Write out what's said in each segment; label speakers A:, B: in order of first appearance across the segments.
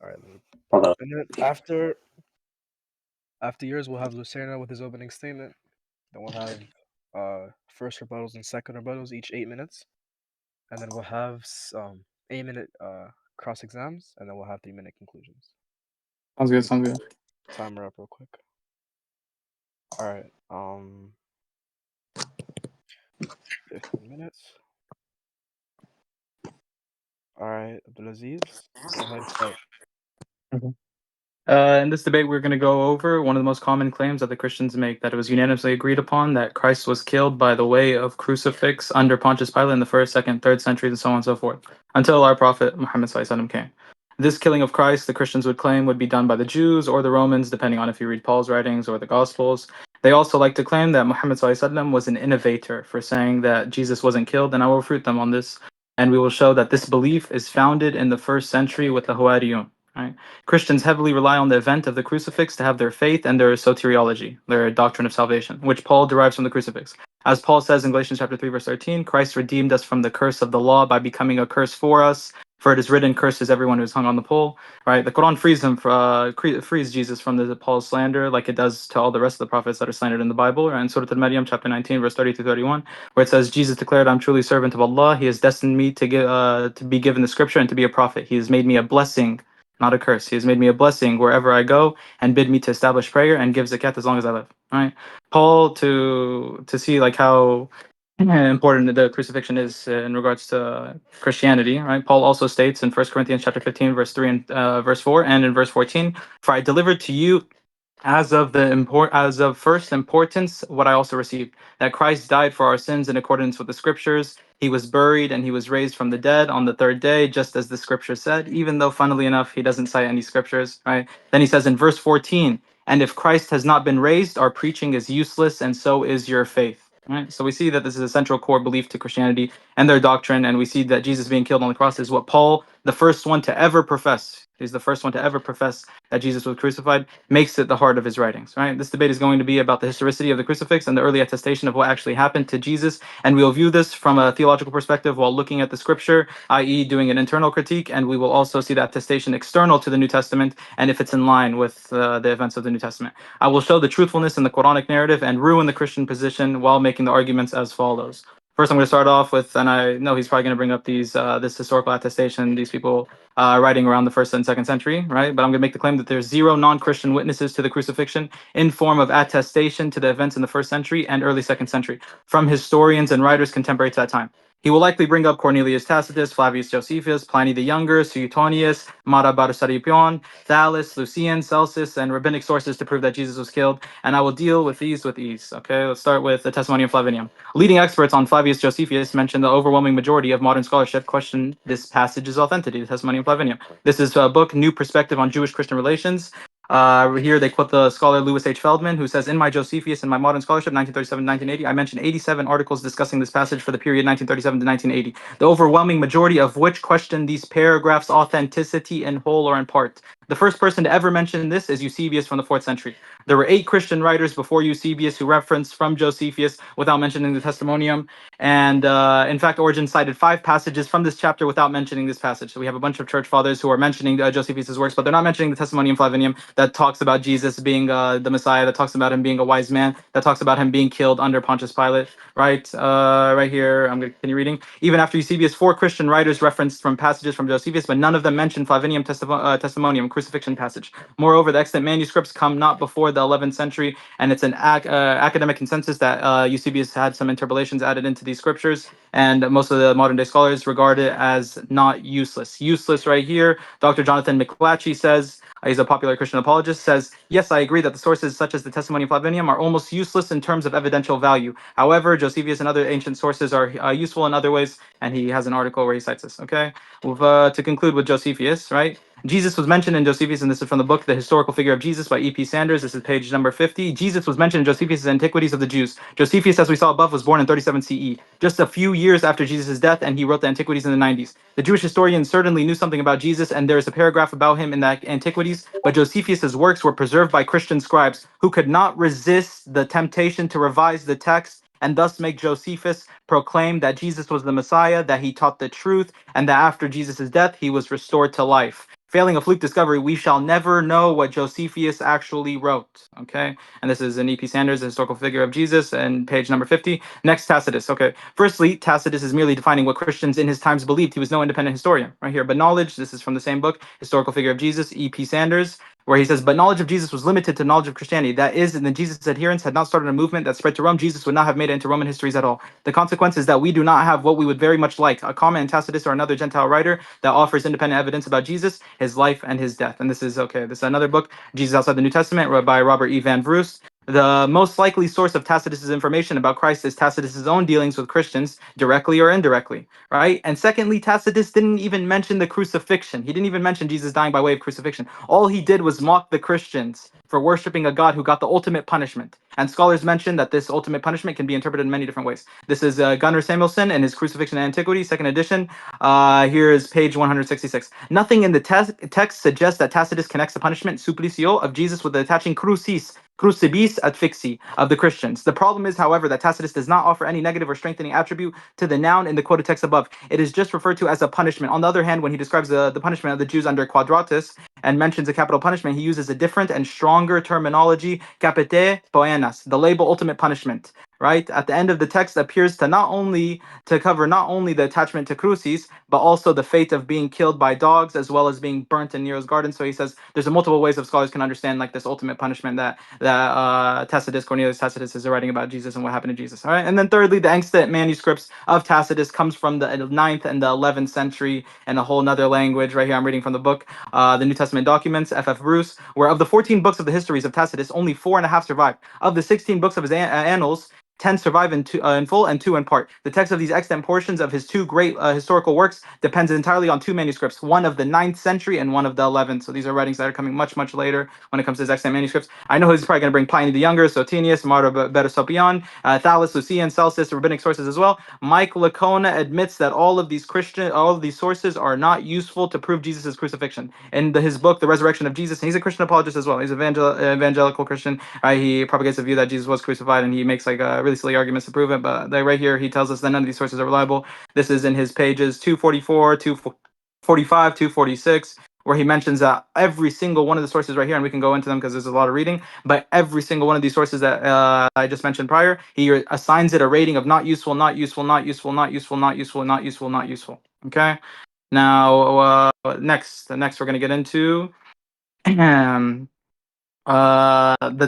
A: All right.
B: Hold on.
A: And then after yours, we'll have Lucerna with his opening statement. Then we'll have first rebuttals and second rebuttals, each 8 minutes. And then we'll have 8 minute cross exams, and then we'll have 3 minute conclusions.
C: Sounds
A: Let
C: good.
A: me
C: Sounds
A: set
C: good.
A: the timer up real quick. All right. 15 minutes. All right, Abdulazeez, go ahead, start.
C: In this debate, we're going to go over one of the most common claims that the Christians make, that it was unanimously agreed upon that Christ was killed by the way of crucifix under Pontius Pilate in the 1st, 2nd, 3rd centuries, and so on and so forth, until our prophet Muhammad SAW came. This killing of Christ, the Christians would claim, would be done by the Jews or the Romans, depending on if you read Paul's writings or the Gospels. They also like to claim that Muhammad SAW was an innovator for saying that Jesus wasn't killed, and I will refute them on this. And we will show that this belief is founded in the 1st century with the Hawariyun. Right? Christians heavily rely on the event of the crucifix to have their faith and their soteriology, their doctrine of salvation, which Paul derives from the crucifix. As Paul says in Galatians chapter 3, verse 13, Christ redeemed us from the curse of the law by becoming a curse for us. For it is written, "Cursed is everyone who is hung on the pole." Right? The Quran frees Jesus from the Paul's slander, like it does to all the rest of the prophets that are slandered in the Bible. Right? In Surah Al-Maryam, chapter 19, verse 30 to 31, where it says, "Jesus declared, I'm truly servant of Allah. He has destined me to be given the scripture and to be a prophet. He has made me a blessing, not a curse. He has made me a blessing wherever I go, and bid me to establish prayer and give zakat as long as I live." Right? Paul, to see like how important the crucifixion is in regards to Christianity, right? Paul also states in 1 Corinthians chapter 15, verse 3 and verse 4, and in verse 14, "For I delivered to you as of first importance what I also received, that Christ died for our sins in accordance with the scriptures. He was buried and he was raised from the dead on the third day, just as the scripture said," even though funnily enough he doesn't cite any scriptures, right? Then he says in verse 14, "And if Christ has not been raised, our preaching is useless, and so is your faith." Right? So we see that this is a central core belief to Christianity and their doctrine, and we see that Jesus being killed on the cross is what Paul, the first one to ever profess, he's the first one to ever profess that Jesus was crucified, makes it the heart of his writings. Right? This debate is going to be about the historicity of the crucifix and the early attestation of what actually happened to Jesus, and we'll view this from a theological perspective while looking at the scripture, i.e., doing an internal critique, and we will also see the attestation external to the New Testament and if it's in line with the events of the New Testament. I will show the truthfulness in the Quranic narrative and ruin the Christian position while making the arguments as follows. First, I'm going to start off with, and I know he's probably going to bring up this historical attestation, these people writing around the 1st and 2nd century, right? But I'm going to make the claim that there's zero non-Christian witnesses to the crucifixion in form of attestation to the events in the 1st century and early 2nd century from historians and writers contemporary to that time. He will likely bring up Cornelius Tacitus, Flavius Josephus, Pliny the Younger, Suetonius, Mara Barsaripion, Thales, Lucian, Celsus, and rabbinic sources to prove that Jesus was killed, and I will deal with these with ease. Okay, let's start with the Testimony of Flavinium. Leading experts on Flavius Josephus mention the overwhelming majority of modern scholarship question this passage's authenticity, the Testimony of Flavinium. This is a book, New Perspective on Jewish-Christian Relations. Here they quote the scholar Louis H. Feldman, who says, "In my Josephus and my modern scholarship, 1937 to 1980, I mentioned 87 articles discussing this passage for the period 1937 to 1980, the overwhelming majority of which question these paragraphs' authenticity in whole or in part. The first person to ever mention this is Eusebius from the 4th century. There were 8 Christian writers before Eusebius who referenced from Josephus without mentioning the Testimonium. And in fact, Origen cited 5 passages from this chapter without mentioning this passage. So we have a bunch of church fathers who are mentioning Josephus' works, but they're not mentioning the Testimonium Flavinium that talks about Jesus being the Messiah, that talks about him being a wise man, that talks about him being killed under Pontius Pilate. Right, right here, I'm going to continue reading. Even after Eusebius, 4 Christian writers referenced from passages from Josephus, but none of them mention Flavinium Testimonium, crucifixion passage. Moreover, the extant manuscripts come not before the 11th century, and it's an academic consensus that Eusebius had some interpolations added into these scriptures, and most of the modern day scholars regard it as not useless. Useless right here. Dr. Jonathan McClatchy says, he's a popular Christian apologist, says, "Yes, I agree that the sources such as the Testimony of Flavinium are almost useless in terms of evidential value. However, Josephus and other ancient sources are useful in other ways," and he has an article where he cites this. Okay, to conclude with Josephus, right? Jesus was mentioned in Josephus, and this is from the book The Historical Figure of Jesus by E.P. Sanders. This is page number 50. Jesus was mentioned in Josephus' Antiquities of the Jews. Josephus, as we saw above, was born in 37 CE, just a few years after Jesus' death, and he wrote the Antiquities in the 90s. The Jewish historians certainly knew something about Jesus, and there is a paragraph about him in that Antiquities, but Josephus' works were preserved by Christian scribes who could not resist the temptation to revise the text and thus make Josephus proclaim that Jesus was the Messiah, that he taught the truth, and that after Jesus' death, he was restored to life. Failing a fluke discovery, we shall never know what Josephus actually wrote. Okay, and this is in E.P. Sanders, The Historical Figure of Jesus, and page number 50. Next, Tacitus. Okay, firstly, Tacitus is merely defining what Christians in his times believed. He was no independent historian, right here. But knowledge, this is from the same book, Historical Figure of Jesus, E.P. Sanders, where he says, but knowledge of Jesus was limited to knowledge of Christianity. That is, and the Jesus adherents had not started a movement that spread to Rome, Jesus would not have made it into Roman histories at all. The consequence is that we do not have what we would very much like, a comment in Tacitus or another Gentile writer that offers independent evidence about Jesus, his life, and his death. And this is, okay, this is another book, Jesus Outside the New Testament, by Robert E. Van Vroest. The most likely source of Tacitus's information about Christ is Tacitus's own dealings with Christians, directly or indirectly, right? And secondly, Tacitus didn't even mention the crucifixion. He didn't even mention Jesus dying by way of crucifixion. All he did was mock the Christians for worshiping a God who got the ultimate punishment. And scholars mention that this ultimate punishment can be interpreted in many different ways. This is Gunnar Samuelson in his Crucifixion and Antiquity, second edition. Here is page 166. Nothing in the text suggests that Tacitus connects the punishment supplicio of Jesus with the attaching crucibis ad fixi of the Christians. The problem is, however, that Tacitus does not offer any negative or strengthening attribute to the noun in the quoted text above. It is just referred to as a punishment. On the other hand, when he describes the punishment of the Jews under Quadratus and mentions a capital punishment, he uses a different and stronger terminology, capite poenas, the label ultimate punishment. Right at the end of the text appears to cover not only the attachment to crucis, but also the fate of being killed by dogs, as well as being burnt in Nero's garden. So he says there's a multiple ways of scholars can understand like this ultimate punishment that Cornelius Tacitus is writing about Jesus and what happened to Jesus. All right, and then thirdly, the extant manuscripts of Tacitus comes from the 9th and the 11th century and a whole nother language. Right here, I'm reading from the book, the New Testament Documents, F.F. Bruce, where of the 14 books of the histories of Tacitus, only 4.5 survived. Of the 16 books of his annals, 10 survive in full and 2 in part. The text of these extant portions of his 2 great historical works depends entirely on 2 manuscripts, one of the 9th century and one of the 11th. So these are writings that are coming much, much later when it comes to his extant manuscripts. I know he's probably going to bring Pliny the Younger, Sotenius, Martyr Betasopion, Thales, Lucian, Celsus, rabbinic sources as well. Mike Lacona admits that all of these sources are not useful to prove Jesus' crucifixion. In his book, The Resurrection of Jesus, and he's a Christian apologist as well. He's an evangelical Christian. He propagates the view that Jesus was crucified, and he makes like really silly arguments to prove it. But right here, he tells us that none of these sources are reliable. This is in his pages 244, 245, 246, where he mentions that every single one of the sources right here, and we can go into them because there's a lot of reading, but every single one of these sources that I just mentioned prior, he assigns it a rating of not useful, not useful, not useful, not useful, not useful, not useful, not useful. Okay. Now, next we're going to get into the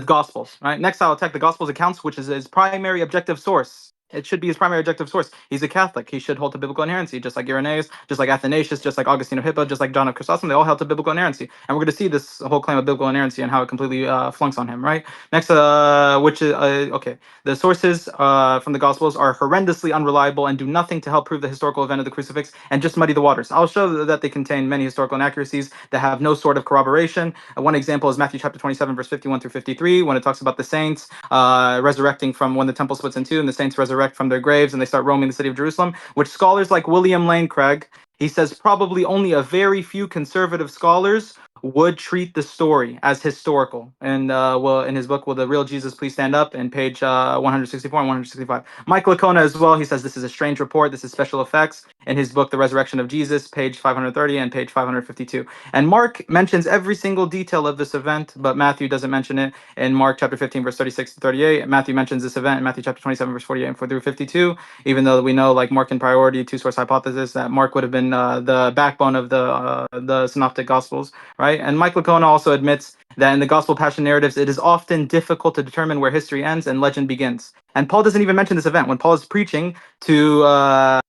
C: Gospels. Right. Next, I'll attack the Gospels accounts, which is his primary objective source. It should be his primary objective source. He's a Catholic. He should hold to biblical inerrancy, just like Irenaeus, just like Athanasius, just like Augustine of Hippo, just like John of Chrysostom. They all held to biblical inerrancy, and we're going to see this whole claim of biblical inerrancy and how it completely flunks on him. Right. Next, which is okay. The sources from the Gospels are horrendously unreliable and do nothing to help prove the historical event of the crucifix and just muddy the waters. I'll show that they contain many historical inaccuracies that have no sort of corroboration. One example is Matthew chapter 27, verse 51 through 53, when it talks about the saints resurrecting from when the temple splits in two, and the saints resurrect from their graves and they start roaming the city of Jerusalem, which scholars like William Lane Craig, he says probably only a very few conservative scholars would treat the story as historical. And well, in his book, Will the Real Jesus Please Stand Up, in page 164 and 165. Mike Lacona as well, he says this is a strange report, this is special effects, in his book, The Resurrection of Jesus, page 530 and page 552. And Mark mentions every single detail of this event, but Matthew doesn't mention it in Mark chapter 15, verse 36 to 38. Matthew mentions this event in Matthew chapter 27, verse 48 and 4 through 52, even though we know, like Markan priority, two-source hypothesis, that Mark would have been the backbone of the synoptic gospels, right? And Mike Lacona also admits that in the gospel passion narratives, it is often difficult to determine where history ends and legend begins. And Paul doesn't even mention this event when Paul is preaching to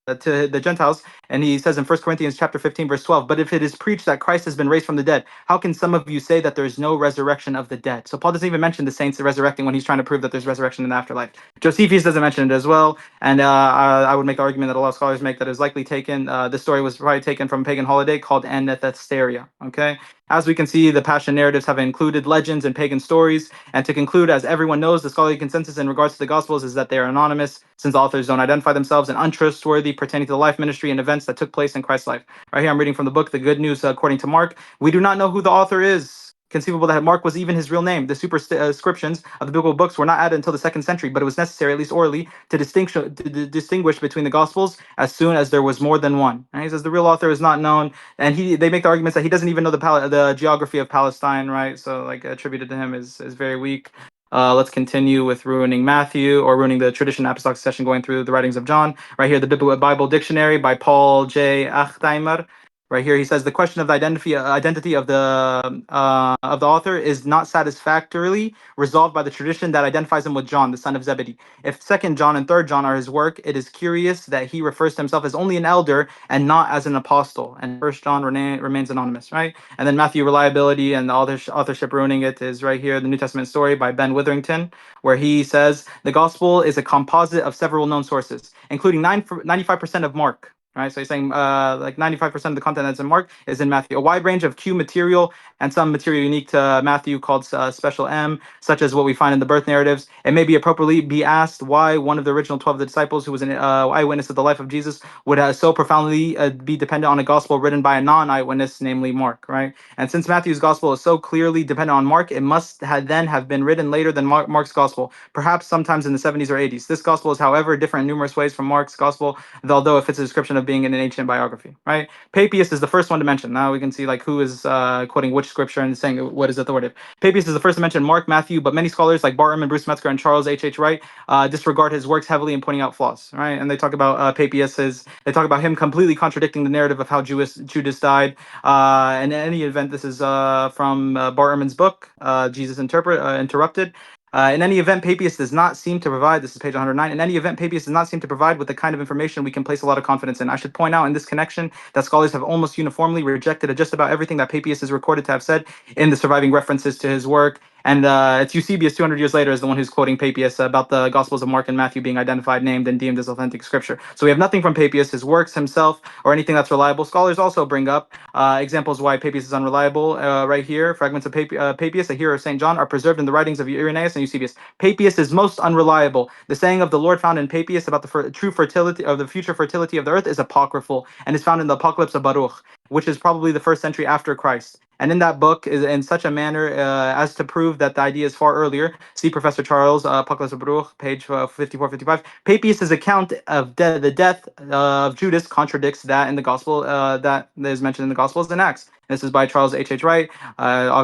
C: the Gentiles, and he says in 1 Corinthians chapter 15, verse 12, but if it is preached that Christ has been raised from the dead, how can some of you say that there is no resurrection of the dead? So Paul doesn't even mention the saints resurrecting when he's trying to prove that there's resurrection in the afterlife. Josephus doesn't mention it as well, and I would make the argument that a lot of scholars make that it was likely taken, this story was probably taken from a pagan holiday called Anethesteria, okay? As we can see, the Passion narratives have included legends and pagan stories. And to conclude, as everyone knows, the scholarly consensus in regards to the Gospels is that they are anonymous, since authors don't identify themselves, and untrustworthy pertaining to the life, ministry, and events that took place in Christ's life. Right here, I'm reading from the book, The Good News According to Mark. We do not know who the author is. conceivable that Mark was even his real name. The superscriptions of the biblical books were not added until the 2nd century, but it was necessary, at least orally, to distinguish between the Gospels as soon as there was more than one. And he says the real author is not known, and they make the arguments that he doesn't even know the geography of Palestine, right? So like attributed to him is very weak. Let's continue with ruining Matthew, or ruining the tradition apostolic succession, going through the writings of John. Right here, the Bible Dictionary by Paul J. Achtheimer. Right here, he says the question of the identity of the author is not satisfactorily resolved by the tradition that identifies him with John, the son of Zebedee. If 2nd John and 3rd John are his work, it is curious that he refers to himself as only an elder and not as an apostle. And 1st John remains anonymous, right? And then Matthew, reliability and the authorship ruining it, is right here, the New Testament story by Ben Witherington, where he says the gospel is a composite of several known sources, including 95% of Mark. Right, so he's saying like 95% of the content that's in Mark is in Matthew. A wide range of Q material and some material unique to Matthew called special M, such as what we find in the birth narratives. It may be appropriately be asked why one of the original 12 of the disciples, who was an eyewitness of the life of Jesus, would so profoundly be dependent on a gospel written by a non-eyewitness, namely Mark. Right, and since Matthew's gospel is so clearly dependent on Mark, it must then have been written later than Mark's gospel, perhaps sometimes in the 70s or 80s. This gospel is, however, different in numerous ways from Mark's gospel, although it fits a description of being in an ancient biography, right? Papias is the first one to mention. Now we can see like who is quoting which scripture and saying what is authoritative. Papias is the first to mention Mark, Matthew, but many scholars like Bartram and Bruce Metzger and Charles H. Wright disregard his works heavily in pointing out flaws, right? And they talk about Papias they talk about him completely contradicting the narrative of how Judas died. In any event, this is from Bartram's book, Jesus Interrupted. In any event, Papias does not seem to provide, this is page 109, in any event, Papias does not seem to provide with the kind of information we can place a lot of confidence in. I should point out in this connection that scholars have almost uniformly rejected just about everything that Papias is recorded to have said in the surviving references to his work. And it's Eusebius, 200 years later, is the one who's quoting Papias about the Gospels of Mark and Matthew being identified, named, and deemed as authentic scripture. So we have nothing from Papias, his works himself, or anything that's reliable. Scholars also bring up examples why Papias is unreliable. Right here, fragments of Papias, a hero of St. John, are preserved in the writings of Irenaeus and Eusebius. Papias is most unreliable. The saying of the Lord found in Papias about the true fertility of the future fertility of the earth is apocryphal and is found in the Apocalypse of Baruch, which is probably the 1st century after Christ. And in that book is in such a manner as to prove that the idea is far earlier. See Professor Charles, Apocalypse of Baruch, page 54-55. Papias' account of the death of Judas contradicts that in the gospel that is mentioned in the Gospels and Acts. This is by Charles H. Wright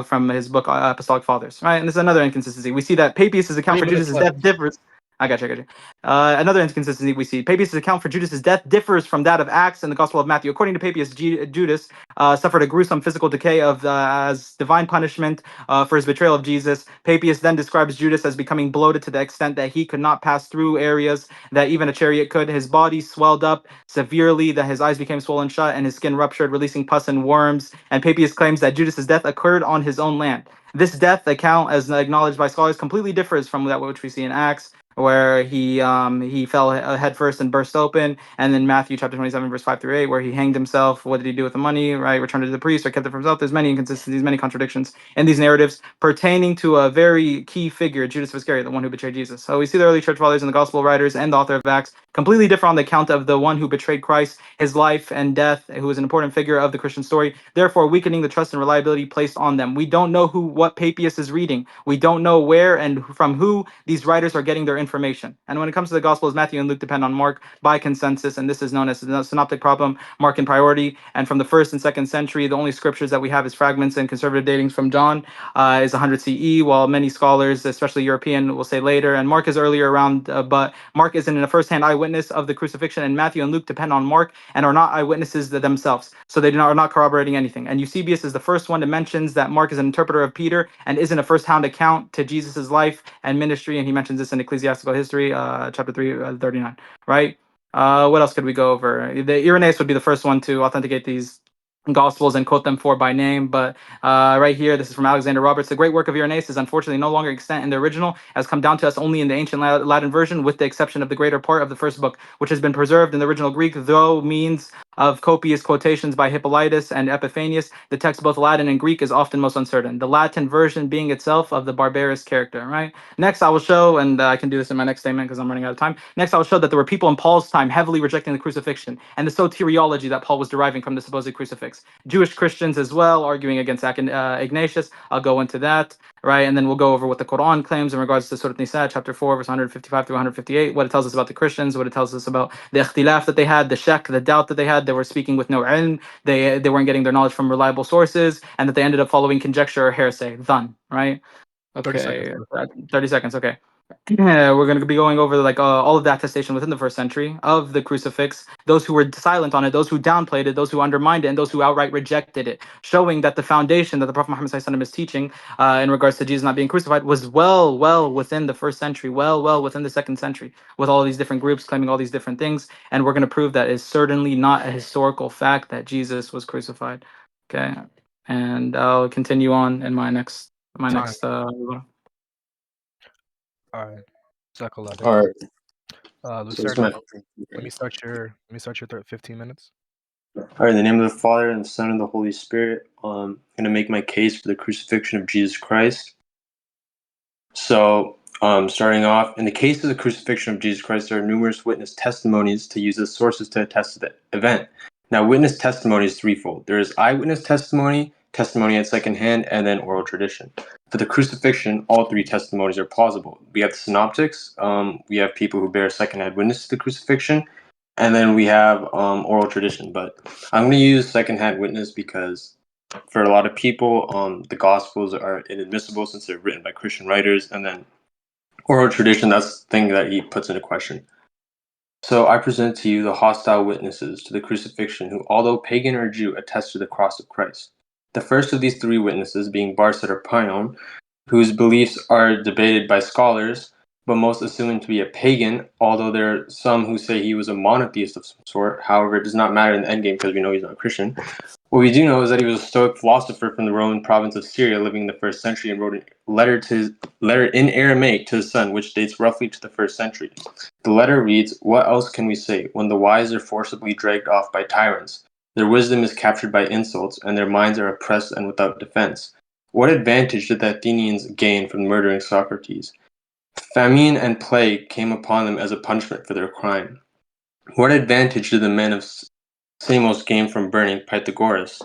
C: from his book Apostolic Fathers. Right, and this is another inconsistency. We see that Papias' account for
A: 3 minutes
C: Judas'
A: left.
C: death differs. I got you. Another inconsistency we see. Papias' account for Judas' death differs from that of Acts and the Gospel of Matthew. According to Papias, Judas suffered a gruesome physical decay as divine punishment for his betrayal of Jesus. Papias then describes Judas as becoming bloated to the extent that he could not pass through areas that even a chariot could. His body swelled up severely, that his eyes became swollen shut, and his skin ruptured, releasing pus and worms. And Papias claims that Judas' death occurred on his own land. This death account, as acknowledged by scholars, completely differs from that which we see in Acts, where he fell head first and burst open, and then Matthew chapter 27 verse 5-8, where he hanged himself. What did he do with the money? Right, returned it to the priest or kept it for himself? There's many inconsistencies, many contradictions in these narratives pertaining to a very key figure, Judas Iscariot, the one who betrayed Jesus. So we see the early church fathers and the gospel writers and the author of Acts completely differ on the account of the one who betrayed Christ, his life and death, who was an important figure of the Christian story, therefore weakening the trust and reliability placed on them. We don't know what Papias is reading. We don't know where and from who these writers are getting their information. And when it comes to the Gospels, Matthew and Luke depend on Mark by consensus, and this is known as the synoptic problem, Mark in priority. And from the 1st and 2nd century, the only scriptures that we have is fragments and conservative datings from John is 100 CE, while many scholars, especially European, will say later. And Mark is earlier around, but Mark isn't a first-hand eyewitness of the crucifixion, and Matthew and Luke depend on Mark and are not eyewitnesses themselves, so they are not corroborating anything. And Eusebius is the first one that mentions that Mark is an interpreter of Peter and isn't a first-hand account to Jesus's life and ministry, and he mentions this in Ecclesiastical History, chapter 3, 39, right? What else could we go over? The Irenaeus would be the first one to authenticate these Gospels and quote them for by name, but right here, this is from Alexander Roberts. The great work of Irenaeus is unfortunately no longer extant in the original, has come down to us only in the ancient Latin version, with the exception of the greater part of the first book, which has been preserved in the original Greek, though means of copious quotations by Hippolytus and Epiphanius, the text both Latin and Greek is often most uncertain, the Latin version being itself of the barbarous character, right? Next, I will show, and I can do this in my next statement because I'm running out of time. Next, I will show that there were people in Paul's time heavily rejecting the crucifixion and the soteriology that Paul was deriving from the supposed crucifix. Jewish Christians as well, arguing against Ignatius. I'll go into that, right? And then we'll go over what the Quran claims in regards to Surah Nisa, chapter 4, verse 155 through 158, what it tells us about the Christians, what it tells us about the ikhtilaf that they had, the shak, the doubt that they had. They were speaking with no ilm, they weren't getting their knowledge from reliable sources, and that they ended up following conjecture or heresy, dhan, right?
A: 30 seconds.
C: Okay, 30 seconds, okay. Yeah, we're going to be going over like all of the attestation within the first century of the crucifix, those who were silent on it, those who downplayed it, those who undermined it, and those who outright rejected it, showing that the foundation that the Prophet Muhammad SAW is teaching in regards to Jesus not being crucified was well within the first century, well within the second century, with all these different groups claiming all these different things. And we're going to prove that it's certainly not a historical fact that Jesus was crucified. Okay, and I'll continue on in my next
A: Time. All right. Cycle 11.
B: All right. So this is
A: Lucerna,
B: my.
A: let me start your 15 minutes.
B: All right. In the name of the Father and the Son and the Holy Spirit, I'm gonna make my case for the crucifixion of Jesus Christ. So, starting off, in the case of the crucifixion of Jesus Christ, there are numerous witness testimonies to use as sources to attest to the event. Now, witness testimony is threefold. There is eyewitness testimony, testimony at second hand, and then oral tradition. For the crucifixion, all three testimonies are plausible. We have the synoptics, we have people who bear second-hand witness to the crucifixion, and then we have oral tradition. But I'm going to use second-hand witness because for a lot of people, the Gospels are inadmissible since they're written by Christian writers, and then oral tradition, that's the thing that he puts into question. So I present to you the hostile witnesses to the crucifixion who, although pagan or Jew, attest to the cross of Christ. The first of these three witnesses being Barset Pion, whose beliefs are debated by scholars, but most assume him to be a pagan, although there are some who say he was a monotheist of some sort. However, it does not matter in the endgame because we know he's not a Christian. What we do know is that he was a Stoic philosopher from the Roman province of Syria living in the 1st century and wrote a letter in Aramaic to his son, which dates roughly to the 1st century. The letter reads, "What else can we say when the wise are forcibly dragged off by tyrants? Their wisdom is captured by insults, and their minds are oppressed and without defense. What advantage did the Athenians gain from murdering Socrates? Famine and plague came upon them as a punishment for their crime. What advantage did the men of Samos gain from burning Pythagoras?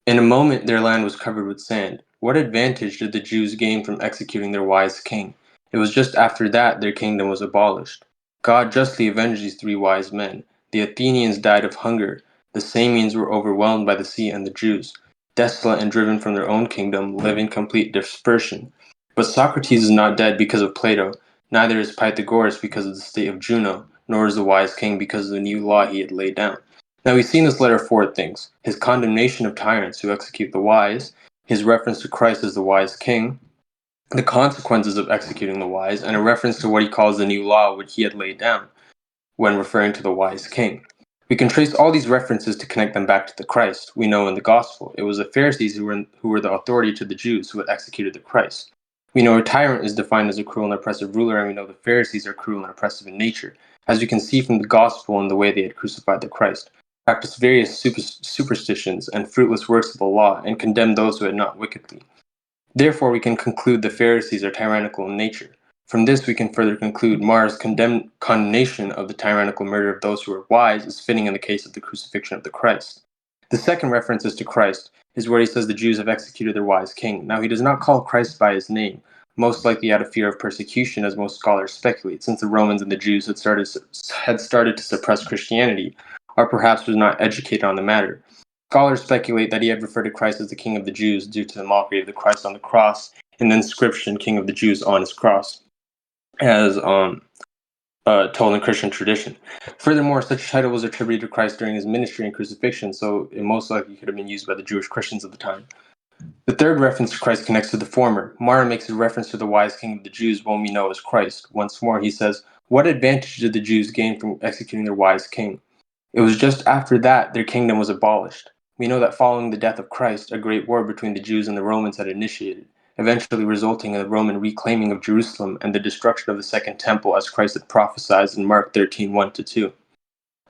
B: In a moment their land was covered with sand. What advantage did the Jews gain from executing their wise king? It was just after that their kingdom was abolished. God justly avenged these three wise men. The Athenians died of hunger. The Samians were overwhelmed by the sea, and the Jews, desolate and driven from their own kingdom, live in complete dispersion. But Socrates is not dead because of Plato, neither is Pythagoras because of the state of Juno, nor is the wise king because of the new law he had laid down. Now we see in this letter four things: his condemnation of tyrants who execute the wise, his reference to Christ as the wise king, the consequences of executing the wise, and a reference to what he calls the new law which he had laid down when referring to the wise king. We can trace all these references to connect them back to the Christ. We know in the gospel it was the Pharisees who were the authority to the Jews who had executed the Christ. We know a tyrant is defined as a cruel and oppressive ruler, and we know the Pharisees are cruel and oppressive in nature, as we can see from the gospel and the way they had crucified the Christ, practiced various superstitions and fruitless works of the law, and condemned those who had not wickedly. Therefore, we can conclude the Pharisees are tyrannical in nature. From this, we can further conclude Mars' condemnation of the tyrannical murder of those who are wise is fitting in the case of the crucifixion of the Christ. The second reference is to Christ, is where he says the Jews have executed their wise king. Now, he does not call Christ by his name, most likely out of fear of persecution, as most scholars speculate, since the Romans and the Jews had started to suppress Christianity, or perhaps was not educated on the matter. Scholars speculate that he had referred to Christ as the King of the Jews due to the mockery of the Christ on the cross and the inscription King of the Jews on his cross, as told in Christian tradition. Furthermore, such title was attributed to Christ during his ministry and crucifixion, so it most likely could have been used by the Jewish Christians of the time. The third reference to Christ connects to the former. Mara makes a reference to the wise king of the Jews, whom we know as Christ. Once more, he says, "What advantage did the Jews gain from executing their wise king? It was just after that their kingdom was abolished." We know that following the death of Christ, a great war between the Jews and the Romans had initiated, eventually resulting in the Roman reclaiming of Jerusalem and the destruction of the Second Temple as Christ had prophesied in Mark 13:1-2.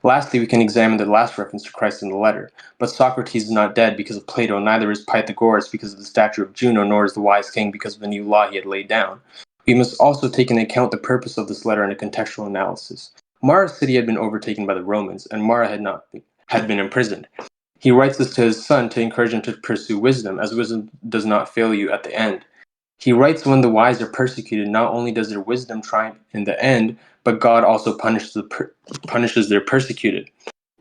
B: Lastly, we can examine the last reference to Christ in the letter. But Socrates is not dead because of Plato, neither is Pythagoras because of the statue of Juno, nor is the wise king because of the new law he had laid down. We must also take into account the purpose of this letter in a contextual analysis. Mara's city had been overtaken by the Romans, and Mara had been imprisoned. He writes this to his son to encourage him to pursue wisdom, as wisdom does not fail you at the end. He writes, when the wise are persecuted, not only does their wisdom triumph in the end, but God also punishes their persecuted.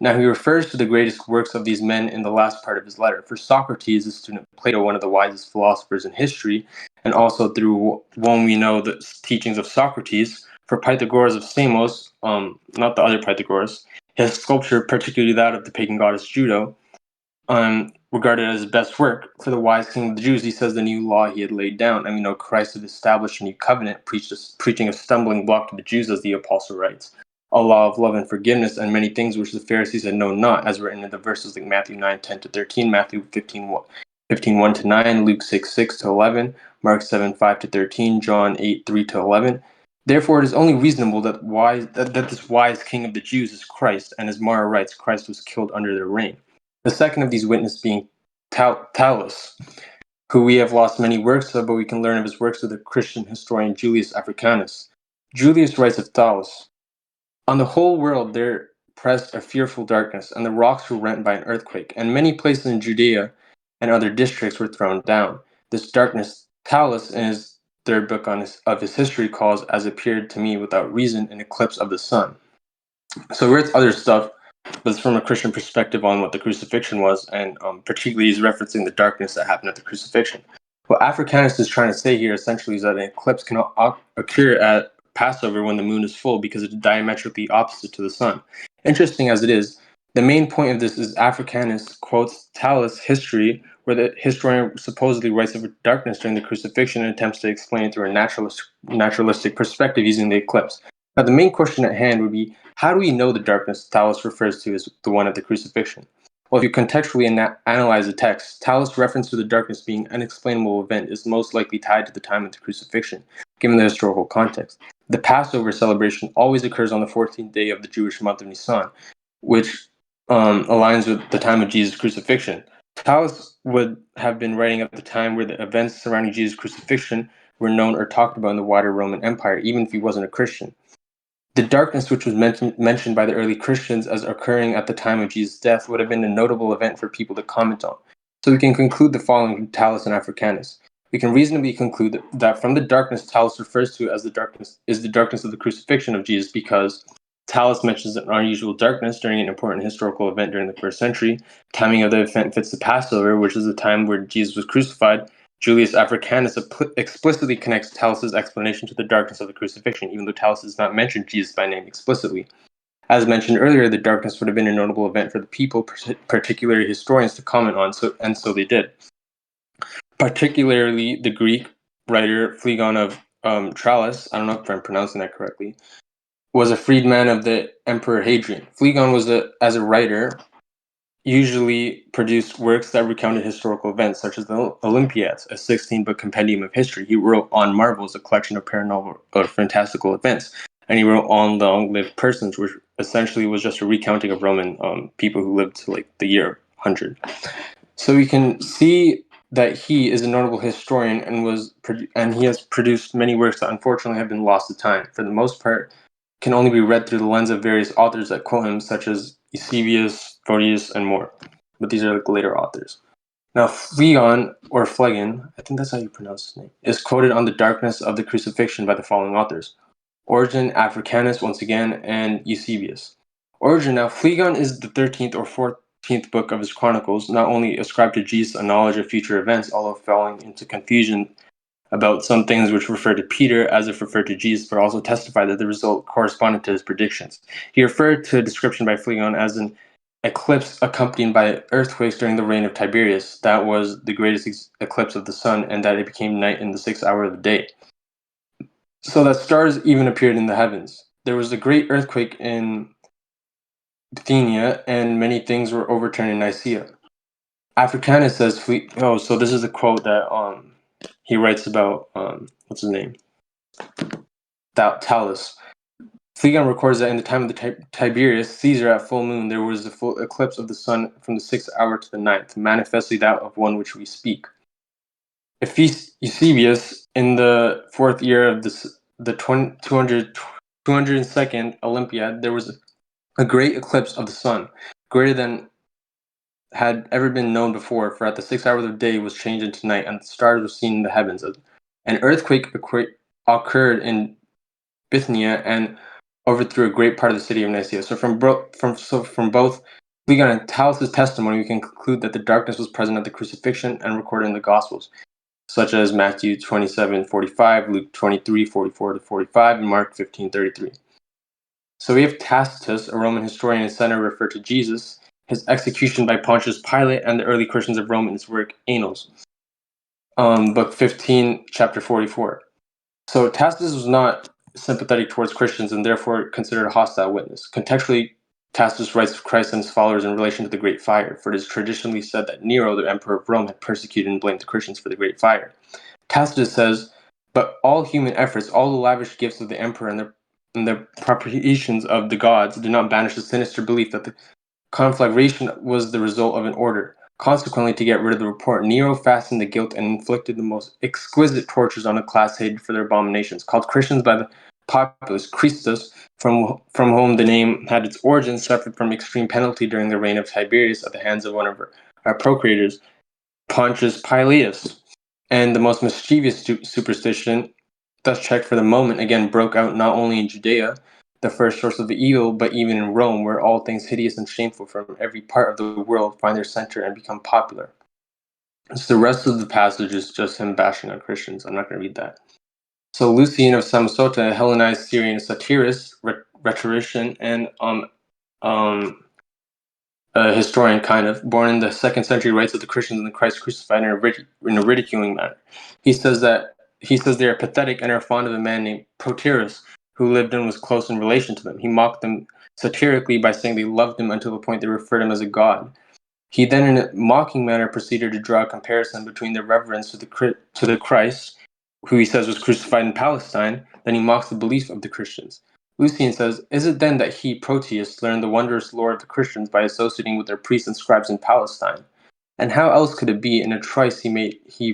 B: Now he refers to the greatest works of these men in the last part of his letter. For Socrates, a student of Plato, one of the wisest philosophers in history, and also through one we know the teachings of Socrates. For Pythagoras of Samos, not the other Pythagoras, his sculpture, particularly that of the pagan goddess Juno, regarded as his best work. For the wise king of the Jews, he says the new law he had laid down, and we know Christ had established a new covenant, preaching a stumbling block to the Jews, as the apostle writes, a law of love and forgiveness, and many things which the Pharisees had known not, as written in the verses like Matthew 9:10-13, Matthew 15:1-9, Luke 6:6-11, Mark 7:5-13, John 8:3-11. Therefore, it is only reasonable that this wise king of the Jews is Christ, and as Mara writes, Christ was killed under their reign. The second of these witnesses being Thales, who we have lost many works of, but we can learn of his works with the Christian historian Julius Africanus. Julius writes of Thales, on the whole world there pressed a fearful darkness, and the rocks were rent by an earthquake, and many places in Judea and other districts were thrown down. This darkness Thales, in his third book of his history, calls, as appeared to me without reason, an eclipse of the sun. So he writes other stuff, but it's from a Christian perspective on what the crucifixion was, and particularly he's referencing the darkness that happened at the crucifixion. What Africanus is trying to say here essentially is that an eclipse can occur at Passover when the moon is full because it's diametrically opposite to the sun. Interesting as it is, the main point of this is Africanus quotes Thales' history, where the historian supposedly writes of darkness during the crucifixion and attempts to explain it through a naturalistic perspective using the eclipse. Now, the main question at hand would be, how do we know the darkness Thales refers to as the one at the crucifixion? Well, if you contextually analyze the text, Thales' reference to the darkness being an unexplainable event is most likely tied to the time of the crucifixion, given the historical context. The Passover celebration always occurs on the 14th day of the Jewish month of Nisan, which aligns with the time of Jesus' crucifixion. Thales would have been writing at the time where the events surrounding Jesus' crucifixion were known or talked about in the wider Roman Empire, even if he wasn't a Christian. The darkness which was mentioned by the early Christians as occurring at the time of Jesus' death would have been a notable event for people to comment on. So we can conclude the following from Thales and Africanus. We can reasonably conclude that from the darkness Thales refers to as the darkness of the crucifixion of Jesus, because Thales mentions an unusual darkness during an important historical event during the first century. Timing of the event fits the Passover, which is the time where Jesus was crucified. Julius Africanus explicitly connects Thales' explanation to the darkness of the crucifixion, even though Thales does not mention Jesus by name explicitly. As mentioned earlier, the darkness would have been a notable event for the people, particularly historians, to comment on, so they did. Particularly the Greek writer Phlegon of Tralles, I don't know if I'm pronouncing that correctly, was a freedman of the Emperor Hadrian. Phlegon was, as a writer, usually produced works that recounted historical events, such as the Olympiads, a 16-book compendium of history. He wrote On Marvels, a collection of paranormal or fantastical events, and he wrote On Long-Lived Persons, which essentially was just a recounting of Roman people who lived to like the year 100. So we can see that he is a notable historian and he has produced many works that unfortunately have been lost to time. For the most part, can only be read through the lens of various authors that quote him, such as Eusebius, Photius, and more. But these are like later authors. Now, Phlegon, or Phlegon, I think that's how you pronounce his name, is quoted on the darkness of the crucifixion by the following authors: Origen, Africanus, once again, and Eusebius. Origen, now Phlegon is the 13th or 14th book of his chronicles, not only ascribed to Jesus a knowledge of future events, although falling into confusion about some things which refer to Peter as if referred to Jesus, but also testified that the result corresponded to his predictions. He referred to a description by Phlegon as an eclipse accompanied by earthquakes during the reign of Tiberius. That was the greatest eclipse of the sun, and that it became night in the 6th hour of the day. So that stars even appeared in the heavens. There was a great earthquake in Bithynia, and many things were overturned in Nicaea. Africanus says, so this is a quote that he writes about, what's his name? Thales. Phlegon records that in the time of the Tiberius Caesar at full moon, there was a full eclipse of the sun from the 6th hour to the 9th, manifestly that of one which we speak. Eusebius, in the 4th year of the 202nd Olympiad, there was a great eclipse of the sun, greater than had ever been known before, for at the 6 hours of the day was changed into night, and the stars were seen in the heavens. An earthquake occurred in Bithynia and overthrew a great part of the city of Nicaea. So from both Phlegon and Thales' testimony, we can conclude that the darkness was present at the crucifixion and recorded in the Gospels, such as Matthew 27:45, Luke 23:44-45, and Mark 15:33. So we have Tacitus, a Roman historian and senator, referred to Jesus, his execution by Pontius Pilate, and the early Christians of Rome in his work Annals, book 15, chapter 44. So Tacitus was not sympathetic towards Christians and therefore considered a hostile witness. Contextually, Tacitus writes of Christ and his followers in relation to the Great Fire, for it is traditionally said that Nero, the emperor of Rome, had persecuted and blamed the Christians for the Great Fire. Tacitus says, but all human efforts, all the lavish gifts of the emperor and the propitiations of the gods did not banish the sinister belief that the conflagration was the result of an order. Consequently, to get rid of the report, Nero fastened the guilt and inflicted the most exquisite tortures on a class hated for their abominations. Called Christians by the populace, Christus, from whom the name had its origin, suffered from extreme penalty during the reign of Tiberius at the hands of one of our procurators, Pontius Pilatus. And the most mischievous superstition, thus checked for the moment, again broke out not only in Judea, the first source of the evil, but even in Rome, where all things hideous and shameful from every part of the world find their center and become popular. So the rest of the passage is just him bashing on Christians. I'm not going to read that. So Lucian of Samosata, a Hellenized Syrian satirist, rhetorician, and a historian, kind of, born in the 2nd century, writes of the Christians and the Christ crucified in a ridiculing manner. He says they are pathetic and are fond of a man named Proterus, who lived and was close in relation to them. He mocked them satirically by saying they loved him until the point they referred him as a god. He then, in a mocking manner, proceeded to draw a comparison between their reverence to the Christ, who he says was crucified in Palestine. Then he mocks the belief of the Christians. Lucian says, is it then that he, Proteus, learned the wondrous lore of the Christians by associating with their priests and scribes in Palestine? And how else could it be? In a trice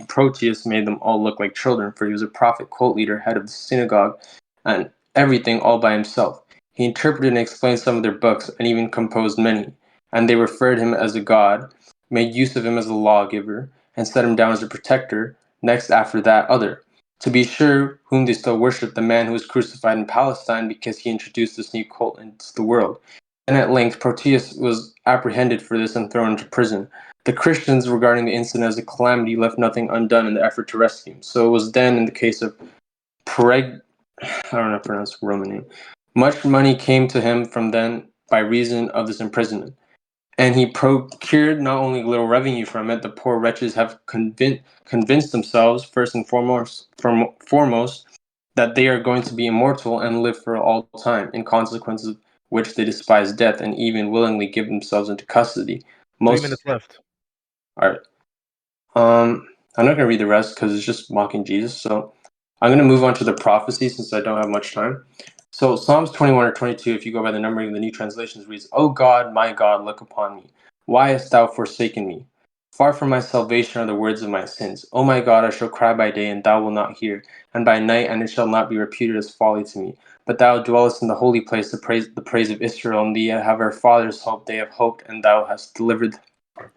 B: Proteus made them all look like children, for he was a prophet, cult leader, head of the synagogue, and everything all by himself. He interpreted and explained some of their books, and even composed many. And they referred him as a god, made use of him as a lawgiver, and set him down as a protector, next after that other. To be sure, whom they still worship, the man who was crucified in Palestine, because he introduced this new cult into the world. And at length, Proteus was apprehended for this and thrown into prison. The Christians, regarding the incident as a calamity, left nothing undone in the effort to rescue him. So it was then, in the case of I don't know how to pronounce the Roman name. Much money came to him from then by reason of this imprisonment. And he procured not only little revenue from it, the poor wretches have convinced themselves, first and foremost, that they are going to be immortal and live for all time, in consequence of which they despise death and even willingly give themselves into custody.
A: 3 minutes left.
B: All right. I'm not going to read the rest because it's just mocking Jesus. So I'm going to move on to the prophecy since I don't have much time. So Psalms 21 or 22, if you go by the numbering of the new translations, reads, O God, my God, look upon me. Why hast thou forsaken me? Far from my salvation are the words of my sins. O my God, I shall cry by day, and thou wilt not hear, and by night, and it shall not be reputed as folly to me. But thou dwellest in the holy place, the praise of Israel, and thee have our fathers hoped, they have hoped, and thou hast delivered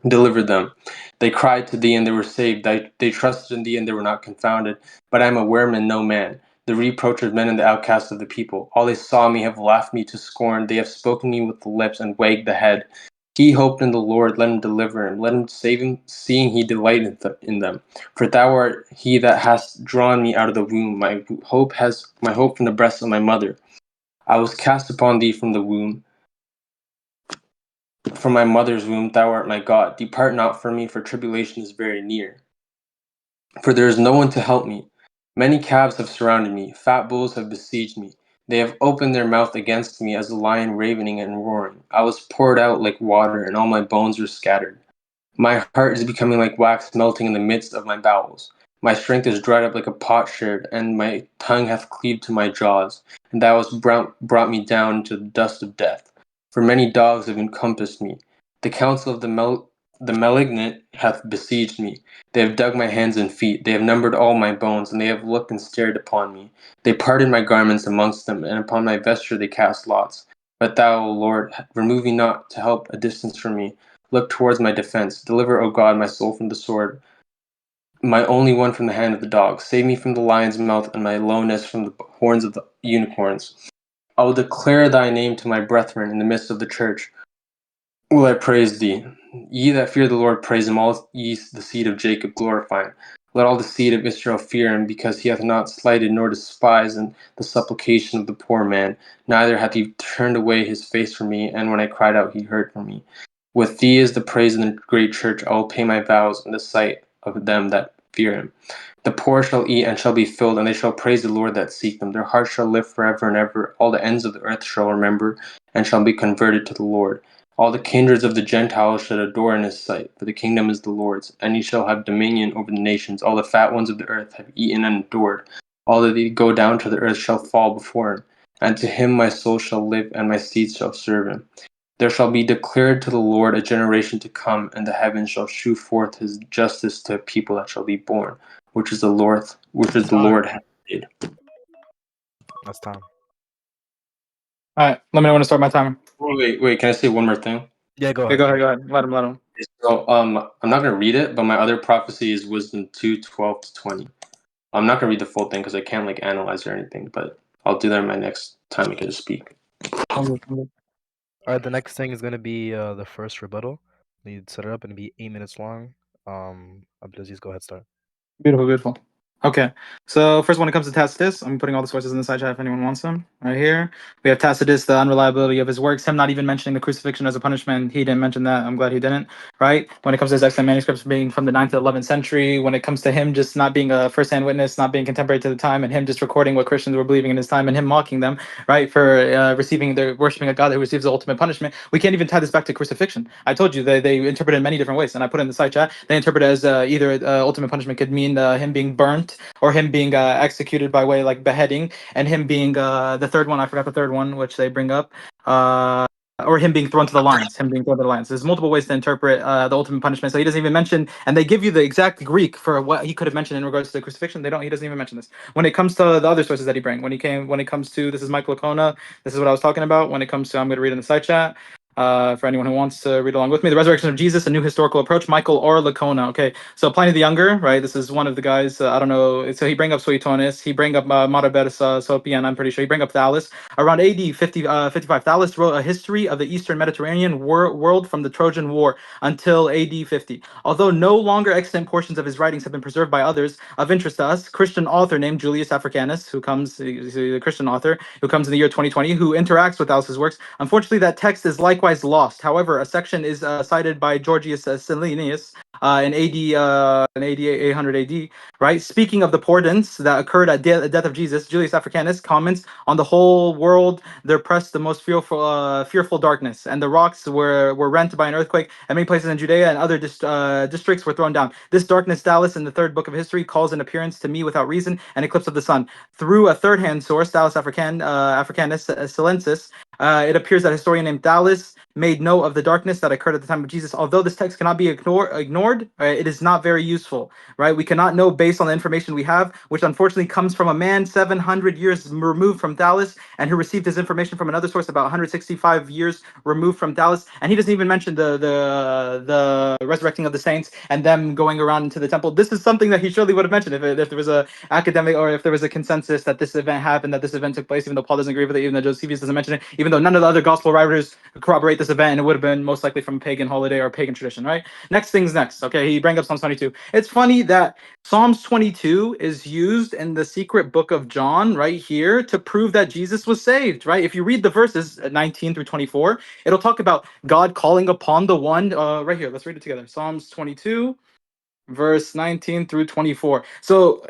B: them. They cried to thee, and they were saved. They trusted in thee, and they were not confounded. But I am a worm no man, the reproach of men and the outcast of the people. All they saw me have laughed me to scorn. They have spoken me with the lips and wagged the head. He hoped in the Lord, let him deliver him, let him save him, seeing he delighted in them. For thou art he that hast drawn me out of the womb. My hope from the breast of my mother. I was cast upon thee from the womb. From my mother's womb, thou art my God. Depart not from me, for tribulation is very near. For there is no one to help me. Many calves have surrounded me, fat bulls have besieged me. They have opened their mouth against me as a lion ravening and roaring. I was poured out like water, and all my bones were scattered. My heart is becoming like wax melting in the midst of my bowels. My strength is dried up like a potsherd, and my tongue hath cleaved to my jaws, and thou hast brought me down to the dust of death. For many dogs have encompassed me. The counsel of the malignant hath besieged me. They have dug my hands and feet. They have numbered all my bones, and they have looked and stared upon me. They parted my garments amongst them, and upon my vesture they cast lots. But thou, O Lord, remove me not to help a distance from me. Look towards my defense. Deliver, O God, my soul from the sword, my only one from the hand of the dog. Save me from the lion's mouth, and my lowness from the horns of the unicorns. I will declare thy name to my brethren in the midst of the church. Will I praise thee? Ye that fear the Lord, praise him. All ye the seed of Jacob, glorify him. Let all the seed of Israel fear him, because he hath not slighted nor despised the supplication of the poor man. Neither hath he turned away his face from me, and when I cried out, he heard from me. With thee is the praise in the great church. I will pay my vows in the sight of them that fear him. The poor shall eat and shall be filled, and they shall praise the Lord that seek them. Their hearts shall live forever and ever. All the ends of the earth shall remember, and shall be converted to the Lord. All the kindreds of the Gentiles shall adore in his sight, for the kingdom is the Lord's, and he shall have dominion over the nations. All the fat ones of the earth have eaten and adored. All that go down to the earth shall fall before him, and to him my soul shall live, and my seed shall serve him. There shall be declared to the Lord a generation to come, and the heavens shall shew forth his justice to a people that shall be born, which is the Lord hath made.
A: That's time.
C: All right, let me know when to start my timer.
B: Wait, can I say one more thing?
A: Yeah, go
C: Okay,
A: ahead.
C: go ahead. Let him.
B: So I'm not gonna read it, but my other prophecy is Wisdom 2:12-20. I'm not gonna read the full thing because I can't like analyze or anything, but I'll do that in my next time I get to speak.
A: All right, the next thing is gonna be the first rebuttal. You set it up and it'll be 8 minutes long. Abdulazeez, go ahead, start.
C: Beautiful. Okay, so first, when it comes to Tacitus, I'm putting all the sources in the side chat if anyone wants them. Right here, we have Tacitus, the unreliability of his works, him not even mentioning the crucifixion as a punishment. He didn't mention that. I'm glad he didn't. Right? When it comes to his excellent manuscripts being from the 9th to 11th century, when it comes to him just not being a first-hand witness, not being contemporary to the time, and him just recording what Christians were believing in his time, and him mocking them, right, for worshiping a God that receives the ultimate punishment. We can't even tie this back to crucifixion. I told you they interpret it in many different ways, and I put it in the side chat. They interpret it as either ultimate punishment could mean him being burnt, or him being executed by way like beheading, and him being the third one. I forgot the third one, which they bring up. Or him being thrown to the lions. There's multiple ways to interpret the ultimate punishment. So he doesn't even mention, and they give you the exact Greek for what he could have mentioned in regards to the crucifixion. They don't. He doesn't even mention this. When it comes to the other sources that he brings, when it comes to, this is Michael Lacona. This is what I was talking about. When it comes to, I'm going to read in the side chat. For anyone who wants to read along with me, the resurrection of Jesus, a new historical approach. Michael or Lacona. Okay, so Pliny the Younger, right? This is one of the guys. I don't know. So he bring up Suetonius. He bring up Maraberis Sopian. I'm pretty sure he bring up Thales. Around AD 55, Thales wrote a history of the Eastern Mediterranean world from the Trojan War until AD 50. Although no longer extant portions of his writings have been preserved by others of interest to us, Christian author named Julius Africanus, he's a Christian author who comes in the year 2020, who interacts with Thales's works. Unfortunately, that text is likewise lost. However, a section is cited by Georgius Silenius in AD 800 AD, right? Speaking of the portents that occurred at the death of Jesus, Julius Africanus comments, on the whole world there pressed the most fearful darkness, and the rocks were rent by an earthquake, and many places in Judea and other districts were thrown down. This darkness Thales in the third book of history calls an appearance to me without reason, an eclipse of the sun. Through a third-hand source, Thales Africanus Silensis, it appears that a historian named Thales made note of the darkness that occurred at the time of Jesus. Although this text cannot be ignored, it is not very useful, right? We cannot know based on the information we have, which unfortunately comes from a man 700 years removed from Thales, and who received his information from another source about 165 years removed from Thales. And he doesn't even mention the resurrecting of the saints and them going around into the temple. This is something that he surely would have mentioned if there was a academic, or if there was a consensus that this event happened, that this event took place, even though Paul doesn't agree with it, even though Josephus doesn't mention it, even though none of the other gospel writers corroborate this event, and it would have been most likely from a pagan holiday or pagan tradition, right? Next thing's next. Okay, he brings up Psalms 22. It's funny that Psalms 22 is used in the secret book of John right here to prove that Jesus was saved, right? If you read the verses 19 through 24, it'll talk about God calling upon the one, right here. Let's read it together. Psalms 22. verse 19 through 24. So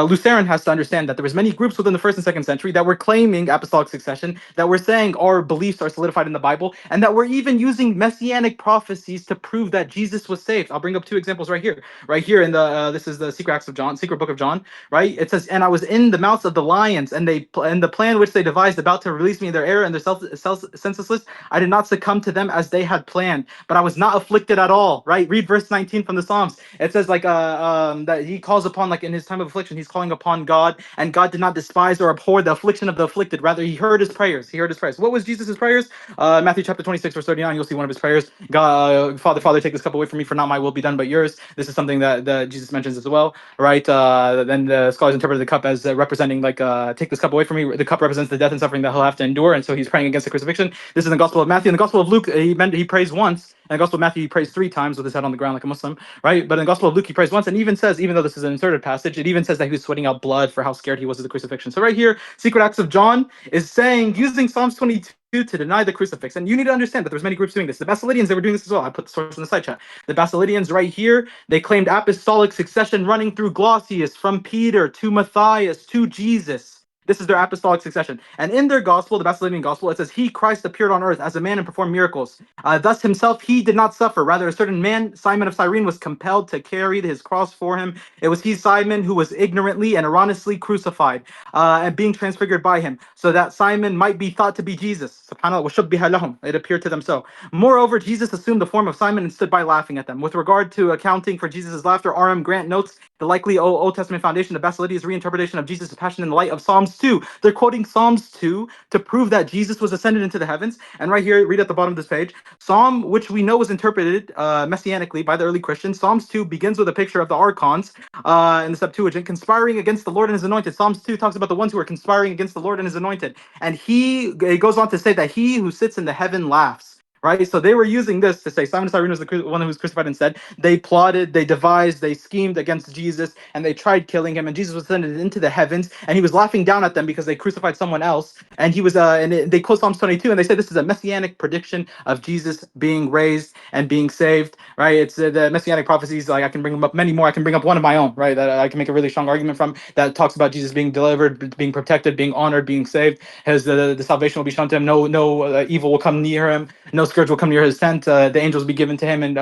C: Lutheran has to understand that there was many groups within the first and second century that were claiming apostolic succession, that were saying our beliefs are solidified in the Bible, and that were even using messianic prophecies to prove that Jesus was saved. I'll bring up two examples right here. Right here in the this is the secret acts of John, secret book of John, right? It says, and I was in the mouths of the lions, and the plan which they devised about to release me in their error and their senselessness, I did not succumb to them as they had planned, but I was not afflicted at all. Right? Read verse 19 from the Psalms. It says like that he calls upon, like in his time of affliction, he's calling upon God, and God did not despise or abhor the affliction of the afflicted. Rather, he heard his prayers. He heard his prayers. What was Jesus' prayers? Matthew chapter 26, verse 39, you'll see one of his prayers. God, Father, take this cup away from me, for not my will be done, but yours. This is something that Jesus mentions as well, right? Then the scholars interpreted the cup as representing like, take this cup away from me. The cup represents the death and suffering that he'll have to endure, and so he's praying against the crucifixion. This is in the Gospel of Matthew. In the Gospel of Luke, he prays once. In the Gospel of Matthew, he prays 3 times with his head on the ground like a Muslim, right? But in the Gospel of Luke, he prays once, and even says, even though this is an inserted passage, it even says that he was sweating out blood for how scared he was of the crucifixion. So right here, Secret Acts of John is saying, using Psalms 22 to deny the crucifix. And you need to understand that there's many groups doing this. The Basilidians, they were doing this as well. I put the source in the side chat. The Basilidians right here, they claimed apostolic succession running through Glossius, from Peter to Matthias to Jesus. This is their apostolic succession. And in their gospel, the Basilidian gospel, it says, he, Christ, appeared on earth as a man and performed miracles. Thus himself, he did not suffer. Rather, a certain man, Simon of Cyrene, was compelled to carry his cross for him. It was he, Simon, who was ignorantly and erroneously crucified, and being transfigured by him, so that Simon might be thought to be Jesus. SubhanAllah, وَشُبِّهَ لَهُمْ. It appeared to them so. Moreover, Jesus assumed the form of Simon and stood by laughing at them. With regard to accounting for Jesus' laughter, R.M. Grant notes the likely Old Testament foundation of Basilidia's reinterpretation of Jesus' passion in the light of Psalms 2. They're quoting Psalms 2 to prove that Jesus was ascended into the heavens. And right here, read at the bottom of this page, Psalm, which we know was interpreted messianically by the early Christians, Psalms 2 begins with a picture of the archons in the Septuagint conspiring against the Lord and his anointed. Psalms 2 talks about the ones who are conspiring against the Lord and his anointed. And it goes on to say that he who sits in the heaven laughs. Right, so they were using this to say Simon of Cyrene was the one who was crucified instead. They plotted, they devised, they schemed against Jesus, and they tried killing him. And Jesus was ascended into the heavens, and he was laughing down at them because they crucified someone else. And he was, they quote Psalms 22, and they say this is a messianic prediction of Jesus being raised and being saved. Right, it's the messianic prophecies. Like I can bring them up many more. I can bring up one of my own. Right, that I can make a really strong argument from that talks about Jesus being delivered, being protected, being honored, being saved. His the salvation will be shown to him. No evil will come near him. No scourge will come near his tent. The angels will be given to him and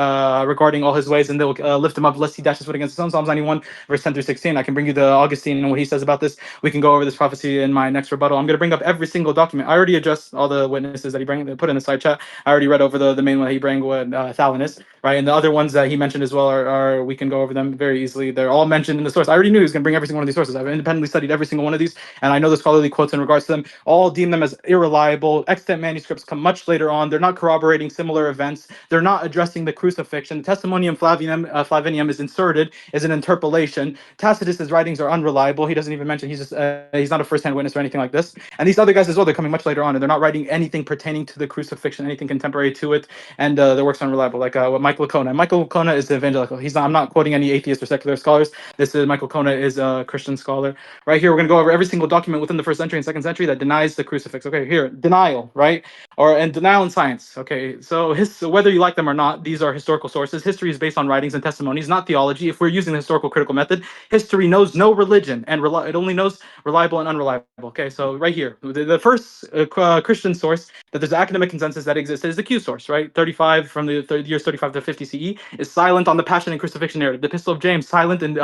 C: regarding all his ways, and they'll lift him up lest he dashes foot against the stone. Psalms 91, verse 10 through 16. I can bring you the Augustine and what he says about this. We can go over this prophecy in my next rebuttal. I'm going to bring up every single document. I already addressed all the witnesses that he put in the side chat. I already read over the main one that he bring with Thalinus, right? And the other ones that he mentioned as well are we can go over them very easily. They're all mentioned in the source. I already knew he was going to bring every single one of these sources. I've independently studied every single one of these, and I know the scholarly quotes in regards to them. All deem them as irreliable. Extant manuscripts come much later on. They're not corroborating similar events. They're not addressing the crucifixion. The Testimonium Flavinium is inserted as an interpolation. Tacitus's writings are unreliable. He doesn't even mention, he's not a first-hand witness or anything like this. And these other guys as well, they're coming much later on, and they're not writing anything pertaining to the crucifixion, anything contemporary to it, and their works are unreliable. Like what Michael Licona. Michael Licona is evangelical. I'm not quoting any atheist or secular scholars. This is Michael Licona is a Christian scholar. Right here, we're going to go over every single document within the first century and second century that denies the crucifix. Okay, here, denial, right? And denial in science. Okay, so whether you like them or not, these are historical sources. History is based on writings and testimonies, not theology. If we're using the historical critical method, history knows no religion, and it only knows reliable and unreliable. Okay, so right here, the first Christian source that there's academic consensus that exists is the Q source, right? 35 from the years 35 to 50 CE is silent on the passion and crucifixion narrative. The Epistle of James, silent and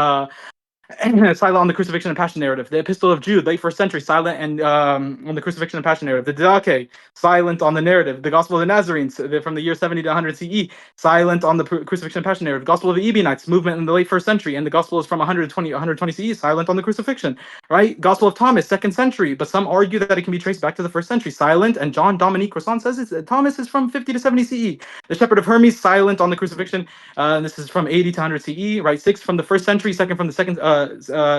C: silent on the crucifixion and passion narrative. The Epistle of Jude, late first century, silent and on the crucifixion and passion narrative. The Didache, silent on the narrative. The Gospel of the Nazarenes, from the year 70 to 100 CE, silent on the crucifixion and passion narrative. Gospel of the Ebionites, movement in the late first century, and the Gospel is from 120 CE, silent on the crucifixion. Right? Gospel of Thomas, second century, but some argue that it can be traced back to the first century, silent. And John Dominique Rosson says Thomas is from 50 to 70 CE. The Shepherd of Hermes, silent on the crucifixion. This is from 80 to 100 CE. Right? 6 from the first century, second from the second.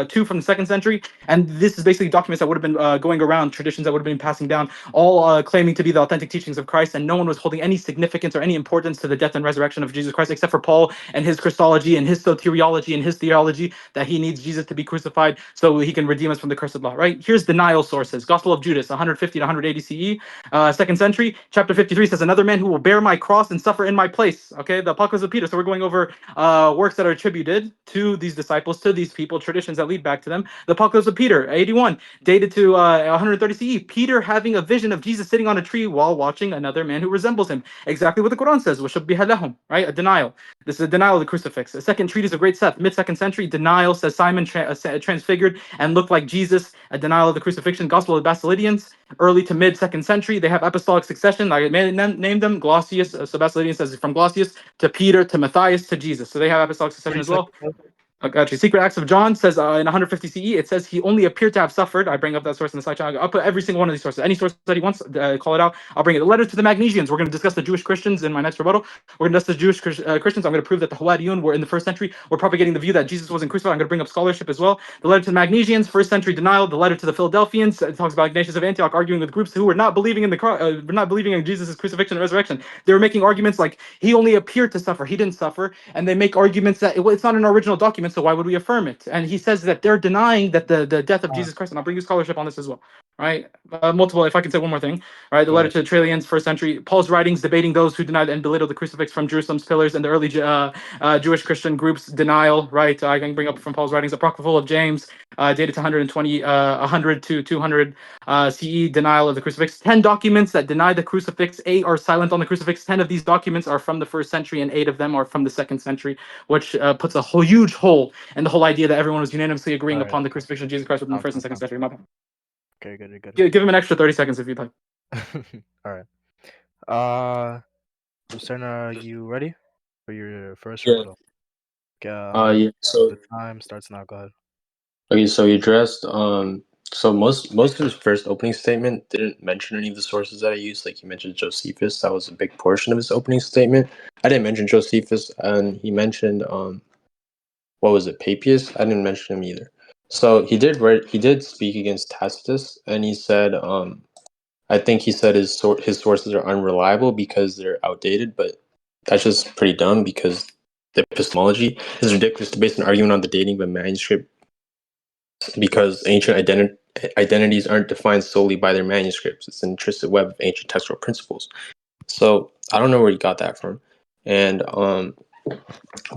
C: two from the 2nd century, and this is basically documents that would have been going around, traditions that would have been passing down, all claiming to be the authentic teachings of Christ, and no one was holding any significance or any importance to the death and resurrection of Jesus Christ, except for Paul and his Christology and his soteriology and his theology that he needs Jesus to be crucified so he can redeem us from the curse of law. Right? Here's denial sources: Gospel of Judas, 150 to 180 CE, 2nd century, chapter 53 says, "Another man who will bear my cross and suffer in my place." Okay, the Apocalypse of Peter. So we're going over works that are attributed to these disciples, to these people, traditions that lead back to them. The Apocalypse of Peter, 81, dated to 130 CE. Peter having a vision of Jesus sitting on a tree while watching another man who resembles him. Exactly what the Quran says, right? A denial. This is a denial of the crucifix. The second treatise of Great Seth, mid-2nd century, denial, says Simon transfigured and looked like Jesus, a denial of the crucifixion. Gospel of the Basilidians, early to mid-2nd century. They have apostolic succession. I named them. Glossius, so Basilidian says from Glossius to Peter to Matthias to Jesus. So they have apostolic succession
A: 30
C: as well.
A: seconds.
C: Actually, Secret Acts of John says in 150 CE, it says he only appeared to have suffered. I bring up that source in the slide. I'll put every single one of these sources. Any source that he wants, call it out. I'll bring it. The letter to the Magnesians. We're going to discuss the Jewish Christians in my next rebuttal. We're going to discuss the Jewish Christians. I'm going to prove that the Hawadiyun were in the 1st century. We're propagating the view that Jesus wasn't crucified. I'm going to bring up scholarship as well. The letter to the Magnesians, 1st century denial. The letter to the Philadelphians, it talks about Ignatius of Antioch arguing with groups who were not believing in not believing in Jesus' crucifixion and resurrection. They were making arguments like he only appeared to suffer. He didn't suffer. And they make arguments that it's not an original document, so why would we affirm it? And he says that they're denying that the death of
A: Uh,
C: Jesus Christ, and I'll bring you scholarship on this as well. Right? Multiple, if I can say one more thing. All right, the
A: go
C: letter
A: ahead.
C: to the Trallians, 1st century, Paul's writings debating those who denied and belittled the crucifix from Jerusalem's pillars, and the early Jewish Christian groups' denial. Right? I can bring up from Paul's writings, Apocryphal of James, dated to 100 to 200 CE, denial of the crucifix. 10 documents that deny the crucifix. 8 are silent on the crucifix. 10 of these documents are from the 1st century, and 8 of them are from the 2nd century, which puts a whole huge hole in the whole idea that everyone was unanimously agreeing
A: All right.
C: upon the crucifixion of Jesus Christ within the 1st and 2nd century. My bad.
A: Okay, good, good.
C: Give him an extra 30 seconds if you'd like.
A: All right. Lucerna, you ready for your first
B: Yeah.
A: rebuttal? Okay,
B: Yeah. So
A: the time starts now. Go ahead.
B: okay, so he addressed so most of his first opening statement didn't mention any of the sources that I used. Like he mentioned Josephus, that was a big portion of his opening statement. I didn't mention Josephus, and he mentioned what was it, Papias? I didn't mention him either. So he did speak against Tacitus, and he said I think he said his sources are unreliable because they're outdated, but that's just pretty dumb because the epistemology is ridiculous to base an argument on the dating of a manuscript because ancient identities aren't defined solely by their manuscripts. It's an intrinsic web of ancient textual principles. So I don't know where he got that from. And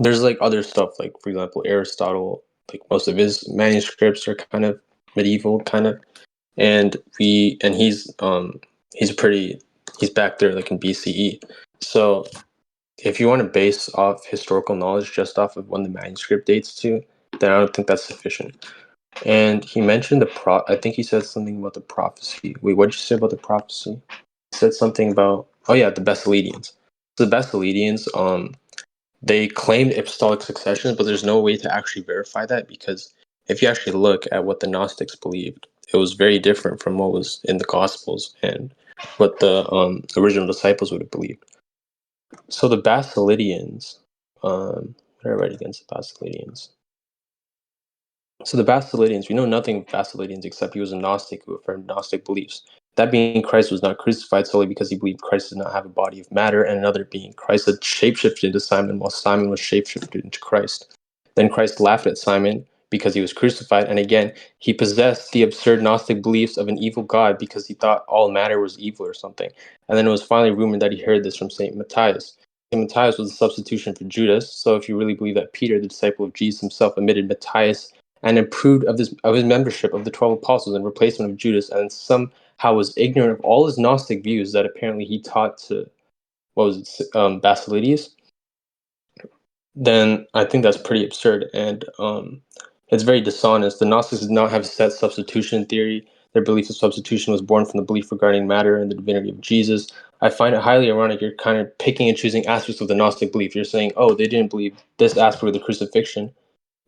B: there's like other stuff, like for example, Aristotle, like most of his manuscripts are kind of medieval, kind of, and he's pretty he's back there like in BCE. So if you want to base off historical knowledge just off of when the manuscript dates to, then I don't think that's sufficient. And he mentioned I think he said something about the prophecy. Wait, what did you say about the prophecy? He said something about, oh yeah, the Basilidians. So the Basilidians, they claimed apostolic succession, but there's no way to actually verify that because if you actually look at what the Gnostics believed, it was very different from what was in the Gospels and what the original disciples would have believed. So the Basilidians, what did I write against the Basilidians? So the Basilidians, we know nothing of Basilidians except he was a Gnostic who affirmed Gnostic beliefs. That being Christ was not crucified solely because he believed Christ did not have a body of matter, and another being Christ had shapeshifted into Simon while Simon was shapeshifted into Christ. Then Christ laughed at Simon because he was crucified, and again, he possessed the absurd Gnostic beliefs of an evil God because he thought all matter was evil or something. And then it was finally rumored that he heard this from St. Matthias. St. Matthias was a substitution for Judas, so if you really believe that Peter, the disciple of Jesus himself, omitted Matthias and approved of his membership of the 12 apostles in replacement of Judas, and somehow was ignorant of all his Gnostic views that apparently he taught to, Basilides, then I think that's pretty absurd, and it's very dishonest. The Gnostics did not have a set substitution theory. Their belief of substitution was born from the belief regarding matter and the divinity of Jesus. I find it highly ironic you're kind of picking and choosing aspects of the Gnostic belief. You're saying, oh, they didn't believe this aspect of the crucifixion,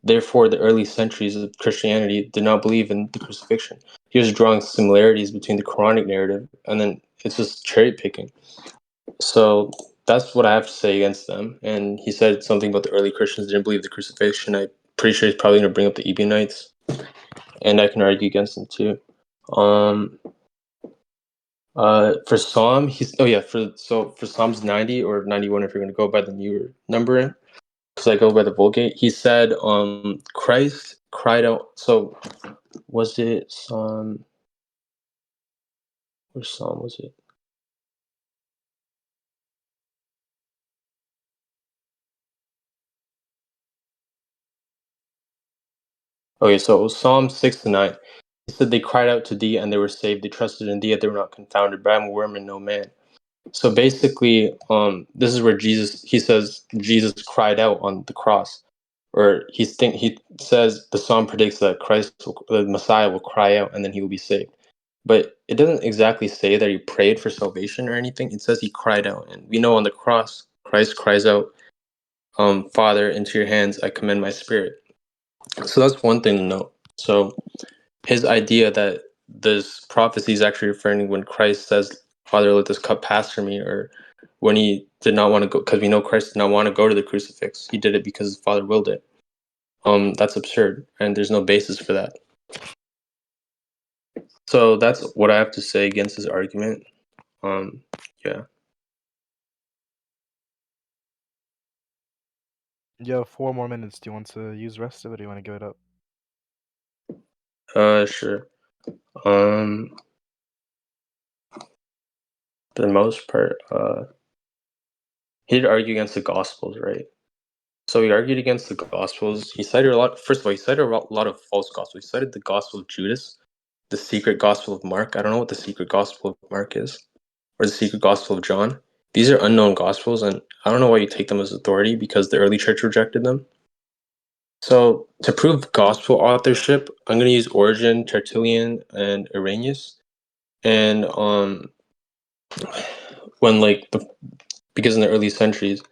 B: therefore, the early centuries of Christianity did not believe in the crucifixion. He was drawing similarities between the Quranic narrative, and then it's just cherry picking. So that's what I have to say against them. And he said something about the early Christians didn't believe the crucifixion. I pretty sure he's probably going to bring up the Ebionites, and I can argue against them too. For Psalm, for Psalms 90 or 91, if you're going to go by the newer numbering, because I go by the Vulgate, he said, Christ cried out. So was it Psalm? Which Psalm was it? Okay, so it was Psalm 6 to 9. He said, they cried out to thee and they were saved. They trusted in thee, yet they were not confounded. But I am a worm and no man. So basically, this is where he says Jesus cried out on the cross. Or he says the psalm predicts that the Messiah will cry out and then he will be saved. But it doesn't exactly say that he prayed for salvation or anything. It says he cried out. And we know on the cross, Christ cries out, Father, into your hands I commend my spirit. So that's one thing to note. So his idea that this prophecy is actually referring to when Christ says, Father, let this cup pass from me, or when he did not want to go, because we know Christ did not want to go to the crucifix. He did it because his Father willed it. That's absurd, and there's no basis for that. So that's what I have to say against his argument. Yeah.
A: You have 4 more minutes. Do you want to use the rest of it, or do you want to give it up?
B: Sure. For the most part, he did argue against the Gospels, right? So he argued against the Gospels. He cited a lot. First of all, he cited a lot of false Gospels. He cited the Gospel of Judas, the secret Gospel of Mark. I don't know what the secret Gospel of Mark is, or the secret Gospel of John. These are unknown Gospels, and I don't know why you take them as authority, because the early church rejected them. So to prove Gospel authorship, I'm going to use Origen, Tertullian, and Irenaeus. And because in the early centuries,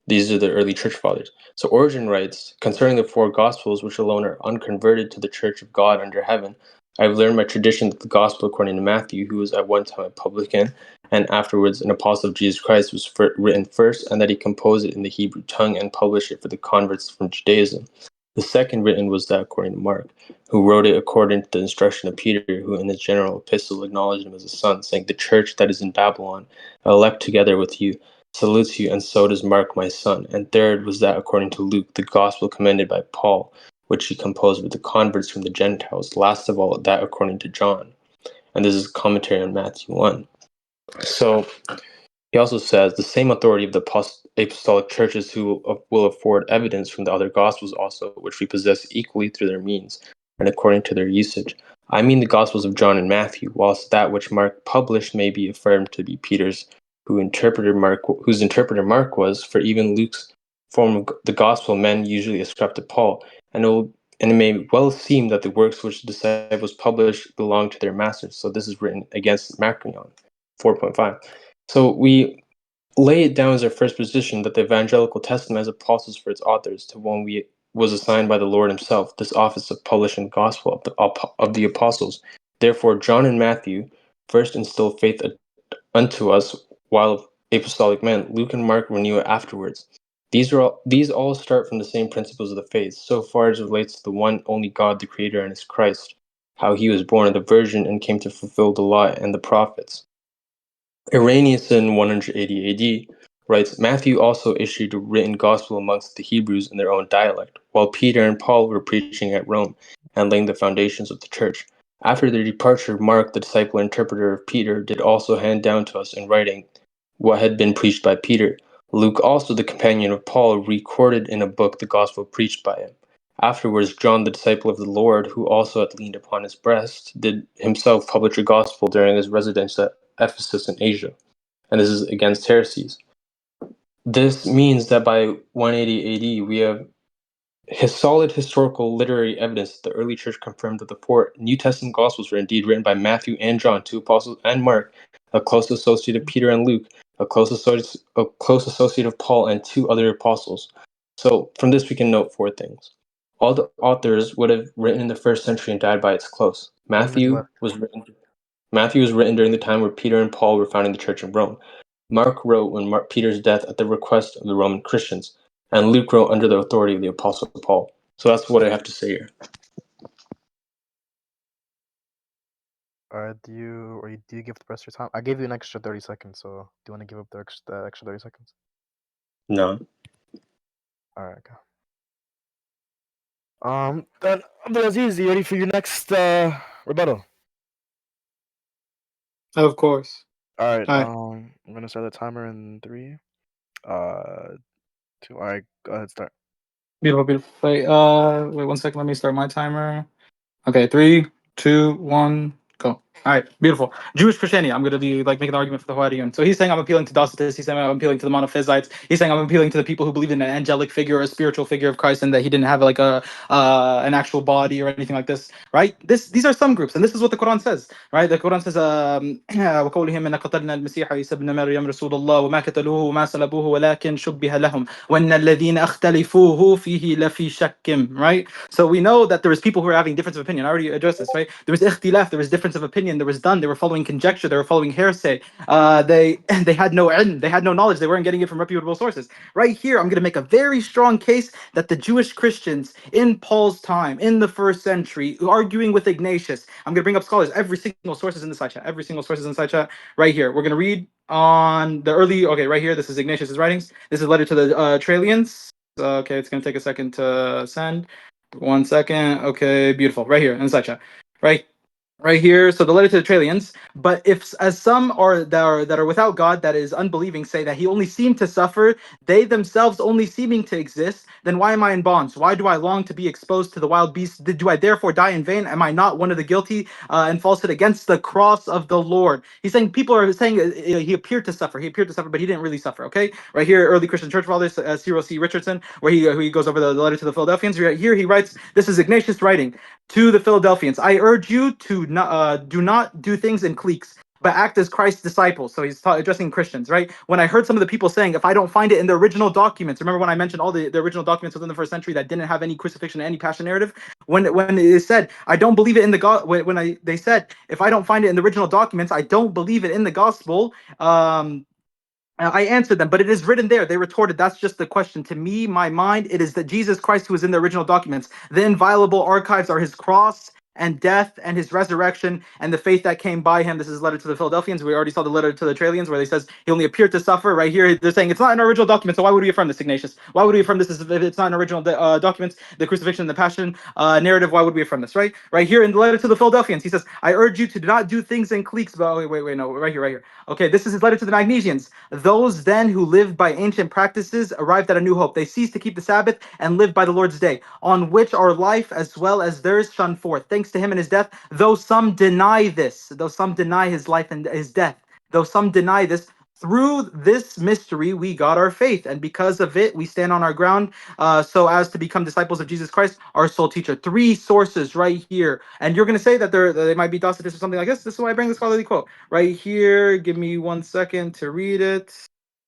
B: these are the early church fathers. So Origen writes, concerning the 4 Gospels, which alone are unconverted to the church of God under heaven, I have learned by tradition that the Gospel according to Matthew, who was at one time a publican and afterwards an apostle of Jesus Christ, was written first, and that he composed it in the Hebrew tongue and published it for the converts from Judaism. The second written was that according to Mark, who wrote it according to the instruction of Peter, who in his general epistle acknowledged him as a son, saying, the church that is in Babylon, elect together with you, salutes you, and so does Mark my son. And third was that according to Luke, the gospel commended by Paul, which he composed with the converts from the Gentiles. Last of all, that according to John. And this is a commentary on Matthew 1. So he also says the same authority of the apostolic churches who will afford evidence from the other gospels also, which we possess equally through their means and according to their usage. I mean the gospels of John and Matthew, whilst that which Mark published may be affirmed to be Peter's, whose interpreter Mark was, for even Luke's form of the gospel men usually ascribe to Paul, and it may well seem that the works which the disciples published belong to their masters. So this is written against Marcion, 4.5. So we lay it down as our first position that the Evangelical Testament has apostles for its authors, to one was assigned by the Lord himself, this office of publishing the gospel of the apostles. Therefore, John and Matthew first instilled faith unto us, while apostolic men, Luke and Mark, renew it afterwards. These all start from the same principles of the faith, so far as it relates to the one only God, the Creator, and his Christ, how he was born of the Virgin and came to fulfill the law and the prophets. Irenaeus in 180 AD writes, Matthew also issued a written gospel amongst the Hebrews in their own dialect, while Peter and Paul were preaching at Rome and laying the foundations of the church. After their departure, Mark, the disciple and interpreter of Peter, did also hand down to us in writing what had been preached by Peter. Luke, also the companion of Paul, recorded in a book the gospel preached by him. Afterwards, John, the disciple of the Lord, who also had leaned upon his breast, did himself publish a gospel during his residence at Ephesus in Asia, and this is against heresies. This means that by 180 AD, we have solid historical literary evidence that the early church confirmed that the 4 New Testament Gospels were indeed written by Matthew and John, 2 apostles, and Mark, a close associate of Peter and Luke, a close associate of Paul, and 2 other apostles. So from this we can note 4 things. All the authors would have written in the 1st century and died by its close.
A: 1 minute left.
B: Matthew was written during the time where Peter and Paul were founding the church in Rome. Mark wrote when Peter's death at the request of the Roman Christians, and Luke wrote under the authority of the Apostle Paul. So that's what I have to say here.
A: Do you give the rest of your time? I gave you an extra 30 seconds, so do you want to give up the extra 30 seconds?
B: No.
A: All right, go. Then Abdulazeez, you ready for your next rebuttal?
C: Of course.
A: All right.
C: All right.
A: I'm gonna start the timer in 3, 2. All right, go ahead, start.
C: Beautiful, beautiful. Wait, wait 1 second. Let me start my timer. Okay, 3, 2, 1, go. All right, beautiful. Jewish Christianity. I'm going to be like making an argument for the Hawaii. So he's saying I'm appealing to Docetists. He's saying I'm appealing to the Monophysites. He's saying I'm appealing to the people who believe in an angelic figure or a spiritual figure of Christ and that he didn't have like an actual body or anything like this. Right? These are some groups, and this is what the Quran says. Right? The Quran says, وقولهم إن قتلنا المسيح عيسى ابن مريم رسول الله وما قتلوه وما صلبوه ولكن شبه لهم وإن الذين اختلفوه فيه لفي شك. Right? So we know that there was people who were having difference of opinion. I already addressed this, right? There was ikhtilaf, there was difference of opinion, there was done, they were following conjecture, they were following hearsay. They had no ilm, they had no knowledge, they weren't getting it from reputable sources. Right here, I'm going to make a very strong case that the Jewish Christians in Paul's time, in the 1st century, arguing with Ignatius. I'm going to bring up scholars, every single source is in the side chat, every single source is in the side chat right here. We're going to read on the early, okay, right here, this is Ignatius's writings. This is a letter to the Trallians. Okay, it's going to take a second to send. 1 second. Okay, beautiful. Right here in the side chat. Right here. So the letter to the Trallians. But if, as some are that are without God, that is unbelieving, say that he only seemed to suffer, they themselves only seeming to exist, then why am I in bonds? Why do I long to be exposed to the wild beasts? Do I therefore die in vain? Am I not one of the guilty and falsehood against the cross of the Lord? He's saying people are saying he appeared to suffer. He appeared to suffer, but he didn't really suffer. Okay, right here, early Christian church fathers, Cyril C. Richardson, where he goes over the letter to the Philadelphians. Right here, he writes, this is Ignatius writing to the Philadelphians. I urge you to do not do things in cliques, but act as Christ's disciples. So he's addressing Christians, right? When I heard some of the people saying, if I don't find it in the original documents, remember when I mentioned all the original documents within the 1st century that didn't have any crucifixion, any passion narrative? When it said, I don't believe it in the God. They said, if I don't find it in the original documents, I don't believe it in the gospel. I answered them, but it is written there. They retorted, that's just the question. To me, my mind, it is that Jesus Christ who is in the original documents. The inviolable archives are his cross and death and his resurrection and the faith that came by him. This is a letter to the Philadelphians. We already saw the letter to the Trallians where they says he only appeared to suffer. Right here, they're saying it's not an original document. So why would we affirm this, Ignatius? Why would we affirm this if it's not an original documents? The crucifixion and the passion narrative. Why would we affirm this? Right here in the letter to the Philadelphians, he says, I urge you to not do things in cliques. But wait, no, right here. Okay, this is his letter to the Magnesians. Those then who lived by ancient practices arrived at a new hope. They ceased to keep the Sabbath and lived by the Lord's day, on which our life as well as theirs shone forth. Thanks to him and his death, though some deny this, though some deny his life and his death, though some deny this, through this mystery we got our faith, and because of it we stand on our ground, so as to become disciples of Jesus Christ, our sole teacher. 3 sources right here, and you're going to say that they might be Docetists or something like this. This is why I bring the scholarly quote right here. Give me 1 second to read it.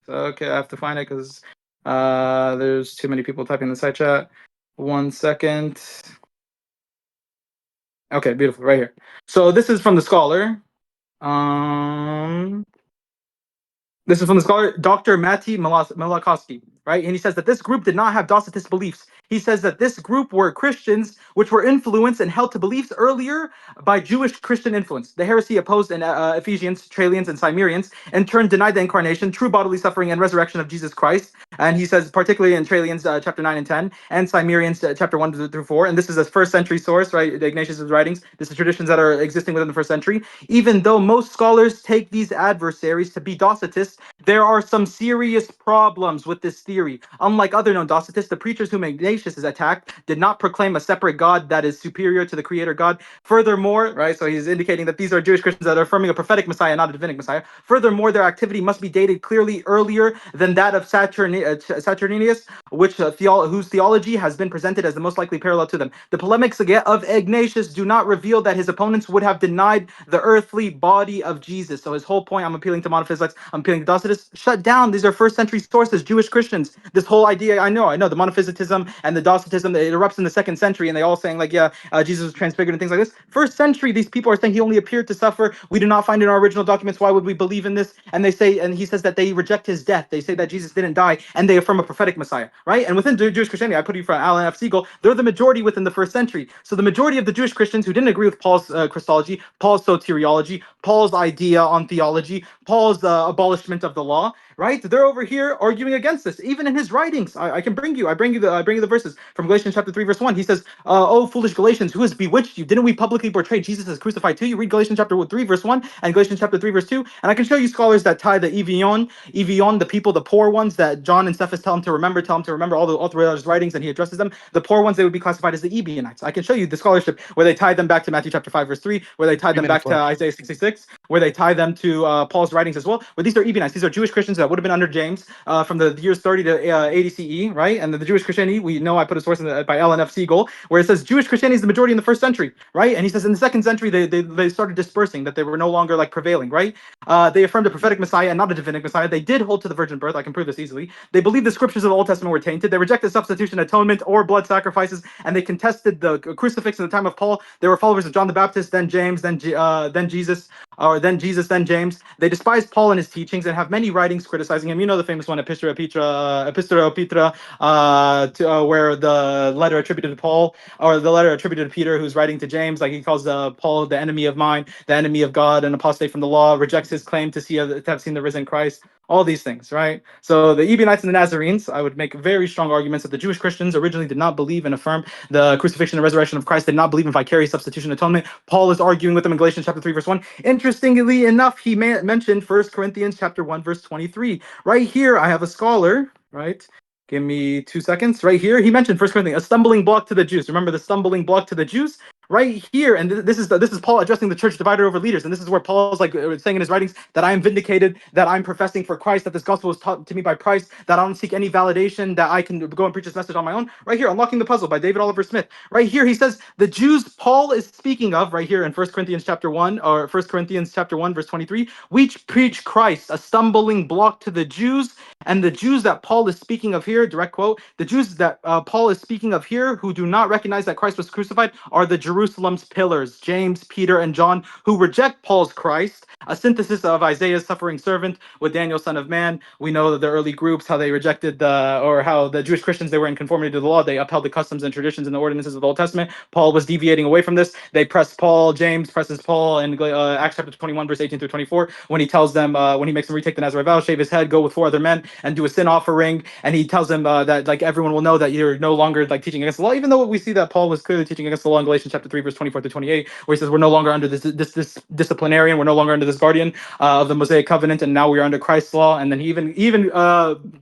C: Okay, I have to find it because there's too many people typing in the side chat. 1 second. Okay, beautiful. Right here. So this is from the scholar. This is from the scholar Dr. Matti Malakowski, right? And he says that this group did not have Docetist beliefs. He says that this group were Christians which were influenced and held to beliefs earlier by Jewish Christian influence. The heresy opposed in Ephesians, Trallians, and Cimmerians, in turn denied the incarnation, true bodily suffering, and resurrection of Jesus Christ. And he says, particularly in Trallians chapter 9 and 10, and Cimmerians chapter 1 through 4. And this is a 1st century source, right? Ignatius' writings. This is traditions that are existing within the 1st century. Even though most scholars take these adversaries to be Docetists, there are some serious problems with this theory. Unlike other known Docetists, the preachers whom Ignatius is attacked did not proclaim a separate God that is superior to the creator God. Furthermore, right, so he's indicating that these are Jewish Christians that are affirming a prophetic Messiah, not a divinic Messiah. Furthermore, their activity must be dated clearly earlier than that of Saturninus, whose theology has been presented as the most likely parallel to them. The polemics of Ignatius do not reveal that his opponents would have denied the earthly body of Jesus. So his whole point, I'm appealing to Monophysites, I'm appealing to Docetists, shut down. These are 1st century sources, Jewish Christians. This whole idea, I know, the monophysitism and the Docetism, it erupts in the 2nd century, and they all saying like, yeah, Jesus was transfigured and things like this. 1st century, these people are saying he only appeared to suffer. We do not find in our original documents. Why would we believe in this? And they say, and he says that they reject his death. They say that Jesus didn't die, and they affirm a prophetic Messiah, right? And within Jewish Christianity, I put you for Alan F. Siegel, they're the majority within the 1st century. So the majority of the Jewish Christians who didn't agree with Paul's Christology, Paul's soteriology, Paul's idea on theology, Paul's abolishment of the law, right? They're over here arguing against this. Even in his writings, I can bring you the verses from Galatians chapter 3, verse 1. He says, "Oh, foolish Galatians, who has bewitched you? Didn't we publicly portray Jesus as crucified too?" You read Galatians chapter 3, verse 1, and Galatians chapter 3, verse 2. And I can show you scholars that tie the Evion, the people, the poor ones that John and Cephas tell him to remember all throughout his writings, and he addresses them. The poor ones, they would be classified as the Ebionites. I can show you the scholarship where they tie them back to Matthew chapter 5, verse 3, where they tie them back to Isaiah 66, where they tie them to Paul's writings as well. But these are Ebionites. These are Jewish Christians that would have been under James from the years 30 to 80 CE, right? And the Jewish Christianity, we know I put a source by Ellen F. Siegel, where it says Jewish Christianity is the majority in the 1st century, right? And he says in the 2nd century, they started dispersing, that they were no longer like prevailing, right? They affirmed a prophetic Messiah and not a divinic Messiah. They did hold to the virgin birth. I can prove this easily. They believed the scriptures of the Old Testament were tainted. They rejected substitution, atonement, or blood sacrifices, and they contested the crucifix in the time of Paul. They were followers of John the Baptist, then James, then Jesus, then James. They despised Paul and his teachings and have many writings criticizing him. You know the famous one, Epistola Petra, where the letter attributed to Paul, or the letter attributed to Peter, who's writing to James, like he calls Paul the enemy of mine, the enemy of God, an apostate from the law, rejects his claim to have seen the risen Christ. All these things, right? So the Ebionites and the Nazarenes, I would make very strong arguments that the Jewish Christians originally did not believe and affirm the crucifixion and resurrection of Christ, did not believe in vicarious substitution atonement. Paul is arguing with them in Galatians chapter 3, verse 1. Interestingly enough, he mentioned 1 Corinthians chapter 1, verse 23. Right here, I have a scholar, right? Give me 2 seconds. Right here, he mentioned 1 Corinthians, a stumbling block to the Jews. Remember the stumbling block to the Jews? Right here, and this is Paul addressing the church divided over leaders, and this is where Paul's like saying in his writings that I am vindicated, that I'm professing for Christ, that this gospel was taught to me by Christ, that I don't seek any validation, that I can go and preach this message on my own. Right here, Unlocking the Puzzle by David Oliver Smith. Right here, he says the Jews Paul is speaking of right here in 1 Corinthians chapter 1, or 1 Corinthians chapter 1, verse 23. We preach Christ, a stumbling block to the Jews, and the Jews that Paul is speaking of here, direct quote, the Jews that Paul is speaking of here who do not recognize that Christ was crucified are the Jerusalem's pillars, James, Peter, and John, who reject Paul's Christ, a synthesis of Isaiah's suffering servant with Daniel, son of man. We know that the early groups, how they rejected how the Jewish Christians, they were in conformity to the law. They upheld the customs and traditions and the ordinances of the Old Testament. Paul was deviating away from this. They pressed Paul, James presses Paul in Acts chapter 21, verse 18 through 24, when he tells them, when he makes them retake the Nazarite vow, shave his head, go with 4 other men, and do a sin offering. And he tells them that like everyone will know that you're no longer like teaching against the law, even though we see that Paul was clearly teaching against the law in Galatians chapter 3, verse 24 to 28, where he says we're no longer under this disciplinarian, we're no longer under this guardian of the Mosaic covenant, and now we are under Christ's law. And then he even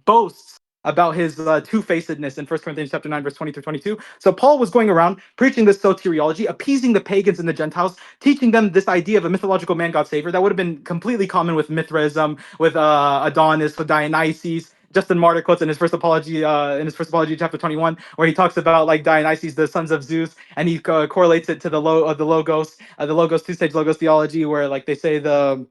C: boasts about his two-facedness in 1 Corinthians chapter 9, verse 20 through 22. So Paul was going around preaching this soteriology, appeasing the pagans and the Gentiles, teaching them this idea of a mythological man, God, savior that would have been completely common with Mithraism, with Adonis, with Dionysus. Justin Martyr quotes in his first apology, chapter 21, where he talks about like Dionysus, the sons of Zeus, and he correlates it to the logos, two-stage logos theology, where like they say that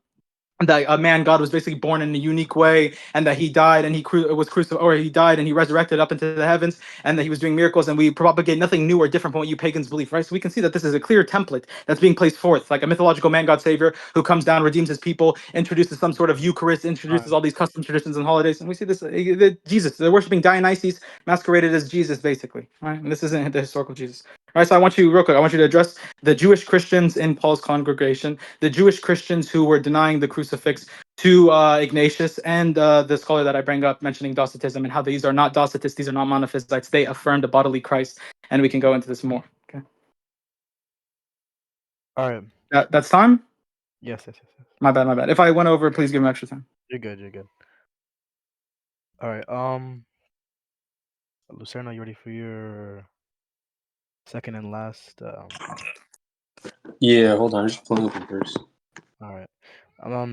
C: a man God was basically born in a unique way, and that he died and he was crucified, or he died and he resurrected up into the heavens, and that he was doing miracles, and we propagate nothing new or different from what you pagans believe, right? So we can see that this is a clear template that's being placed forth, like a mythological man God savior who comes down, redeems his people, introduces some sort of Eucharist, introduces all these custom traditions and holidays, and we see this Jesus, they're worshiping Dionysus masqueraded as Jesus, basically, right? And this isn't the historical Jesus. All right, so I want you to address the Jewish Christians in Paul's congregation, the Jewish Christians who were denying the crucifix to Ignatius, and the scholar that I bring up mentioning Docetism, and how these are not Docetists, these are not monophysites, they affirmed a bodily Christ, and we can go into this more. Okay.
A: All right.
C: That's time?
A: Yes.
C: My bad. If I went over, please give me extra time.
A: You're good. All right. Lucerna, you ready for your second and last?
B: Yeah, hold on. I'm just pulling up the verse.
A: All right.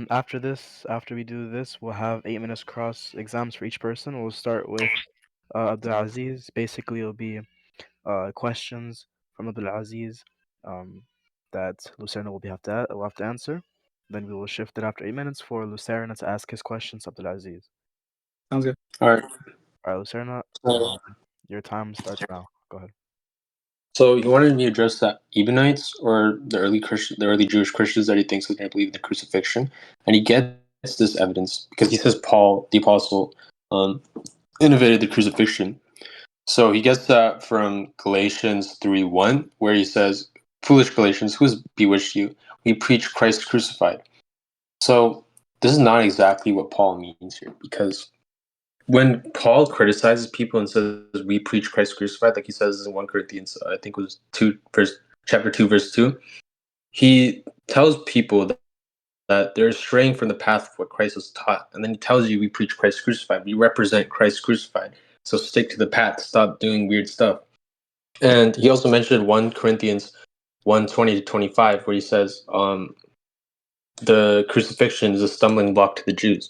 A: After we do this, we'll have 8 minutes cross exams for each person. We'll start with Abdulazeez. Basically, it'll be questions from Abdulazeez that Lucerna will have to answer. Then we will shift it after 8 minutes for Lucerna to ask his questions to Abdulazeez.
C: Sounds good.
B: All right.
A: All right, Lucerna. Your time starts now. Go ahead.
B: So you wanted me to address that Ebionites or the early Jewish Christians that he thinks are going to believe in the crucifixion, and he gets this evidence because he says Paul, the apostle, um, innovated the crucifixion. So he gets that from Galatians 3:1, where he says, "Foolish Galatians, who has bewitched you? We preach Christ crucified." So this is not exactly what Paul means here, because when Paul criticizes people and says we preach Christ crucified, like he says in 1 Corinthians, I think it was chapter 2, verse 2, he tells people that they're straying from the path of what Christ was taught. And then he tells you we preach Christ crucified. We represent Christ crucified. So stick to the path. Stop doing weird stuff. And he also mentioned 1 Corinthians 1:20-25, where he says the crucifixion is a stumbling block to the Jews.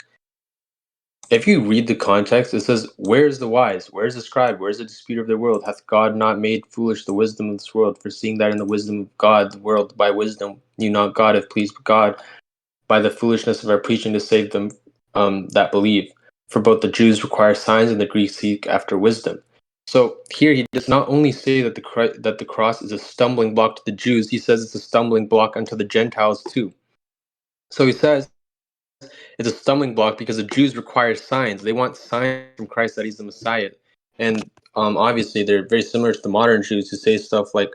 B: If you read the context, it says, "Where is the wise? Where is the scribe? Where is the disputer of the world? Hath God not made foolish the wisdom of this world? For seeing that in the wisdom of God, the world by wisdom knew not God, if pleased God by the foolishness of our preaching to save them that believe. For both the Jews require signs and the Greeks seek after wisdom." So here he does not only say that the cross is a stumbling block to the Jews, he says it's a stumbling block unto the Gentiles too. So he says it's a stumbling block because the Jews require signs. They want signs from Christ that he's the Messiah. And obviously, they're very similar to the modern Jews who say stuff like,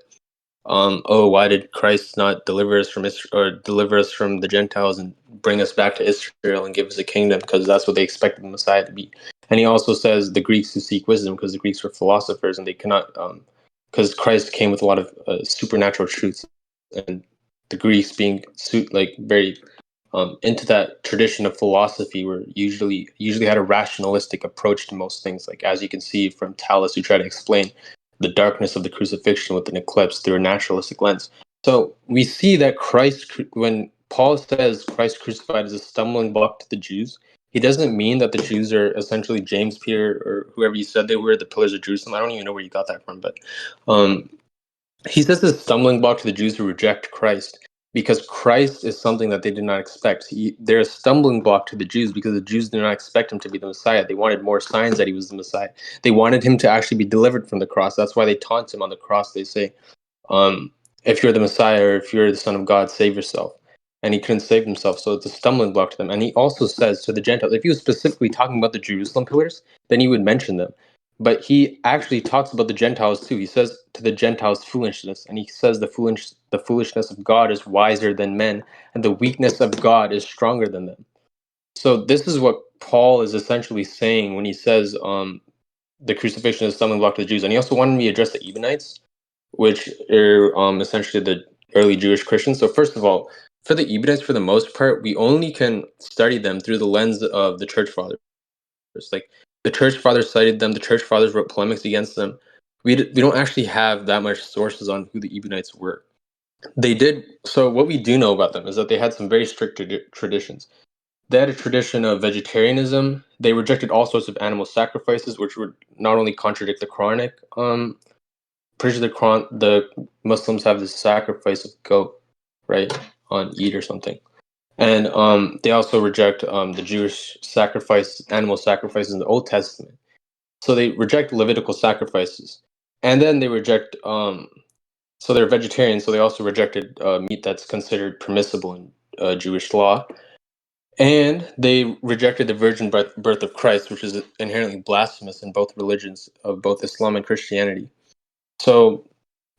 B: "Oh, why did Christ not deliver us from Israel, or deliver us from the Gentiles and bring us back to Israel and give us a kingdom?" Because that's what they expected the Messiah to be. And he also says the Greeks who seek wisdom, because the Greeks were philosophers and they cannot, because Christ came with a lot of supernatural truths, and the Greeks being very into that tradition of philosophy, where usually had a rationalistic approach to most things. Like, as you can see from Tallis, who try to explain the darkness of the crucifixion with an eclipse through a naturalistic lens. So we see that when Paul says Christ crucified is a stumbling block to the Jews, he doesn't mean that the Jews are essentially James, Peter, or whoever you said they were, the pillars of Jerusalem. I don't even know where you got that from, but he says this stumbling block to the Jews who reject Christ, because Christ is something that they did not expect. They're a stumbling block to the Jews because the Jews did not expect him to be the Messiah. They wanted more signs that he was the Messiah. They wanted him to actually be delivered from the cross. That's why they taunt him on the cross. They say, if you're the Messiah, or if you're the Son of God, save yourself. And he couldn't save himself, so it's a stumbling block to them. And he also says to the Gentiles, if he was specifically talking about the Jerusalem pillars, then he would mention them. But he actually talks about the Gentiles too. He says to the Gentiles foolishness, and he says the foolishness of God is wiser than men, and the weakness of God is stronger than them. So this is what Paul is essentially saying when he says the crucifixion is a stumbling block to the Jews. And he also wanted me to address the Ebionites, which are essentially the early Jewish Christians. So first of all, for the Ebionites, for the most part, we only can study them through the lens of the church fathers. Like, the church fathers cited them, the church fathers wrote polemics against them. We don't actually have that much sources on who the Ebionites were. They did. So what we do know about them is that they had some very strict traditions. They had a tradition of vegetarianism. They rejected all sorts of animal sacrifices, which would not only contradict the Quranic. Pretty sure the Muslims have this sacrifice of goat, right, on Eid or something. And they also reject the Jewish animal sacrifices in the Old Testament. So they reject Levitical sacrifices, and then they reject. So they're vegetarians. So they also rejected meat that's considered permissible in Jewish law, and they rejected the virgin birth of Christ, which is inherently blasphemous in both religions of both Islam and Christianity. So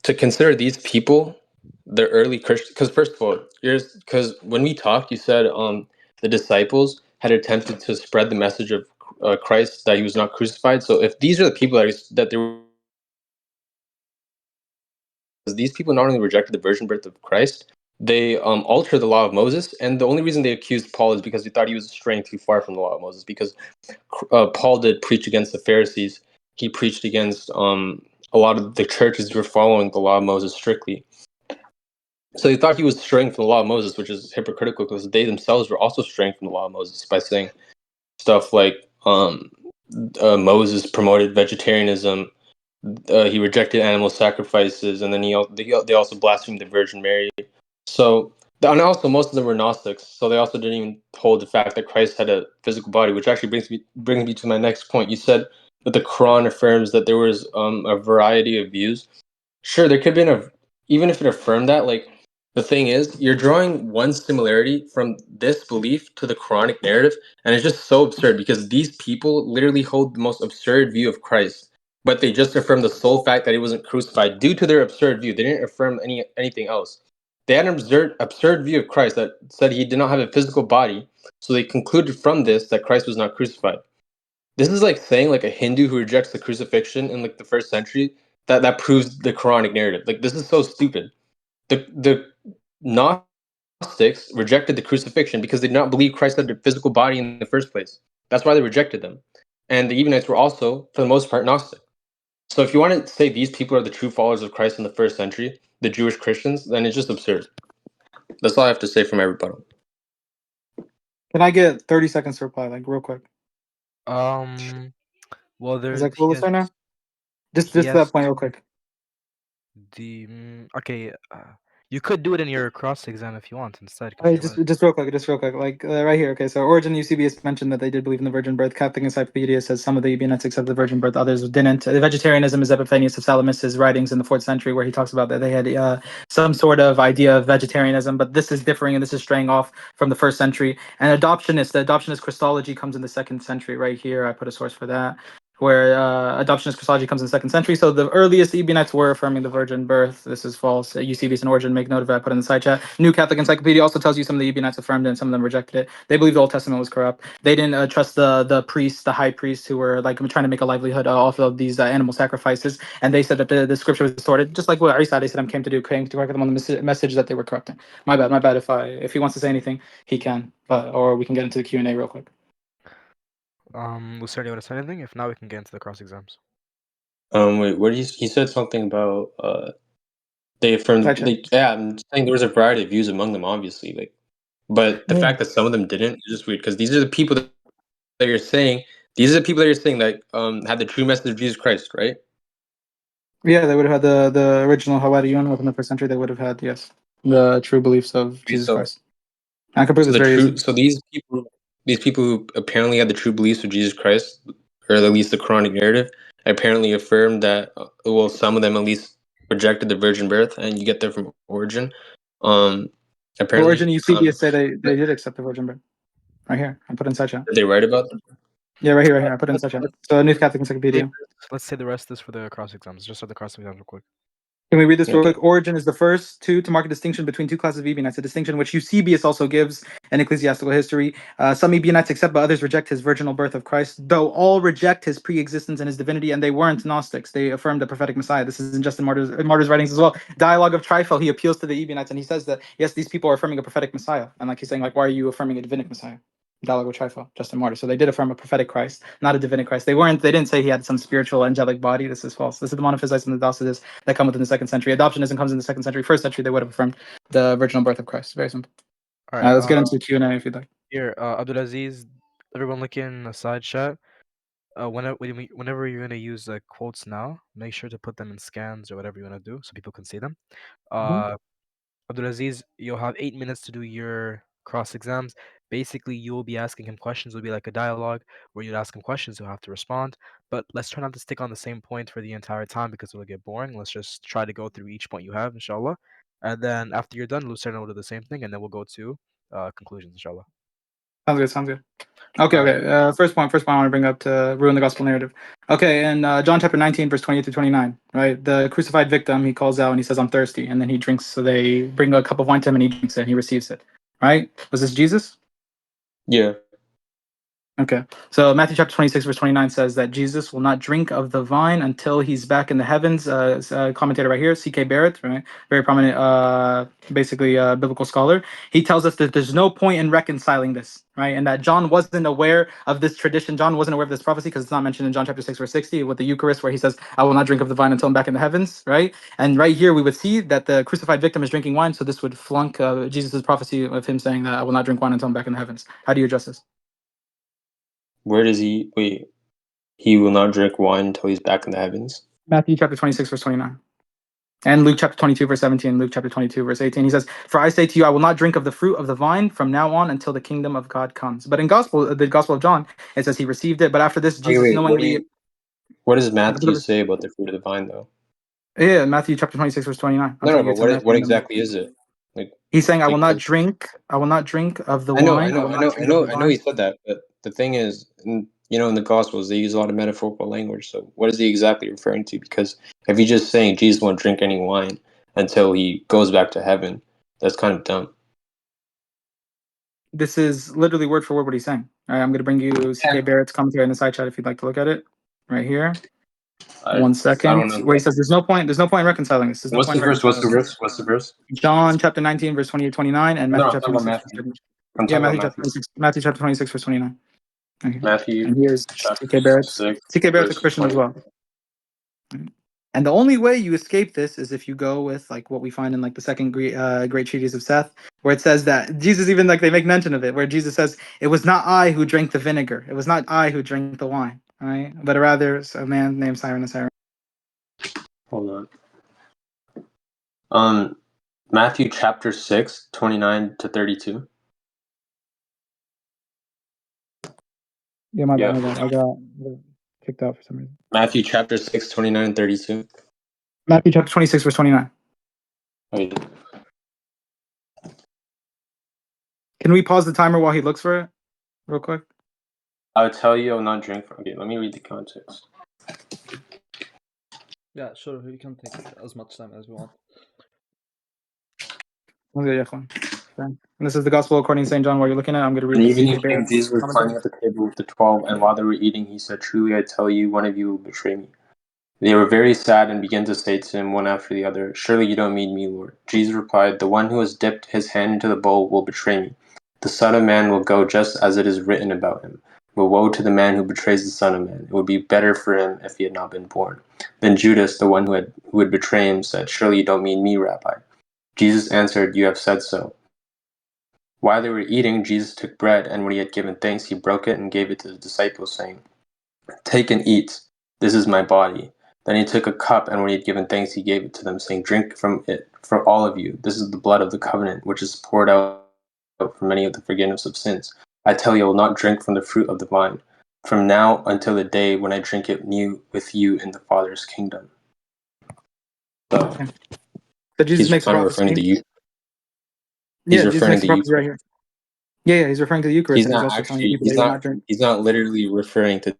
B: to consider these people the early Christians, because first of all, because when we talked, you said the disciples had attempted to spread the message of Christ, that he was not crucified. So if these are the people that they were, these people not only rejected the virgin birth of Christ, they altered the law of Moses. And the only reason they accused Paul is because they thought he was straying too far from the law of Moses, because Paul did preach against the Pharisees. He preached against a lot of the churches who were following the law of Moses strictly. So they thought he was straying from the law of Moses, which is hypocritical, because they themselves were also straying from the law of Moses by saying stuff like Moses promoted vegetarianism, he rejected animal sacrifices, and then they also blasphemed the Virgin Mary. So, and also most of them were Gnostics, so they also didn't even hold the fact that Christ had a physical body, which actually brings me to my next point. You said that the Quran affirms that there was a variety of views. Sure, there could have been even if it affirmed that, like, the thing is, you're drawing one similarity from this belief to the Quranic narrative, and it's just so absurd because these people literally hold the most absurd view of Christ, but they just affirm the sole fact that he wasn't crucified due to their absurd view. They didn't affirm anything else. They had an absurd view of Christ that said he did not have a physical body, so they concluded from this that Christ was not crucified. This is like saying like a Hindu who rejects the crucifixion in like the first century that proves the Quranic narrative. Like this is so stupid. The Gnostics rejected the crucifixion because they did not believe Christ had a physical body in the first place. That's why they rejected them. And the Ebionites were also, for the most part, Gnostic. So if you want to say these people are the true followers of Christ in the first century, the Jewish Christians, then it's just absurd. That's all I have to say for my rebuttal.
C: Can I get 30 seconds to reply, like real quick?
A: Well,
C: Is
A: there
C: that cool
A: he
C: with right now? Just
A: he
C: to that
A: has
C: point, real quick.
A: okay. You could do it in your cross exam if you want instead, because
C: Hey,
A: you want.
C: just real quick, like right here. Okay, so Origin Eusebius mentioned that they did believe in the virgin birth. Catholic Encyclopedia says some of the Ebionites accepted the virgin birth, others didn't. The vegetarianism is Epiphanius of Salamis' writings in the 4th century, where he talks about that they had some sort of idea of vegetarianism, but this is differing and this is straying off from the 1st century. And the adoptionist Christology comes in the 2nd century. Right here, I put a source for that, where adoptionist Christology comes in the 2nd century. So the earliest Ebionites were affirming the virgin birth. This is false. Eusebius and Origin make note of it. I put in the side chat. New Catholic Encyclopedia also tells you some of the Ebionites affirmed it and some of them rejected it. They believed the Old Testament was corrupt. They didn't trust the priests, the high priests, who were like trying to make a livelihood off of these animal sacrifices. And they said that the scripture was distorted, just like what Isa came to correct them on the message that they were corrupting. My bad. If he wants to say anything, he can. Or we can get into the Q&A real quick.
A: Lucerna, you want to say anything? If not, we can get into the cross exams.
B: Wait, what did he said something about they affirmed yeah, I'm saying there was a variety of views among them, obviously, like, but the fact that some of them didn't is just weird because these are the people that you're saying that had the true message of Jesus Christ, right?
C: Yeah, they would have had the original Hawariyun within the 1st century. They would have had, yes, the true beliefs of Jesus
B: So
C: Christ. I can prove this very easy.
B: so these people who apparently had the true beliefs of Jesus Christ, or at least the Quranic narrative, apparently affirmed that well, some of them at least rejected the virgin birth, and you get that from Origin. Apparently,
C: Origin Eusebius say they did accept the virgin birth. Right here, I put in such a.
B: did they write about them?
C: Yeah, right here. I put in such a. So New Catholic Encyclopedia.
A: Let's say the rest of this for the cross exams. Just start the cross exams real quick.
C: Can we read this real
B: Okay.
C: quick? Origin is the first to mark a distinction between two classes of Ebionites, a distinction which Eusebius also gives in Ecclesiastical History. Some Ebionites accept, but others reject his virginal birth of Christ, though all reject his pre-existence and his divinity, and they weren't Gnostics. They affirmed the prophetic Messiah. This is in Justin Martyr's writings as well. Dialogue of Trifle, he appeals to the Ebionites, and he says that, yes, these people are affirming a prophetic Messiah. And like he's saying, like, why are you affirming a divinic Messiah? Dialogue with Trifle, Justin Martyr. So they did affirm a prophetic Christ, not a divinic Christ. They didn't say he had some spiritual angelic body. This is false. This is the monophysites and the Docetists that come within the 2nd century. Adoptionism comes in the 2nd century. 1st century, they would have affirmed the virginal birth of Christ. Very simple.
A: All right.
C: Let's get into the Q&A if you'd like.
A: Here, Abdulazeez, everyone look in the side chat. Whenever you're gonna use quotes now, make sure to put them in scans or whatever you wanna do so people can see them. Abdulazeez, you'll have 8 minutes to do your cross exams. Basically, you will be asking him questions. It'll be like a dialogue where you'd ask him questions. He'll have to respond. But let's try not to stick on the same point for the entire time because it'll get boring. Let's just try to go through each point you have, inshallah. And then after you're done, Lucerna will do the same thing, and then we'll go to conclusions, inshallah.
C: Sounds good. Okay. First point I want to bring up to ruin the gospel narrative. Okay, in John chapter 19, verse 28 to 29, right? The crucified victim, he calls out and he says, I'm thirsty. And then he drinks. So they bring a cup of wine to him and he drinks it and he receives it, right? Was this Jesus?
B: Yeah.
C: Okay. So Matthew chapter 26, verse 29 says that Jesus will not drink of the vine until he's back in the heavens. Commentator right here, C.K. Barrett, right? Very prominent, biblical scholar. He tells us that there's no point in reconciling this, right? And that John wasn't aware of this tradition. John wasn't aware of this prophecy because it's not mentioned in John chapter 6, verse 60 with the Eucharist, where he says, I will not drink of the vine until I'm back in the heavens, right? And right here, we would see that the crucified victim is drinking wine. So this would flunk Jesus' prophecy of him saying that I will not drink wine until I'm back in the heavens. How do you address this?
B: Where does he wait? He will not drink wine until he's back in the heavens.
C: Matthew chapter 26, verse 29. And Luke chapter 22, verse 17, Luke chapter 22, verse 18. He says, For I say to you, I will not drink of the fruit of the vine from now on until the kingdom of God comes. But in the Gospel of John, it says he received it. But after this, Jesus knowingly...
B: What does Matthew say about the fruit of the vine, though?
C: Yeah, Matthew chapter 26, verse 29. I'm telling you,
B: But
C: it's in Matthew.
B: what exactly is it? Like,
C: He's saying, I will not
B: because
C: drink of the
B: I know,
C: wine. I will not drink of the
B: I know he
C: wine.
B: said that, but the thing is, in the Gospels, they use a lot of metaphorical language. So, what is he exactly referring to? Because if he's just saying Jesus won't drink any wine until he goes back to heaven, that's kind of dumb.
C: This is literally word for word what he's saying. All right, I'm going to bring you C.K. Barrett's commentary in the side chat if you'd like to look at it. Right here.
B: I
C: 1
B: I
C: second.
B: don't know.
C: Where he says, there's no point in reconciling this. There's no
B: What's
C: point
B: the
C: in
B: verse?
C: reconciling this.
B: What's the verse?
C: John chapter 19, verse 28, 29, and
B: No,
C: Matthew
B: I'm
C: chapter
B: talking about
C: 26.
B: Matthew. I'm
C: Yeah,
B: talking about
C: Matthew chapter
B: Matthew.
C: 26. Matthew chapter 26, verse 29. Okay.
B: Matthew
C: And here's
B: chapter
C: C.K. Barrett's.
B: 6,
C: C.K. Barrett's a
B: verse
C: Christian as
B: 20.
C: well. And the only way you escape this is if you go with like what we find in like the second great treatise of Seth, where it says that Jesus, even like they make mention of it, where Jesus says, "It was not I who drank the vinegar; it was not I who drank the wine, right? But rather a man named Siren the Siren."
B: Hold on. Matthew chapter 6, 29 to 32.
C: Yeah, my
B: Yeah.
C: bad. I got kicked out for some reason.
B: Matthew chapter 6, 29 and 32.
C: Matthew chapter 26, verse 29.
B: Wait,
C: Can we pause the timer while he looks for it, real quick?
B: I would tell you I will not drink from. Okay, let me read the context.
A: Yeah, sure. We can take as much time as we want.
C: Okay, yeah, fine. And this is the Gospel according to St. John. While you're looking at it, I'm going to read
B: An
C: the
B: evening
C: C.K.
B: came,
C: Barrett's
B: Jesus was
C: commentary.
B: reclining at the table with the 12, and while they were eating, he said, "Truly I tell you, one of you will betray me." They were very sad and began to say to him one after the other, "Surely you don't mean me, Lord." Jesus replied, "The one who has dipped his hand into the bowl will betray me. The Son of Man will go just as it is written about him. But woe to the man who betrays the Son of Man. It would be better for him if he had not been born." Then Judas, the one who would betray him, said, "Surely you don't mean me, Rabbi." Jesus answered, "You have said so." While they were eating, Jesus took bread, and when he had given thanks, he broke it and gave it to the disciples, saying, "Take and eat. This is my body." Then he took a cup, and when he had given thanks, he gave it to them, saying, "Drink from it, for all of you. This is the blood of the covenant, which is poured out for many of the forgiveness of sins. I tell you, I will not drink from the fruit of the vine, from now until the day when I drink it new with you in the Father's kingdom." So
C: Okay. So Jesus
B: he's
C: makes a
B: kind of referring to
C: prophecy.
B: the He's
C: Yeah, Jesus
B: referring
C: makes
B: to
C: a
B: the
C: prophecy right
B: Eucharist.
C: here. Yeah, he's referring to the Eucharist,
B: He's
C: and he's
B: not
C: also telling
B: actually.
C: people that he will not drink.
B: He's not literally referring to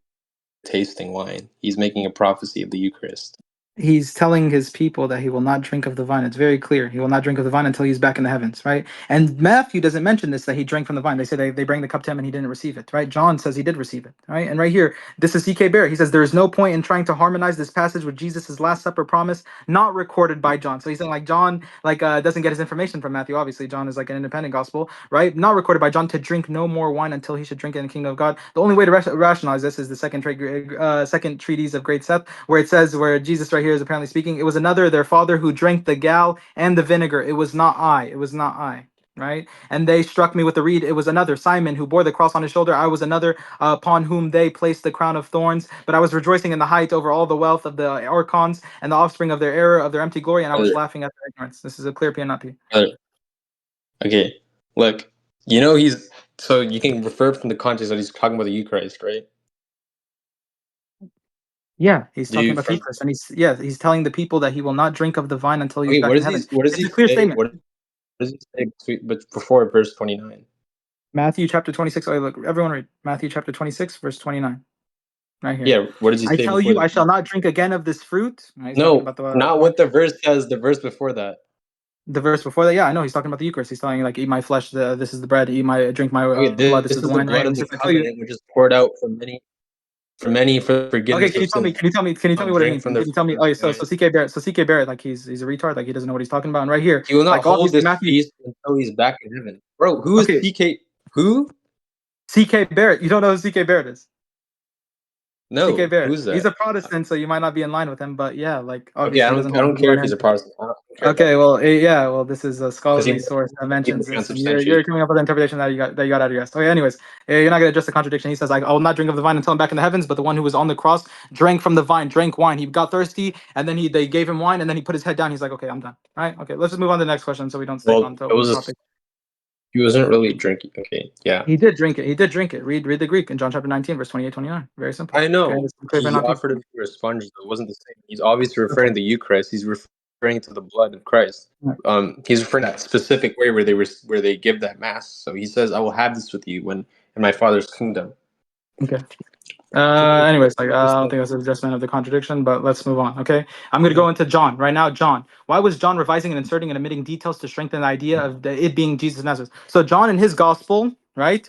B: tasting wine. He's making a prophecy of the Eucharist.
C: He's telling his people that he will not drink of the vine. It's very clear. He will not drink of the vine until he's back in the heavens, right? And Matthew doesn't mention this, that he drank from the vine. They say they bring the cup to him and he didn't receive it, right? John says he did receive it, right? And right here, this is C.K. Barrett. He says there is no point in trying to harmonize this passage with Jesus' Last Supper promise, not recorded by John. So he's saying like John doesn't get his information from Matthew. Obviously, John is like an independent gospel, right? Not recorded by John to drink no more wine until he should drink it in the kingdom of God. The only way to rationalize this is the second treatise of Great Seth, where Jesus right here is apparently speaking. It was another, their father, who drank the gall and the vinegar. It was not I. It was not I. Right? And they struck me with the reed. It was another, Simon, who bore the cross on his shoulder. I was another, upon whom they placed the crown of thorns. But I was rejoicing in the height over all the wealth of the archons and the offspring of their error, of their empty glory, and I was
B: Brother,
C: laughing at their ignorance. This is a clear P and not P.
B: brother. Okay, look, he's so you can refer from the context that he's talking about the Eucharist, right?
C: Yeah, he's
B: Do
C: talking
B: you
C: about the
B: from
C: Eucharist, and he's telling the people that he will not drink of the vine until he's
B: okay?
C: back in heaven.
B: What does
C: It's
B: he
C: a clear
B: say?
C: statement.
B: What does he say? But before verse 29.
C: Matthew chapter 26. Oh, look, everyone read Matthew chapter 26, verse 29. Right here.
B: Yeah, what does he
C: I
B: say
C: tell
B: before
C: you, I
B: that?
C: shall not drink again of this fruit. He's talking
B: No,
C: about
B: not what the verse says. The verse before that.
C: the verse before that. Yeah, I know. He's talking about the Eucharist. He's telling you, like, eat my flesh. This is the bread. Drink my
B: Okay,
C: blood. This
B: this
C: is the
B: is the
C: wine. Right?
B: blood
C: And
B: of
C: he
B: the
C: says, I tell you.
B: covenant, which is poured out for many for
C: Okay,
B: forgiveness
C: can you
B: of
C: tell me?
B: sins.
C: Can you tell me? Can you tell me what it
B: Drink
C: means?
B: from
C: And
B: the
C: can you tell
B: fruit
C: me?
B: of
C: Oh,
B: the
C: so
B: vine.
C: CK Barrett. So CK Barrett, like he's a retard. Like he doesn't know what he's talking about. And right here,
B: He will not
C: like
B: hold
C: obviously
B: this
C: Matthew.
B: feast until he's back in heaven. Bro, who is
C: Okay,
B: CK? Who?
C: CK Barrett. You don't know who CK Barrett is? CK
B: No,
C: Barrett.
B: who's
C: He's
B: that?
C: a Protestant, so you might not be in line with him. But yeah, like
B: Okay,
C: obviously he doesn't
B: I
C: hold
B: don't
C: the view
B: care
C: on
B: if he's
C: him.
B: a Protestant. I don't care about
C: Okay,
B: that
C: well, yeah, well, this is a
B: because he
C: scholarly source that mentions
B: evil
C: this, and you're
B: transubstantiation.
C: coming up with an interpretation that you got out of your ass. Okay, anyways, you're not gonna address the contradiction. He says, I will not drink of the vine until I'm back in the heavens. But the one who was on the cross drank from the vine, drank wine. He got thirsty, and then they gave him wine, and then he put his head down. He's like, okay, I'm done. All right, okay, let's just move on to the next question, so we don't stick
B: Well,
C: on to
B: it
C: one
B: was a
C: topic.
B: He wasn't really drinking. Okay, yeah.
C: He did drink it. He did drink it. Read the Greek in John chapter 19, verse 28, 29. Very simple.
B: I know.
C: Okay, clear
B: He
C: not
B: offered him to a sponge, but it wasn't the same. He's obviously referring to the Eucharist. He's referring to the blood of Christ. He's referring to that specific way where they give that mass. So he says, "I will have this with you when in my Father's kingdom."
C: Okay.
A: So
C: Anyways, like
A: this,
C: I don't think that's an adjustment of the contradiction, but let's move on. Okay, I'm gonna go into John right now. John, why was John revising and inserting and omitting details to strengthen the idea of it being Jesus of Nazareth? So John in his gospel, right,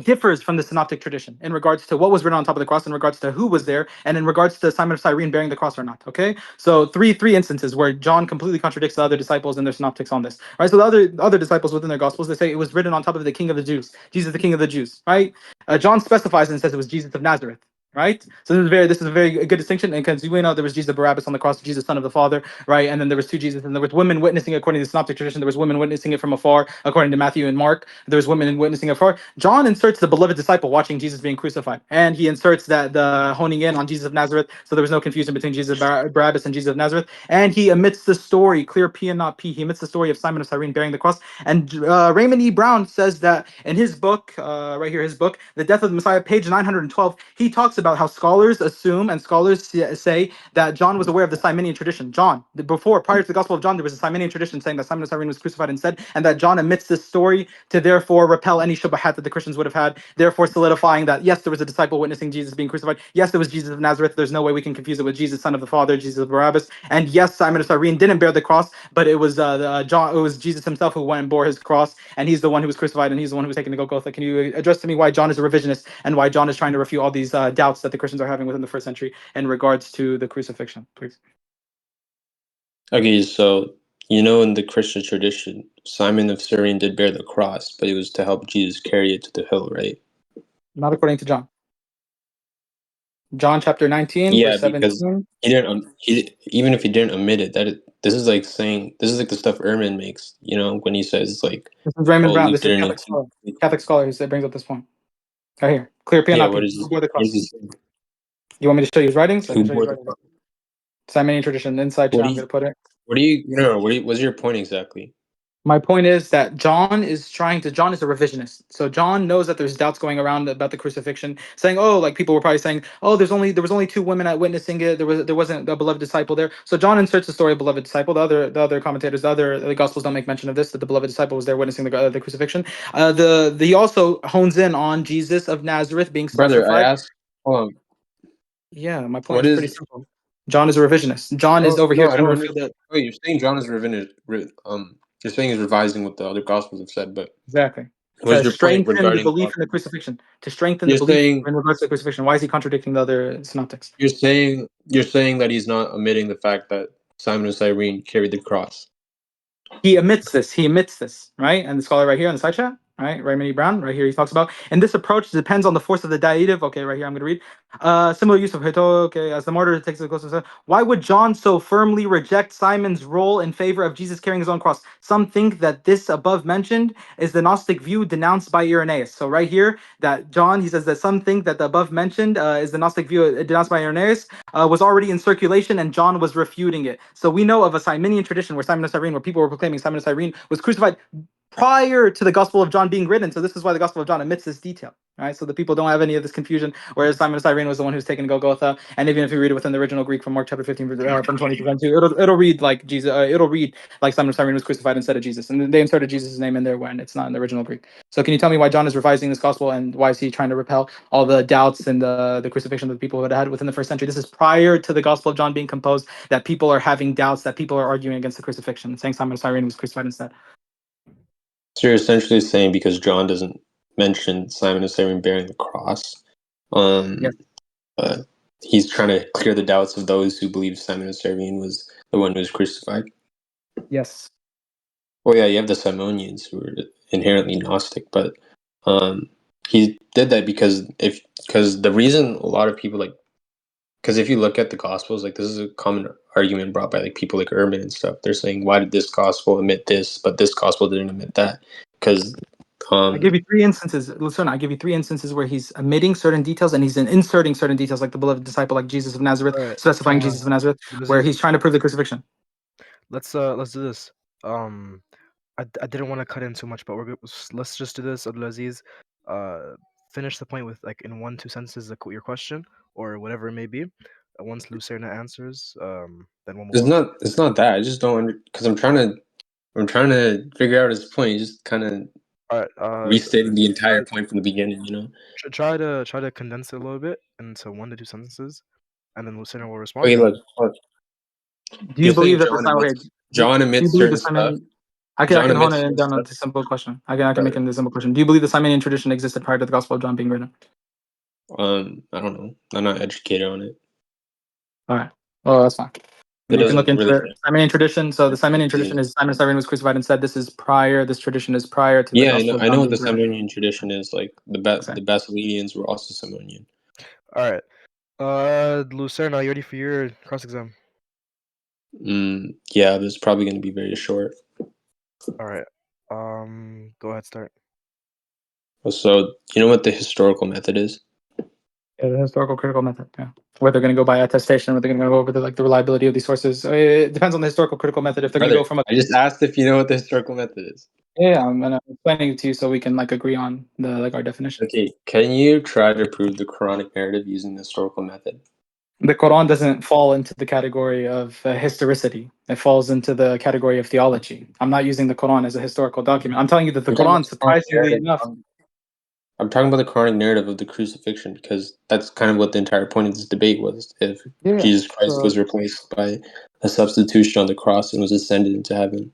C: differs from the synoptic tradition in regards to what was written on top of the cross, in regards to who was there, and in regards to Simon of Cyrene bearing the cross or not. Okay, so three instances where John completely contradicts the other disciples and their synoptics on this. Right, so the other disciples within their gospels, they say it was written on top of the King of the Jews, Jesus, the King of the Jews. Right, John specifies and says it was Jesus of Nazareth. Right, so this is a very good distinction, and because we know there was Jesus Barabbas on the cross, Jesus Son of the Father, right, and then there was two Jesus, and there was women witnessing according to the synoptic tradition. There was women witnessing it from afar according to Matthew and Mark. There was women witnessing afar. John inserts the beloved disciple watching Jesus being crucified, and he inserts that the honing in on Jesus of Nazareth, so there was no confusion between Jesus Barabbas and Jesus of Nazareth, and he omits the story, clear P and not P. He omits the story of Simon of Cyrene bearing the cross, and Raymond E. Brown says that in his book, right here, his book, The Death of the Messiah, page 912, he talks about how scholars assume and scholars say that John was aware of the Simonian tradition. Prior to the Gospel of John, there was a Simonian tradition saying that Simon of Cyrene was crucified instead, and that John omits this story to therefore repel any shubahat that the Christians would have had, therefore solidifying that, yes, there was a disciple witnessing Jesus being crucified. Yes, there was Jesus of Nazareth. There's no way we can confuse it with Jesus, Son of the Father, Jesus of Barabbas. And yes, Simon of Cyrene didn't bear the cross, but it was John. It was Jesus himself who went and bore his cross, and he's the one who was crucified, and he's the one who was taken to Golgotha. Can you address to me why John is a revisionist and why John is trying to refute all these doubts that the Christians are having within the first century in regards to the crucifixion, please?
B: Okay, so in the Christian tradition, Simon of Cyrene did bear the cross, but it was to help Jesus carry it to the hill, right?
C: Not according to John. John chapter 19,
B: Yeah,
C: verse
B: because
C: 17.
B: he didn't. Even if he didn't omit it, this is like the stuff Ehrman makes. When he says like,
C: This is Raymond
B: "Oh,
C: Brown.
B: Luke
C: This is
B: didn't
C: Catholic
B: include."
C: scholar. Catholic scholar who brings up this point. Right here. Clear P and
B: Yeah,
C: not
B: what
C: P.
B: is
C: Who
B: this?
C: bore the
B: What is
C: cross?
B: this?
C: You want me to show you his writings? I
B: Who
C: can show you
B: bore
C: his
B: the
C: writings.
B: cross?
C: Simonian tradition, inside
B: What
C: chat.
B: do
C: I'm
B: you?
C: going to put it.
B: What do you? No. What's your point exactly?
C: My point is that John is a revisionist. So John knows that there's doubts going around about the crucifixion, saying, oh, like people were probably saying, oh, there was only two women at witnessing it. There wasn't a beloved disciple there. So John inserts the story of beloved disciple. The other commentators, the gospels don't make mention of this, that the beloved disciple was there witnessing the crucifixion. He also hones in on Jesus of Nazareth being
B: Brother, I
C: specified.
B: asked.
C: Yeah, my point
B: What
C: is pretty
B: is?
C: simple. John is a revisionist. John is
B: Oh
C: over
B: no,
C: here
B: I
C: trying to
B: don't
C: reveal
B: understand.
C: that.
B: Wait, you're saying John is you're saying he's revising what the other gospels have said, but
C: Exactly.
B: what's
C: To
B: your point
C: strengthen the
B: regarding?
C: belief in the crucifixion. To strengthen the
B: You're
C: belief
B: saying
C: in regards to the crucifixion. Why is he contradicting the other synoptics?
B: you're saying that he's not omitting the fact that Simon of Cyrene carried the cross.
C: He admits this, right? And the scholar right here on the side chat, right? Raymond E. Brown, right here, he talks about, and this approach depends on the force of the dative. Okay, right here, I'm going to read. Similar use of hito, okay, as the martyr takes the closest. Why would John so firmly reject Simon's role in favor of Jesus carrying his own cross? Some think that this above mentioned is the Gnostic view denounced by Irenaeus. So right here, that John, he says that some think that the above mentioned is the Gnostic view denounced by Irenaeus, was already in circulation and John was refuting it. So we know of a Simonian tradition where Simon of Cyrene, where people were proclaiming Simon of Cyrene was crucified prior to the Gospel of John being written. So this is why the Gospel of John omits this detail, right? So the people don't have any of this confusion, whereas Simon of Cyrene was the one who's taken to Golgotha. And even if you read it within the original Greek from Mark chapter 15, from 20 to 22, it'll read like Jesus, it'll read like Simon of Cyrene was crucified instead of Jesus. And they inserted Jesus' name in there when it's not in the original Greek. So can you tell me why John is revising this gospel and why is he trying to repel all the doubts and the crucifixion that the people had within the first century? This is prior to the Gospel of John being composed, that people are having doubts, that people are arguing against the crucifixion, saying Simon of Cyrene was crucified instead.
B: So you're essentially saying because John doesn't mention Simon of Cyrene bearing the cross,
C: Yes.
B: he's trying to clear the doubts of those who believe Simon of Cyrene was the one who was crucified.
C: Yes.
B: Well, yeah, you have the Simonians who are inherently Gnostic, but he did that because the reason a lot of people because if you look at the Gospels, like this is a common argument brought by like people like Urban and stuff. They're saying, why did this Gospel omit this, but this Gospel didn't omit that? Because
C: I give you three instances, Lucerna. I give you three instances where he's omitting certain details and he's inserting certain details, like the beloved disciple, like Jesus of Nazareth,
A: Right.
C: specifying Jesus of Nazareth, where he's trying to prove the crucifixion.
A: Let's do this. I didn't want to cut in too much, but let's just do this, Abdulazeez. Finish the point with like in 1-2 sentences your question or whatever it may be. Once Lucerna answers, then we'll move
B: It's
A: on.
B: not that. I just don't because I'm trying to figure out his point. He's just kind of
A: All right.
B: restating the entire point from the beginning.
A: Try to condense it a little bit into 1-2 sentences, and then Lucerna will respond.
B: Okay, look.
C: Do you
B: You're saying
C: believe that the okay,
B: John
C: do you
B: emits
C: believe the
B: certain stuff.
C: Simon? I
B: John
C: can hone
B: emits
C: it
B: certain
C: down
B: stuff.
C: to a simple question. I can make
B: Right.
C: it into a simple question. Do you believe the Simonian tradition existed prior to the Gospel of John being written?
B: I don't know. I'm not educated on it.
C: All right. Well, that's fine.
B: It
C: You can look
B: doesn't
C: into
B: really.
C: the Simonian tradition. So the Simonian tradition is Simon Cyrene was crucified and said this is prior. This tradition is prior to the
B: Yeah,
C: Gospel of
B: I
C: John
B: know what
C: being
B: the
C: written.
B: Simonian tradition is. Like the
C: Okay.
B: Basilidians were also Simonian.
A: All right. Lucerna, you ready for your cross exam?
B: Yeah, this is probably going to be very short.
A: All right. Go ahead, start.
B: So, you know what the historical method is?
C: Yeah, the historical critical method. Yeah, whether they're going to go by attestation, whether they're going to go over the reliability of these sources. It depends on the historical critical method. If they're going to
B: Brother,
C: go from a
B: I just asked if you know what the historical method is.
C: yeah, I'm explaining it to you so we can agree on our definition.
B: Okay, can you try to prove the Quranic narrative using the historical method?
C: The Quran doesn't fall into the category of historicity. It falls into the category of theology. I'm not using the Quran as a historical document. I'm telling you that the
B: I'm talking about
C: Quran,
B: the Quranic
C: surprisingly
B: narrative.
C: enough,
B: I'm talking about the Quranic narrative of the crucifixion because that's kind of what the entire point of this debate was. If
C: yeah.
B: Jesus Christ
C: So
B: was replaced by a substitution on the cross and was ascended into heaven.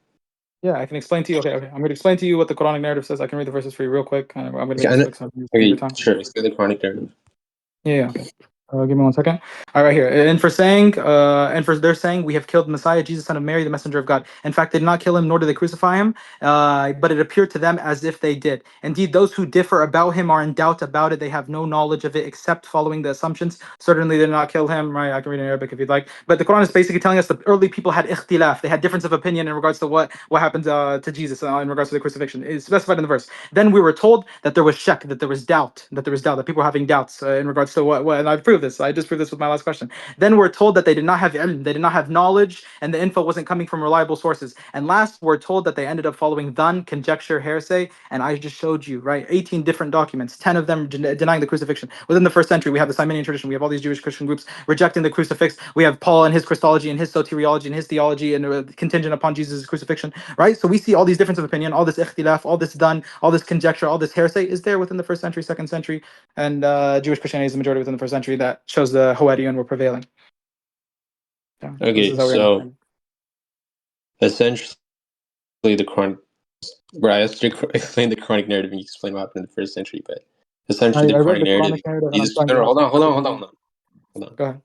C: yeah, I can explain to you. Okay. I'm going to explain to you what the Quranic narrative says. I can read the verses for you real quick. I'm going to make this quick so I can save your
B: Okay,
C: time.
B: sure. Explain the Quranic narrative.
C: Yeah. Okay. Give me 1 second. All right, here. And for they're saying we have killed Messiah, Jesus, son of Mary, the messenger of God. In fact, they did not kill him, nor did they crucify him. But it appeared to them as if they did. Indeed, those who differ about him are in doubt about it. They have no knowledge of it except following the assumptions. Certainly, they did not kill him. Right? I can read in Arabic if you'd like. But the Quran is basically telling us the early people had ikhtilaf. They had difference of opinion in regards to what happened to Jesus in regards to the crucifixion. It's specified in the verse. Then we were told that there was shak, that there was doubt, that people were having doubts in regards to what. And I proved this. I just proved this with my last question. Then we're told that they did not have ilm, they did not have knowledge, and the info wasn't coming from reliable sources. And last, we're told that they ended up following dhan, conjecture, hearsay, and I just showed you, right? 18 different documents, 10 of them denying the crucifixion. Within the first century, we have the Simonian tradition. We have all these Jewish Christian groups rejecting the crucifix. We have Paul and his Christology and his soteriology and his theology and contingent upon Jesus' crucifixion, right? So we see all these differences of opinion, all this ikhtilaf, all this dhan, all this conjecture, all this hearsay is there within the first century, second century, and Jewish Christianity is the majority within the first century that shows the Hawarian were prevailing. Yeah, so this
B: Okay,
C: is how we
B: so
C: understand.
B: essentially the Quranic. Where I asked you to explain the Quranic narrative and you explain what happened in the first century, but essentially
C: I
B: the
C: read
B: Quranic
C: the
B: narrative.
C: Quranic narrative and I'm
B: Jesus.
C: showing
B: No,
C: you
B: no,
C: how
B: hold
C: to
B: on, hold on,
C: interpret
B: hold
C: it.
B: on, hold on.
C: Go ahead.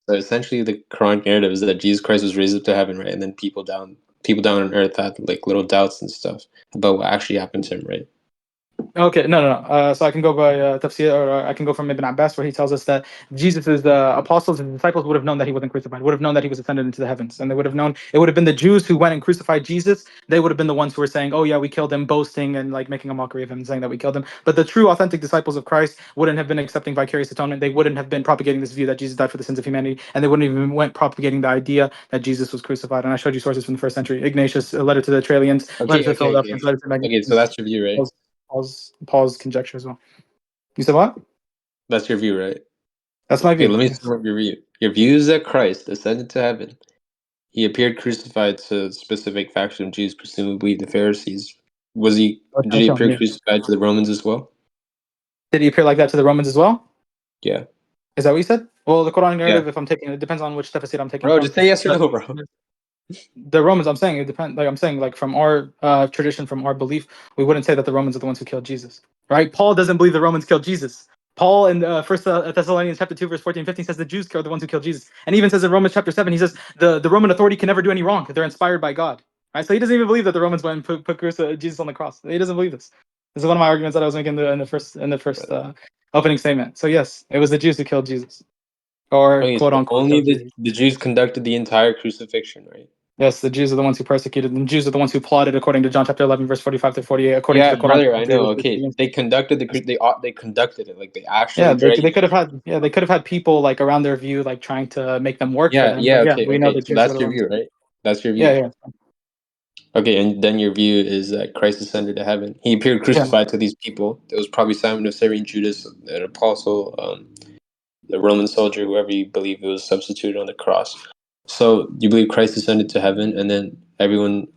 B: So essentially, the Quranic narrative is that Jesus Christ was raised up to heaven, right? And then people down on earth had like little doubts and stuff about what actually happened to him, right?
C: Okay, no. So I can go by tafsir, or I can go from Ibn Abbas, where he tells us that Jesus' the apostles and disciples would have known that he wasn't crucified, would have known that he was ascended into the heavens, and they would have known. It would have been the Jews who went and crucified Jesus. They would have been the ones who were saying, "Oh yeah, we killed him," boasting and making a mockery of him, saying that we killed him. But the true, authentic disciples of Christ wouldn't have been accepting vicarious atonement. They wouldn't have been propagating this view that Jesus died for the sins of humanity, and they wouldn't even went propagating the idea that Jesus was crucified. And I showed you sources from the first century: Ignatius, a letter to the Trallians, letter to the Philadelphians, letter to the
B: Okay, so
C: Magnesians.
B: that's your view, right?
C: Paul's conjecture as well. You said what?
B: That's your view, right?
C: That's my
B: Okay,
C: view.
B: let me
C: Yes.
B: sum up your view. Your view is that Christ ascended to heaven. He appeared crucified to a specific faction of Jews, presumably the Pharisees. Was he?
C: What
B: Did
C: can I
B: he
C: show him?
B: appear
C: Yeah.
B: crucified to the Romans as well?
C: Did he appear like that to the Romans as well?
B: Yeah.
C: Is that what you said? Well, the Quranic
B: Yeah.
C: narrative, if I'm taking it, depends on which tafsir I'm taking
B: Bro,
C: from.
B: just say yes or
C: But
B: no, bro.
C: the Romans, I'm saying it depends. I'm saying from our tradition, from our belief, we wouldn't say that the Romans are the ones who killed Jesus, right? Paul doesn't believe the Romans killed Jesus. Paul in First Thessalonians chapter 2 verse 14 15 says the Jews killed the ones who killed Jesus, and even says in Romans chapter 7 he says the Roman authority can never do any wrong because they're inspired by God, right? So he doesn't even believe that the Romans went and put Jesus on the cross. He doesn't believe this. This is one of my arguments that I was making in the first opening statement. So yes, it was the Jews who killed Jesus, or
B: Okay,
C: quote
B: so
C: unquote
B: only
C: killed Jesus.
B: the Jews conducted the entire crucifixion, right?
C: Yes, the Jews are the ones who persecuted, and the Jews are the ones who plotted, according to John chapter 11, verse 45 to 48, according to
B: Yeah,
C: the Quran.
B: brother, I know. Okay, they conducted they conducted it like they
C: Yeah,
B: actually
C: they
B: dragged.
C: could have had they could have had people around their view trying to make them work for them.
B: Yeah.
C: But yeah,
B: Okay.
C: we know
B: Okay.
C: the
B: So
C: Jews were
B: that's
C: the
B: your
C: ones.
B: view, right? That's your
C: Yeah,
B: view.
C: yeah.
B: Okay, and then your view is that Christ ascended to heaven. He appeared crucified to these people. It was probably Simon of Cyrene, Judas, an apostle, the Roman soldier, whoever you believe it was substituted on the cross. So you believe Christ ascended to heaven, and then everyone.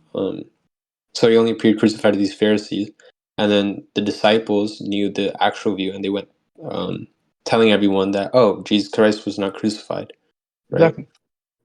B: So he only appeared crucified to these Pharisees, and then the disciples knew the actual view, and they went telling everyone that Jesus Christ was not crucified, right?
C: Exactly.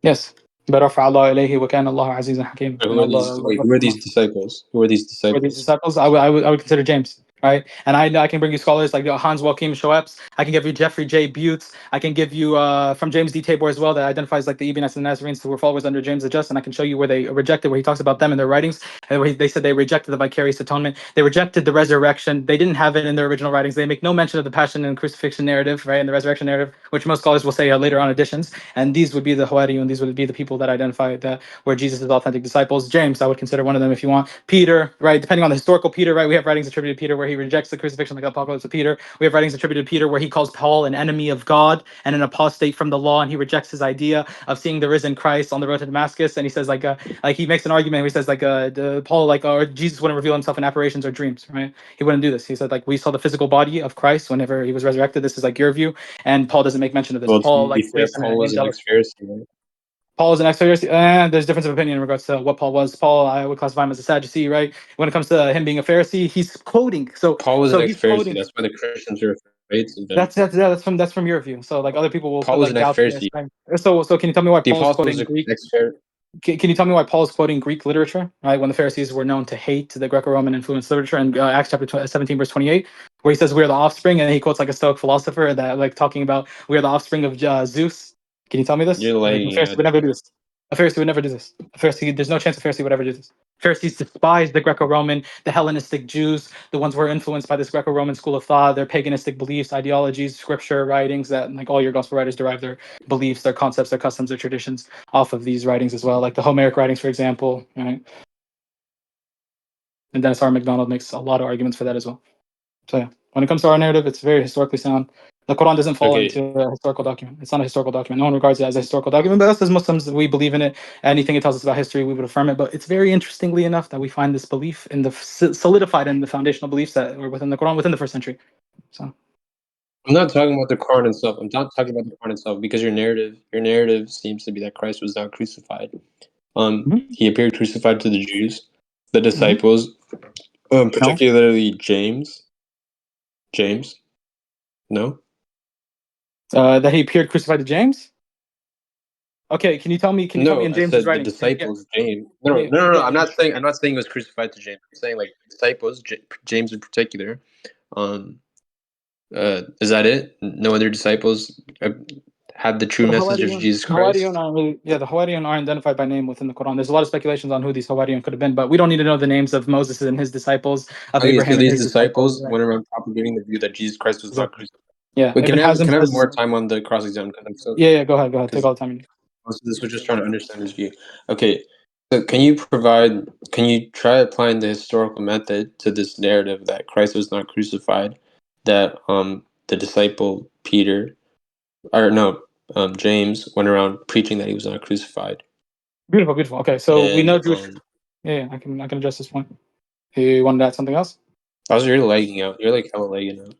C: Yes. برفع الله إليه وكان الله عزيزا حكيما.
B: So
C: And Allah
B: who are these disciples? Who are these
C: for these
B: disciples?
C: disciples, I would consider James, right? And I can bring you scholars like Hans Joachim Schoeps. I can give you Jeffrey J. Butts. I can give you from James D. Tabor as well, that identifies like the Ebionites and the Nazarenes who were followers under James the Just, and I can show you where they rejected, where he talks about them in their writings, and where they said they rejected the vicarious atonement, they rejected the resurrection, they didn't have it in their original writings, they make no mention of the passion and crucifixion narrative, right, and the resurrection narrative, which most scholars will say are later on additions, and these would be the Hawariyun, these would be the people that identify that where Jesus is authentic disciples. James, I would consider one of them if you want. Peter, right? Depending on the historical Peter, right? We have writings attributed to Peter where he rejects the crucifixion, like the Apocalypse of Peter. We have writings attributed to Peter where he calls Paul an enemy of God and an apostate from the law, and he rejects his idea of seeing the risen Christ on the road to Damascus. And he says like he makes an argument where he says Paul or Jesus wouldn't reveal himself in apparitions or dreams, right? He wouldn't do this. He said like we saw the physical body of Christ whenever he was resurrected. This is like your view, and Paul doesn't make mention of this.
B: Well,
C: Paul
B: to be
C: like
B: fair,
C: placed in
B: Paul
C: an
B: was an
C: angelic.
B: ex-Pharisee, right?
C: Paul is an ex-Pharisee. There's difference of opinion in regards to what Paul was. Paul, I would classify him as a Sadducee, right? When it comes to him being a Pharisee, he's quoting.
B: Paul was an
C: So he's
B: ex-Pharisee.
C: quoting.
B: That's why the Christians are afraid of him.
C: That's from your view. So like other people will
B: Paul
C: put
B: was
C: like
B: an
C: doubts in this.
B: ex-Pharisee.
C: Right? So can you tell me why
B: The
C: Paul is
B: apostles
C: quoting
B: are
C: Greek?
B: ex-Pharisee.
C: Can you tell me why Paul is quoting Greek literature, right? When the Pharisees were known to hate the Greco-Roman influenced literature in Acts chapter 17, verse 28, where he says we are the offspring, and then he quotes like a Stoic philosopher that like talking about we are the offspring of Zeus. Can you tell me this?
B: You're
C: Like a
B: laying
C: Pharisee
B: out.
C: would never do this. A Pharisee would never do this. A Pharisee, there's no chance a Pharisee would ever do this. Pharisees despise the Greco-Roman, the Hellenistic Jews, the ones who were influenced by this Greco-Roman school of thought, their paganistic beliefs, ideologies, scripture writings that like all your gospel writers derive their beliefs, their concepts, their customs, their traditions off of these writings as well, like the Homeric writings, for example, right? And Dennis R. MacDonald makes a lot of arguments for that as well. So yeah, when it comes to our narrative, it's very historically sound. The Quran doesn't fall
B: Okay,
C: into a historical document. It's not a historical document. No one regards it as a historical document, but us as Muslims, we believe in it. Anything it tells us about history, we would affirm it. But it's very interestingly enough that we find this belief in the solidified in the foundational beliefs that were within the Quran within the first century. So
B: I'm not talking about the Quran itself. I'm not talking about the Quran itself because your narrative seems to be that Christ was not crucified.
C: Mhm.
B: He appeared crucified to the Jews, the
C: Mhm.
B: disciples,
C: No,
B: particularly James. James, no,
C: that he appeared crucified to James. Okay, can you tell me? Can you tell me
B: no.
C: in
B: I
C: James's
B: said the
C: writings? Yeah,
B: disciples. James. No,
C: yeah,
B: no, no, no.
C: yeah,
B: I'm
C: yeah.
B: not saying. I'm not saying it was crucified to James. I'm saying like disciples, James in particular. Um, is that it? No other disciples had the true
C: The
B: message of
C: Hawariyun,
B: Jesus Christ.
C: the Hawariyun are identified by name within the Quran. There's a lot of speculations on who these Hawariyun could have been, but we don't need to know the names of Moses and his disciples, of
B: Okay, so
C: Abraham and
B: these
C: his disciples.
B: disciples
C: Right?
B: went around propagating the view that Jesus Christ was not
C: Exactly.
B: crucified.
C: Yeah,
B: Wait,
C: Ibn Hazm
B: can I have
C: says,
B: more time on the cross exam? Because I'm so
C: yeah, go ahead, take
B: because
C: all the time you need.
B: most of this was just trying to understand his view. Okay, so can you try applying the historical method to this narrative that Christ was not crucified, that the disciple Peter or no James went around preaching that he was not crucified,
C: Beautiful, beautiful. Okay, so we
B: and
C: know Jewish. Yeah, I can address this point. You wanted to add something else?
B: also you're lagging out. You're like hella lagging out.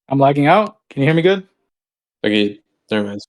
C: I'm lagging out. Can you hear me good?
B: Okay, never mind.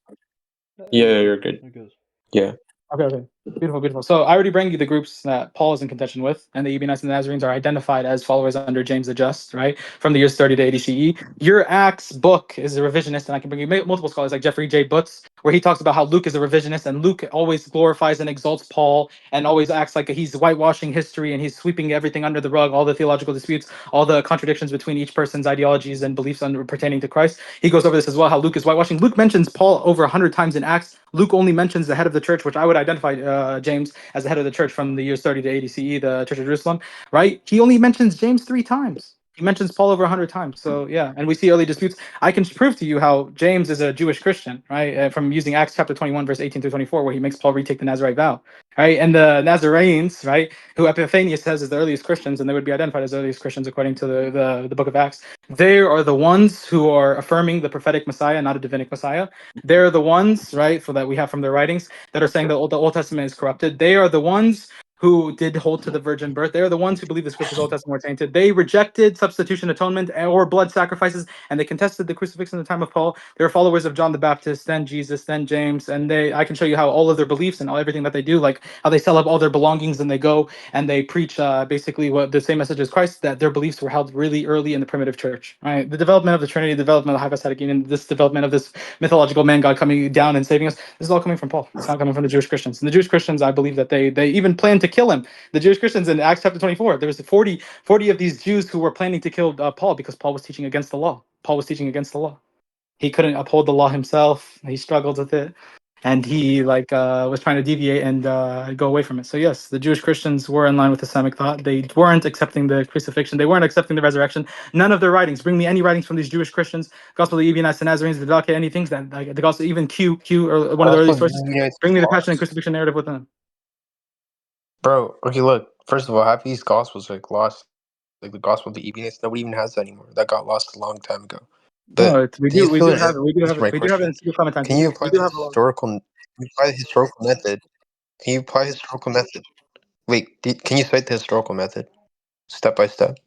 A: You're
B: Yeah,
A: good.
B: you're good.
A: You're good.
B: Yeah.
C: Okay. Beautiful, beautiful. So I already bring you the groups that Paul is in contention with, and the Ebionites and the Nazarenes are identified as followers under James the Just, right? From the years 30 to 80 CE. Your Acts book is a revisionist, and I can bring you multiple scholars like Jeffrey J. Butts, where he talks about how Luke is a revisionist, and Luke always glorifies and exalts Paul, and always acts like he's whitewashing history, and he's sweeping everything under the rug, all the theological disputes, all the contradictions between each person's ideologies and beliefs pertaining to Christ. He goes over this as well, how Luke is whitewashing. Luke mentions Paul over 100 times in Acts. Luke only mentions the head of the church, which I would identify James as the head of the church from the years 30 to 80 CE, the Church of Jerusalem, right? He only mentions James 3 times. He mentions Paul over 100 times. So yeah, and we see early disputes. I can prove to you how James is a Jewish Christian, right? From using Acts chapter 21, verse 18 through 24, where he makes Paul retake the Nazarite vow, right? And the Nazarenes, right, who Epiphanius says is the earliest Christians, and they would be identified as the earliest Christians according to the book of Acts. They are the ones who are affirming the prophetic Messiah, not a divinic Messiah. They're the ones, right, for that we have from their writings that are saying that the Old Testament is corrupted. They are the ones who did hold to the virgin birth. They're the ones who believe the scriptures Old Testament were tainted. They rejected substitution atonement or blood sacrifices, and they contested the crucifixion in the time of Paul. They were followers of John the Baptist, then Jesus, then James, and I can show you how all of their beliefs and everything that they do, like how they sell up all their belongings and they go and they preach basically what the same message as Christ, that their beliefs were held really early in the primitive church. Right, the development of the Trinity, the development of the hypostatic union, this development of this mythological man God coming down and saving us. This is all coming from Paul. It's not coming from the Jewish Christians. And the Jewish Christians, I believe that they even planned to kill him. The Jewish Christians in Acts chapter 24, there was 40 of these Jews who were planning to kill Paul because Paul was teaching against the law. Paul was teaching against the law. He couldn't uphold the law himself. He struggled with it, and he was trying to deviate and go away from it. So yes, the Jewish Christians were in line with Islamic thought. They weren't accepting the crucifixion. They weren't accepting the resurrection. None of their writings. Bring me any writings from these Jewish Christians. Gospel of the Ebionites, the Nazarenes, the Didache, anything that like the Gospel, even Q or one of the early
B: Gospel of
C: sources.
B: Ebionites
C: Bring
B: is
C: me the passion and
B: lost.
C: crucifixion narrative with them.
B: Bro, okay, look. First of all, half these gospels like lost. Like the Gospel of the Ebionites, nobody even has that anymore. That got lost a long time ago.
C: No,
B: But
C: we
B: do you
C: do we
B: still
C: do
B: an
C: have it. We do have
B: answer
C: it.
B: my
C: We do have it
B: question?
C: in Secret Clementines.
B: Can you apply
C: We do
B: the
C: have a lot.
B: historical? Can you apply the historical method? Can you apply historical method? Wait, can you cite the historical method, step by step?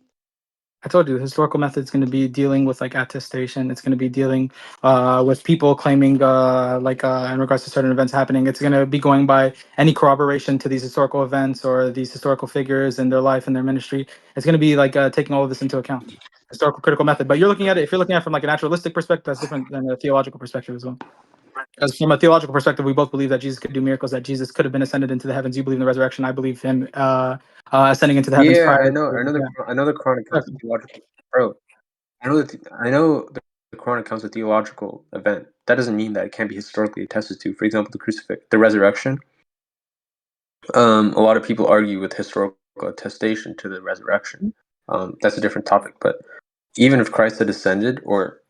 C: I told you the historical method is going to be dealing with like attestation. It's going to be dealing with people claiming in regards to certain events happening. It's going to be going by any corroboration to these historical events or these historical figures in their life and their ministry. It's going to be like taking all of this into account. Historical critical method. But you're looking at it, if you're looking at it from like a naturalistic perspective, that's different than a theological perspective as well. Because from a theological perspective, we both believe that Jesus could do miracles, that Jesus could have been ascended into the heavens. You believe in the resurrection. I believe him ascending into the heavens
B: Yeah,
C: prior.
B: I know the Quran accounts of theological. Bro, I know the Quran accounts a theological event. That doesn't mean that it can't be historically attested to. For example, the resurrection. A lot of people argue with historical attestation to the resurrection. That's a different topic. But even if Christ had ascended, or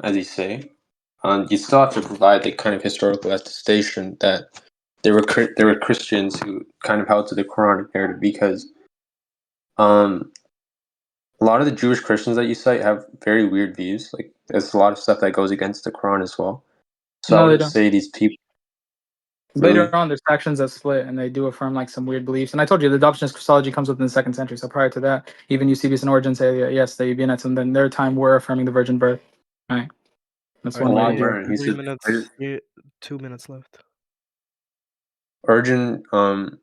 B: as you say, you still have to provide the kind of historical attestation that there were Christians who kind of held to the Quranic narrative, because a lot of the Jewish Christians that you cite have very weird views. Like there's a lot of stuff that goes against the Quran as well. So I
C: No, they
B: wouldn't
C: don't.
B: say these people
C: Later
B: really.
C: on, there's factions that split, and they do affirm like some weird beliefs. And I told you, the adoptionist Christology comes within the 2nd century. So prior to that, even Eusebius and Origen say, yes, the Ebionites, and then their time were affirming the virgin birth. Right. That's
A: All right,
C: one way.
A: Nadia,
B: Burn. He says
A: 3 minutes, 2 minutes left.
B: Origin. From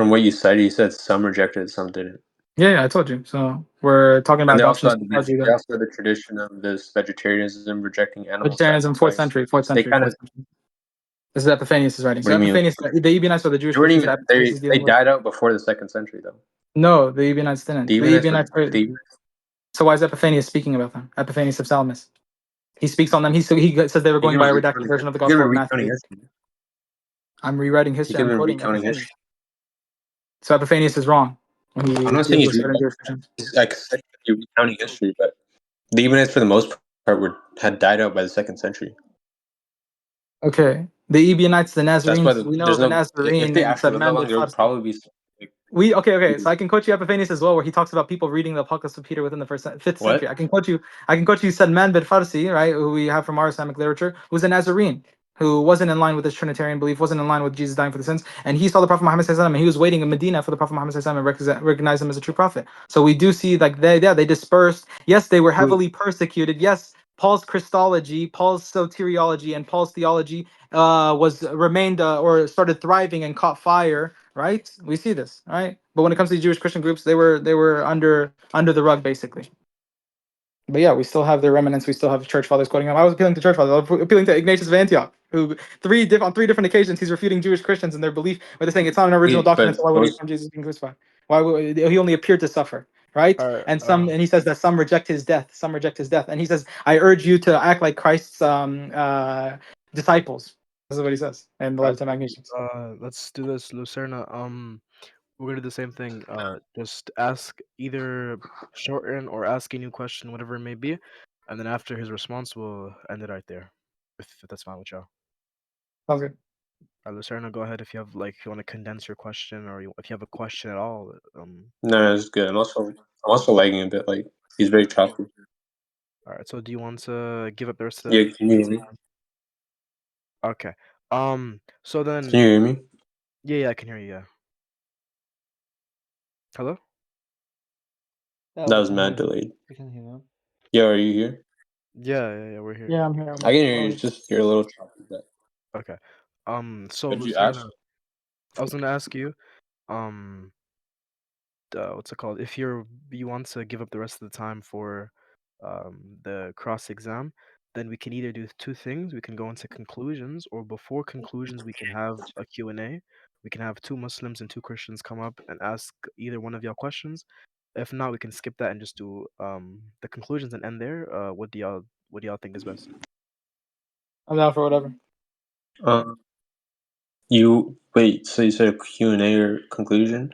B: what you cited, you said some rejected, some didn't.
C: Yeah, I told you. So we're talking about
B: And
C: adoptionist Christology.
B: they also had the tradition of this vegetarianism, rejecting animal
C: Vegetarianism, fourth
B: sacrifice.
C: century, fourth
B: They
C: century,
B: kind of,
C: fourth century. This is Epiphanius' writing.
B: what
C: So
B: do you mean?
C: Epiphanius, the Ebionites are the Jewish
B: They weren't
C: Christians
B: even
C: that Epiphanius is
B: they
C: dealing with.
B: died out before the 2nd century though.
C: No, the Ebionites didn't.
B: The
C: The
B: Ebionites were
C: Ebionites are.
B: the
C: So why is Epiphanius speaking about them? Epiphanius of Salamis. He speaks on them. He says they were
B: he
C: going
B: could
C: by
B: be
C: a redacted
B: recounting
C: version of the
B: he could
C: Gospel
B: be
C: of
B: recounting
C: Matthew.
B: history.
C: I'm rewriting
B: He
C: history.
B: could
C: I'm
B: have been
C: quoting
B: recounting
C: Epiphanius.
B: history.
C: So Epiphanius is wrong when
B: I'm
C: he
B: not saying
C: deals
B: he's
C: with certain Jewish Christians.
B: like you're recounting history, but the Ebionites for the most part had died out by the 2nd century.
C: Okay. The Ebionites, the
B: That's why
C: Nazarenes, we know
B: there's
C: the
B: no, if
C: Nazarene
B: they
C: and
B: actually lived that
C: Salman
B: long,
C: bin
B: there would
C: Farsi.
B: probably be like,
C: Okay. So I can quote you Epiphanius as well, where he talks about people reading the Apocalypse of Peter within the fifth
B: what?
C: century. I can quote you Salman bin Farsi, right, who we have from our Islamic literature, who's a Nazarene, who wasn't in line with his Trinitarian belief, wasn't in line with Jesus dying for the sins, and he saw the Prophet Muhammad sallallahu alaihi wasallam, and he was waiting in Medina for the Prophet Muhammad sallallahu alaihi wasallam and recognized him as a true prophet. So we do see like they dispersed. Yes, they were
B: Wait,
C: heavily persecuted. Yes, Paul's Christology, Paul's soteriology, and Paul's theology was remained or started thriving and caught fire. Right, we see this, right? But when it comes to the Jewish Christian groups, they were under the rug basically. But yeah, we still have their remnants. We still have church fathers quoting them. I was appealing to church fathers. I was appealing to Ignatius of Antioch, who on three different occasions he's refuting Jewish Christians and their belief, where they're saying it's not an original doctrine. So
B: but
C: why would he
B: most
C: affirm Jesus being crucified? Why would he only appeared to suffer, right?
A: All right.
C: And he says that some reject his death. Some reject his death, and he says, "I urge you to act like Christ's disciples." This is what he says in the letter to Magnesians.
A: Let's do this, Lucerna. We're gonna do the same thing. Just ask either shorten or ask a new question, whatever it may be, and then after his response, we'll end it right there. If that's fine with y'all.
C: Sounds good.
A: Lucerna, go ahead if you have if you want to condense your question or if you have a question at all.
B: no, it's good. I'm also lagging a bit. Like he's very choppy.
A: All right. So do you want to give up the rest of
B: Yeah,
A: the
B: can you hear me?
A: time? Okay. So
B: Can
A: then,
B: you hear me?
A: yeah, I can hear you. Yeah. Hello?
D: Yeah,
B: That
D: we
B: was
D: can
B: mad
D: hear him.
B: delayed.
D: We can hear him.
B: Yo, are you here?
A: Yeah, we're here.
C: Yeah, I'm here.
B: I can hear
D: Oh,
B: you. It's just you're a little choppy. But
A: Okay. So
B: what'd you ask?
A: Lucerna, I was gonna ask you, um, what's it called? If you want to give up the rest of the time for the cross exam, then we can either do two things. We can go into conclusions, or before conclusions, we can have a Q&A. We can have two Muslims and two Christians come up and ask either one of y'all questions. If not, we can skip that and just do the conclusions and end there. What do y'all think is best?
C: I'm down for whatever.
B: You wait. So you said a Q&A or conclusion?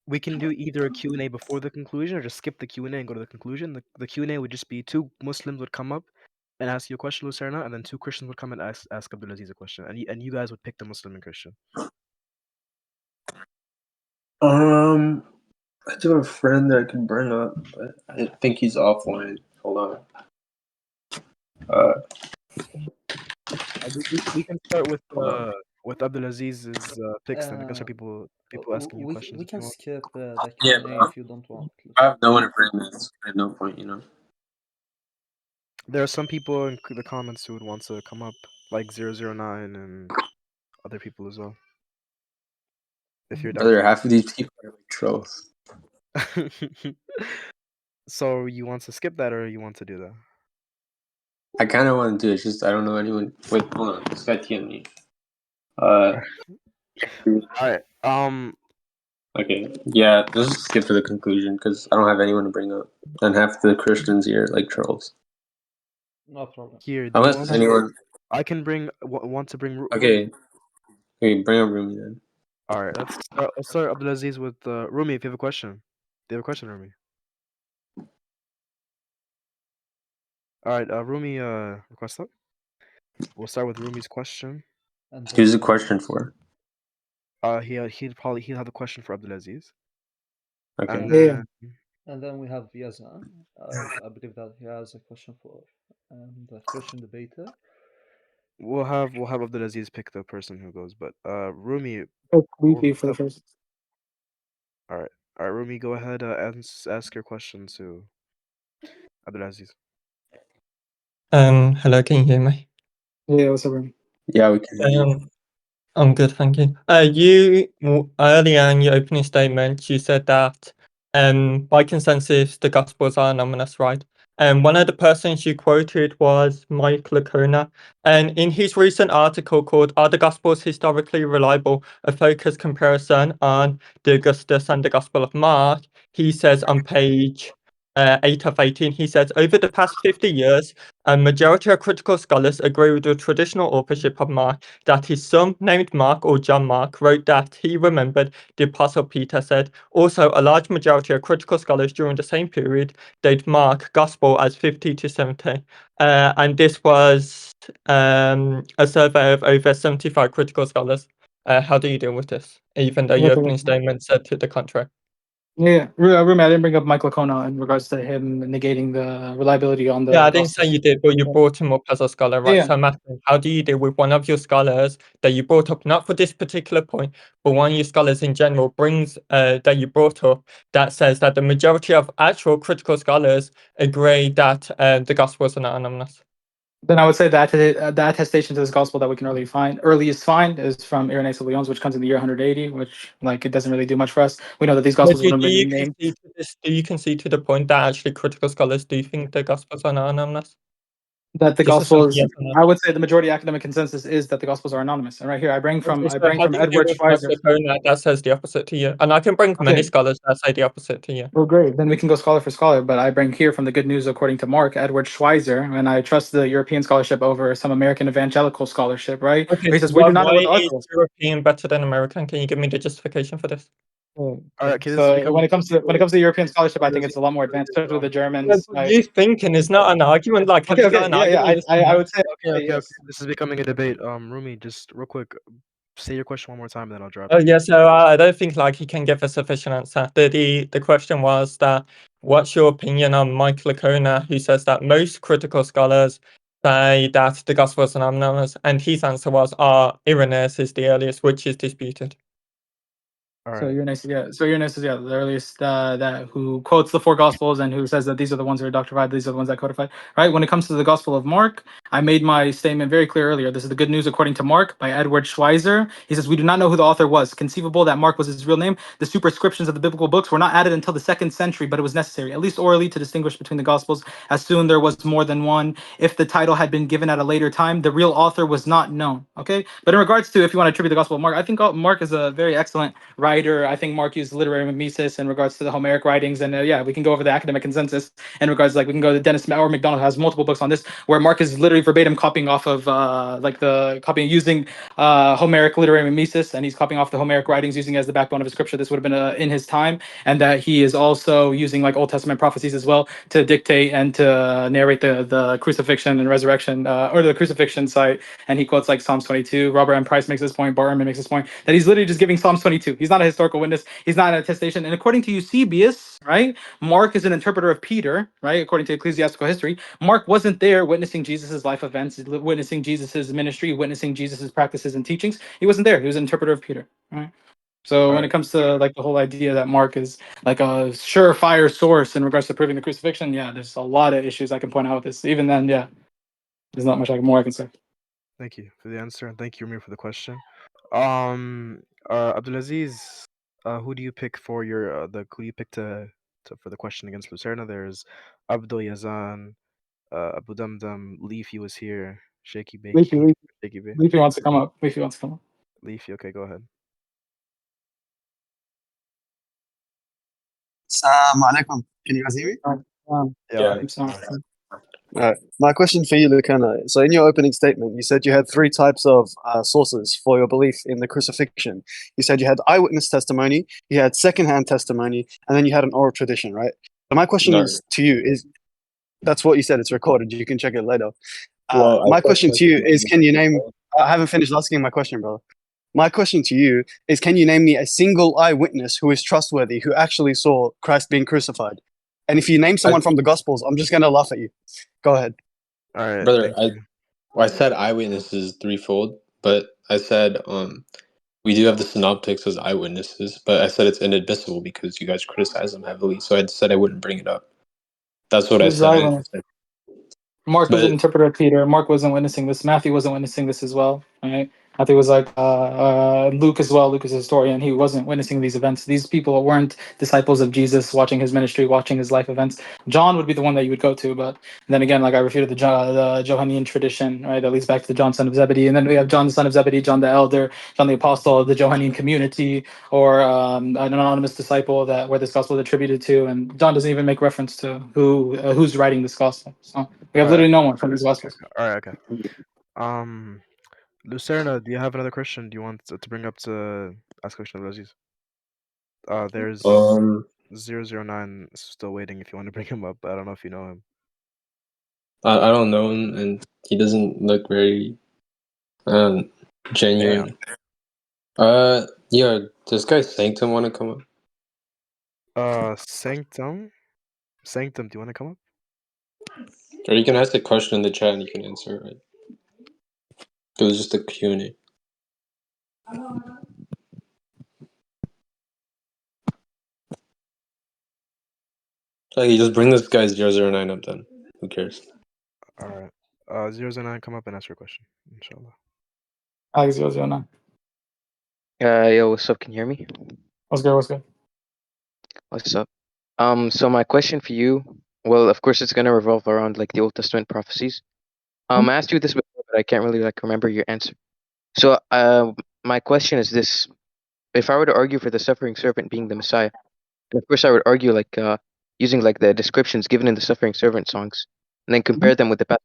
A: We can do either a Q&A before the conclusion or just skip the Q&A and go to the conclusion. The Q&A would just be two Muslims would come up and ask you a question, Lucerna, and then two Christians would come and ask Abdulaziz a question, and you guys would pick the Muslim and Christian.
B: I do have a friend that I can bring up, but I think he's offline. Hold on.
A: We can start
B: Hold on.
A: with Abdulaziz's picks, then we can start people asking you questions
D: we
A: if
D: can
A: you want.
D: skip the
B: Yeah,
D: Q&A
B: but
D: if you don't want.
B: I have no one to bring this. At no point, you know.
A: There are some people in the comments who would want to come up, like 009 and other people as well. If you're down
B: Brother,
A: for
B: half of these people are like trolls.
A: it. So you want to skip that or you want to do that?
B: I kind of want to do it. It's just I don't know anyone. Wait, hold on. This guy TM me.
A: Alright.
B: Okay. Yeah, let's just skip to the conclusion because I don't have anyone to bring up, and half the Christians here are like trolls.
D: No problem.
A: Here, do you
B: Unless
A: want
B: there's anyone.
A: I can want to bring Rumi.
B: Okay. Okay, bring up Rumi then.
A: Alright, let's start Abdulaziz with Rumi if you have a question. Do you have a question, Rumi? Alright, Rumi request up. We'll start with Rumi's question.
D: And
B: Who's the
D: then
B: question for?
A: He'll have a question for Abdulaziz.
B: Okay.
A: And
C: Yeah.
A: then
D: we have Yazan. I believe that he has a question for the Christian debater.
A: we'll have Abdulaziz pick the person who goes, but Rumi,
C: Creepy for the
A: what's up?
C: first.
A: Alright, Rumi, go ahead and ask your question to Abdulaziz.
E: Hello, can you hear me?
C: Yeah, what's up, Remy?
B: Yeah, we can.
E: I'm good, thank you. You earlier in your opening statement, you said that by consensus, the Gospels are anonymous, right? And one of the persons you quoted was Mike Lacuna. And in his recent article called "Are the Gospels Historically Reliable? A Focused Comparison on the Augustus and the Gospel of Mark," he says on page 8 of 18, he says, "Over the past 50 years, a majority of critical scholars agree with the traditional authorship of Mark, that his son, named Mark or John Mark, wrote that he remembered the Apostle Peter said. Also, a large majority of critical scholars during the same period date Mark Gospel as 50 to 70. And this was a survey of over 75 critical scholars. How do you deal with this, even though your opening statement said to the contrary?
C: Yeah, Rumi, I didn't bring up Mike Lacona in regards to him negating the reliability on the
E: Yeah, I didn't say
C: Gospels.
E: you did, but you brought him up as a scholar, right?
C: Yeah.
E: So I'm asking, how do you deal with one of your scholars that you brought up, not for this particular point, but one of your scholars in general brings that you brought up that says that the majority of actual critical scholars agree that the Gospels are not anonymous?
C: Then I would say that the attestation to this gospel that we can earliest find is from Irenaeus of Lyons, which comes in the year 180, which it doesn't really do much for us. We know that these
E: But
C: gospels
E: do
C: would have
E: you
C: been named.
E: concede to this? Do you concede to the point that actually critical scholars do think the Gospels are not anonymous?
C: That the
E: Just a simple
C: gospels,
E: yes or no.
C: I would say the majority academic consensus is that the gospels are anonymous. And right here, I bring from
E: Okay, so how do you deal
C: Edward
E: with Mike
C: Schweitzer.
E: Lacona that says the opposite to you? And I can bring many
C: Okay.
E: scholars that say the opposite to you.
C: Well, great. Then we can go scholar for scholar. But I bring here from the Good News according to Mark, Edward Schweitzer, and I trust the European scholarship over some American evangelical scholarship, right?
E: Okay,
C: Where he
E: so
C: says, we do not know
E: why
C: what the
E: is
C: author was.
E: European better than American? Can you give me the justification for this?
A: Alright, this is
C: So
A: becoming
C: when it comes to European scholarship, I think it's a lot more advanced, especially with the Germans.
E: You thinking is not an argument. Like, have you got an argument?
C: I would say
A: okay.
C: yes.
A: This is becoming a debate. Rumi, just real quick, say your question one more time, then I'll drop
E: Oh
A: it.
E: yeah, so I don't think like he can give a sufficient answer. The question was that what's your opinion on Mike Lacona, who says that most critical scholars say that the Gospels are anonymous, and his answer was, Irenaeus is the earliest, which is disputed.
A: All
C: So
A: right.
C: Irenaeus, is the earliest that who quotes the four gospels and who says that these are the ones that are doctrified, these are the ones that codified. Right. When it comes to the Gospel of Mark, I made my statement very clear earlier. This is the Good News according to Mark by Edward Schweizer. He says we do not know who the author was. Conceivable that Mark was his real name. The superscriptions of the biblical books were not added until the 2nd century, but it was necessary, at least orally, to distinguish between the Gospels. As soon there was more than one. If the title had been given at a later time, the real author was not known. Okay. But in regards to if you want to attribute the Gospel of Mark, I think Mark is a very excellent writer. I think Mark used literary mimesis in regards to the Homeric writings, and yeah, we can go over the academic consensus in regards we can go to Dennis or McDonald has multiple books on this, where Mark is literally verbatim copying off of using Homeric literary mimesis, and he's copying off the Homeric writings using it as the backbone of his scripture. This would have been in his time, and that he is also using Old Testament prophecies as well to dictate and to narrate the crucifixion and resurrection, or the crucifixion site. And he quotes Psalms 22. Robert M. Price makes this point. Bart Ehrman makes this point that he's literally just giving Psalms 22. He's not a historical witness. He's not an attestation. And according to Eusebius, right, Mark is an interpreter of Peter, right? According to ecclesiastical history, Mark wasn't there witnessing Jesus's life events, witnessing Jesus's ministry, witnessing Jesus's practices and teachings. He wasn't there. He was an interpreter of Peter, right? So
A: All
C: when
A: right.
C: it comes to the whole idea that Mark is a surefire source in regards to proving the crucifixion, yeah, there's a lot of issues I can point out with this. Even then, yeah, there's not much more I can say.
A: Thank you for the answer, and thank you, Amir, for the question. Abdulazeez, who do you pick for your who do you pick to for the question against Lucerna? There's Abdul Yazan, Abu Damdam, Leafy was here, Shaky
C: Leafy,
A: Bakey,
C: Leafy,
A: Shaky Bay,
C: Leafy wants to come up. Leafy wants to come up.
A: Leafy. Okay, go ahead.
F: Assalamu alaikum. Can you guys hear me?
A: Yeah.
C: It's not.
F: My question for you, Lucana. So, in your opening statement, you said you had three types of sources for your belief in the crucifixion. You said you had eyewitness testimony, you had secondhand testimony, and then you had an oral tradition, right? So, my question
B: No.
F: is to you is that's what you said. It's recorded. You can check it later.
B: Well,
F: My question to you is, can you name? I haven't finished asking my question, brother. My question to you is, can you name me a single eyewitness who is trustworthy, who actually saw Christ being crucified? And if you name someone from the Gospels, I'm just gonna laugh at you. Go ahead.
A: All right,
B: brother,
A: thank you.
B: I said eyewitnesses threefold, but I said we do have the synoptics as eyewitnesses, but I said it's inadmissible because you guys criticize them heavily. So I said I wouldn't bring it up. That's what I
C: Who's
B: said.
C: eyewitness? Mark was an
B: But
C: interpreter of Peter. Mark wasn't witnessing this. Matthew wasn't witnessing this as well. Right? Matthew was Luke as well. Luke is a historian. He wasn't witnessing these events. These people weren't disciples of Jesus, watching his ministry, watching his life events. John would be the one that you would go to, but then again, I refuted the Johannine tradition, right? That leads back to the John son of Zebedee, and then we have John the son of Zebedee, John the elder, John the apostle of the Johannine community, or an anonymous disciple that where this gospel is attributed to, and John doesn't even make reference to who's writing this gospel. So we have
A: All
C: literally
A: right.
C: no one from these gospels.
A: All right. Okay. Lucerna, do you have another question? Do you want to bring up to ask a question of Aziz? There's 009 still waiting if you want to bring him up, but I don't know if you know him.
B: I don't know him, and he doesn't look very genuine. Yeah, this guy Sanctum want to come up?
A: Sanctum, do you want to come up?
B: Or you can ask a question in the chat and you can answer it. Right? It was just a Q&A. Like, you just bring this guy 009 up then. Who cares?
A: All right. 009, come up and ask your question, inshallah.
C: Alex 009.
G: Yo, what's up? Can you hear me?
C: What's good? What's good?
G: What's up? So my question for you, well, of course, it's gonna revolve around the Old Testament prophecies. I asked you this before, but I can't really remember your answer. So, my question is this: if I were to argue for the suffering servant being the Messiah, and of course I would argue using the descriptions given in the suffering servant songs, and then compare them with the passage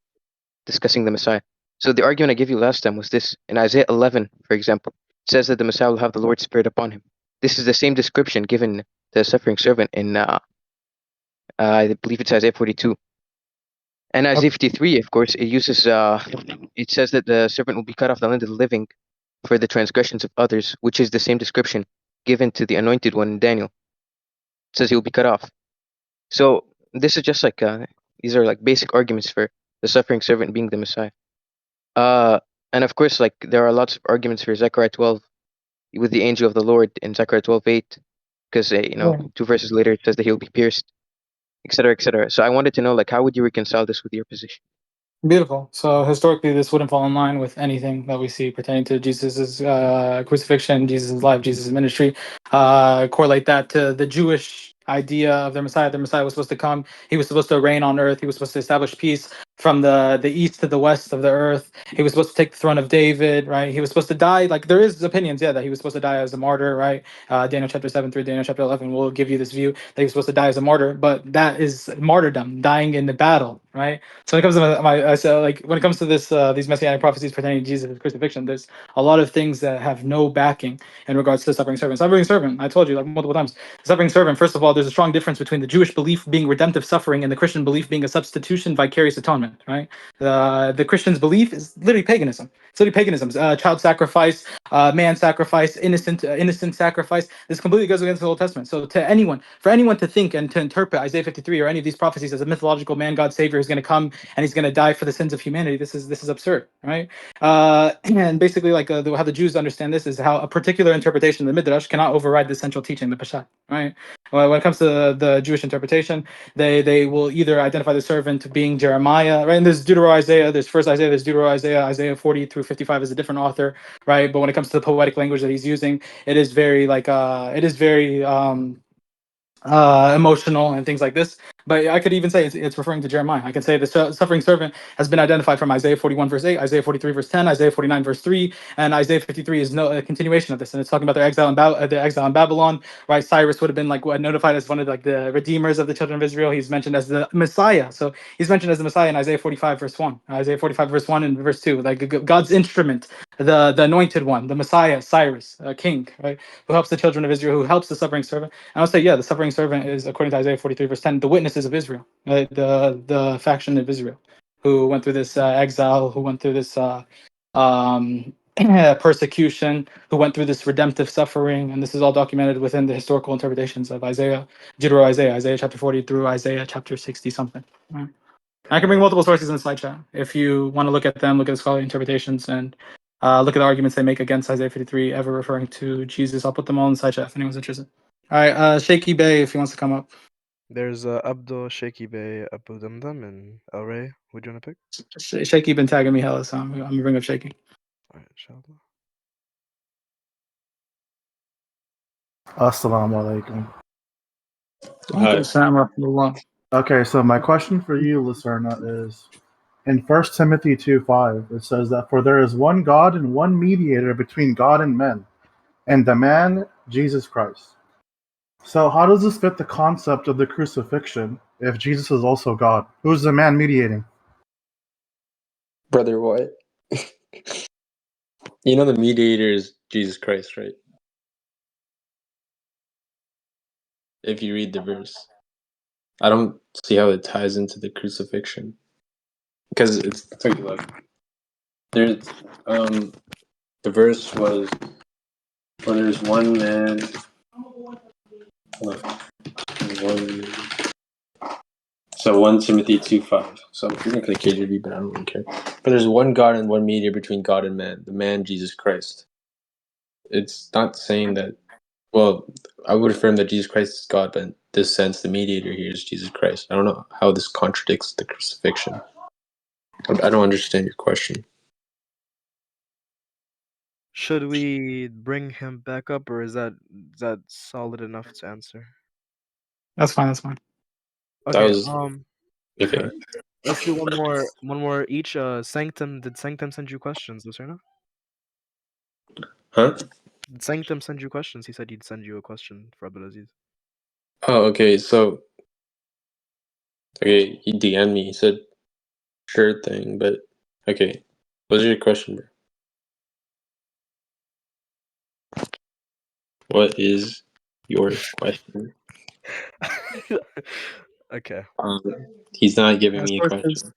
G: discussing the Messiah. So the argument I gave you last time was this: in Isaiah 11, for example, it says that the Messiah will have the Lord's Spirit upon him. This is the same description given the suffering servant in I believe it's Isaiah 42. And Isaiah 53, of course, it uses it says that the servant will be cut off the land of the living for the transgressions of others, which is the same description given to the anointed one in Daniel. It says he will be cut off. So this is just these are basic arguments for the suffering servant being the Messiah. And of course, there are lots of arguments for Zechariah 12, with the angel of the Lord in Zechariah 12:8, because you know,
C: Yeah.
G: 2 verses later it says that he'll be pierced, etc., etc. So I wanted to know, like, how would you reconcile this with your position?
C: Beautiful. So historically, this wouldn't fall in line with anything that we see pertaining to Jesus's crucifixion, Jesus' life, Jesus' ministry. Correlate that to the Jewish idea of their Messiah. Their Messiah was supposed to come. He was supposed to reign on earth. He was supposed to establish peace from the east to the west of the earth. He was supposed to take the throne of David, right? He was supposed to die. Like there is opinions, yeah, that he was supposed to die as a martyr, right? Daniel chapter 7 through Daniel chapter 11 will give you this view that he was supposed to die as a martyr, but that is martyrdom, dying in the battle, right? So when it comes to when it comes to this, these messianic prophecies pertaining to Jesus' crucifixion, there's a lot of things that have no backing in regards to the suffering servant. Suffering servant, I told you like multiple times. Suffering servant. First of all, there's a strong difference between the Jewish belief being redemptive suffering and the Christian belief being a substitution, vicarious atonement. Right? The Christian's belief is literally paganism. It's literally paganism. Child sacrifice, man sacrifice, innocent sacrifice. This completely goes against the Old Testament. So for anyone to think and to interpret Isaiah 53 or any of these prophecies as a mythological man, God, savior who's going to come and he's going to die for the sins of humanity, this is absurd, right? And basically, like how the Jews understand this is how a particular interpretation of the Midrash cannot override the central teaching, the Peshat, right? When it comes to the Jewish interpretation, they will either identify the servant being Jeremiah, right? And there's Deutero-Isaiah, there's first Isaiah, there's Deutero-Isaiah, Isaiah 40 through 55 is a different author, right? But when it comes to the poetic language that he's using, it is very emotional and things like this. But I could even say it's referring to Jeremiah. I can say the suffering servant has been identified from Isaiah 41 verse 8, Isaiah 43 verse 10, Isaiah 49 verse 3, and Isaiah 53 is a continuation of this, and it's talking about their exile in Babylon. Right, Cyrus would have been like notified as one of like the redeemers of the children of Israel. He's mentioned as the Messiah, so he's mentioned as the Messiah in Isaiah 45 verse 1, Isaiah 45 verse 1 and verse 2, like God's instrument, the anointed one, the Messiah, Cyrus, king, right, who helps the children of Israel, who helps the suffering servant. And I'll say, yeah, the suffering servant is, according to Isaiah 43, verse 10, the witnesses of Israel, the faction of Israel, who went through this exile, who went through this um, persecution, who went through this redemptive suffering. And this is all documented within the historical interpretations of Isaiah, Deutero-Isaiah, Isaiah chapter 40 through Isaiah chapter 60 something. Right. I can bring multiple sources in the slide chat if you want to look at them, look at the scholarly interpretations, and look at the arguments they make against Isaiah 53 ever referring to Jesus. I'll put them all in the side chat if anyone's interested. All right, Shaky Bay, if he wants to come up.
A: There's Abdul, Shaky Bay, Abu Damdam, and El Ray. Who do you want to pick?
C: Shaky been tagging me hella, so I'm gonna bring up Shaky.
A: Alright, inshallah.
H: Assalamu alaikum.
C: Hi.
H: Okay, so my question for you, Lucerna, is in 1 Timothy 2:5, it says that for there is one God and one mediator between God and men, and the man, Jesus Christ. So how does this fit the concept of the crucifixion if Jesus is also God? Who's the man mediating?
B: Brother, what? You know the mediator is Jesus Christ, right? If you read the verse. I don't see how it ties into the crucifixion. Because it's take a look. There's the verse was for there's one man one so 1 Timothy 2:5. So I'm reading for the KJV, but I don't really care. But there's one God and one mediator between God and man, the man Jesus Christ. It's not saying that. Well, I would affirm that Jesus Christ is God, but in this sense, the mediator here is Jesus Christ. I don't know how this contradicts the crucifixion. I don't understand your question.
A: Should we bring him back up, or is that solid enough to answer?
C: That's fine. That's fine.
A: Okay.
B: Was okay.
A: Let's do one more each. Sanctum, did Sanctum send you questions, Lucerna?
B: Huh?
A: Did Sanctum send you questions? He said he'd send you a question for abdulazeez.
B: Oh, okay. So, okay, he DM'd me. He said, "Sure thing," but okay. What's your question, bro? What is your question?
A: Okay.
B: He's not giving me a question.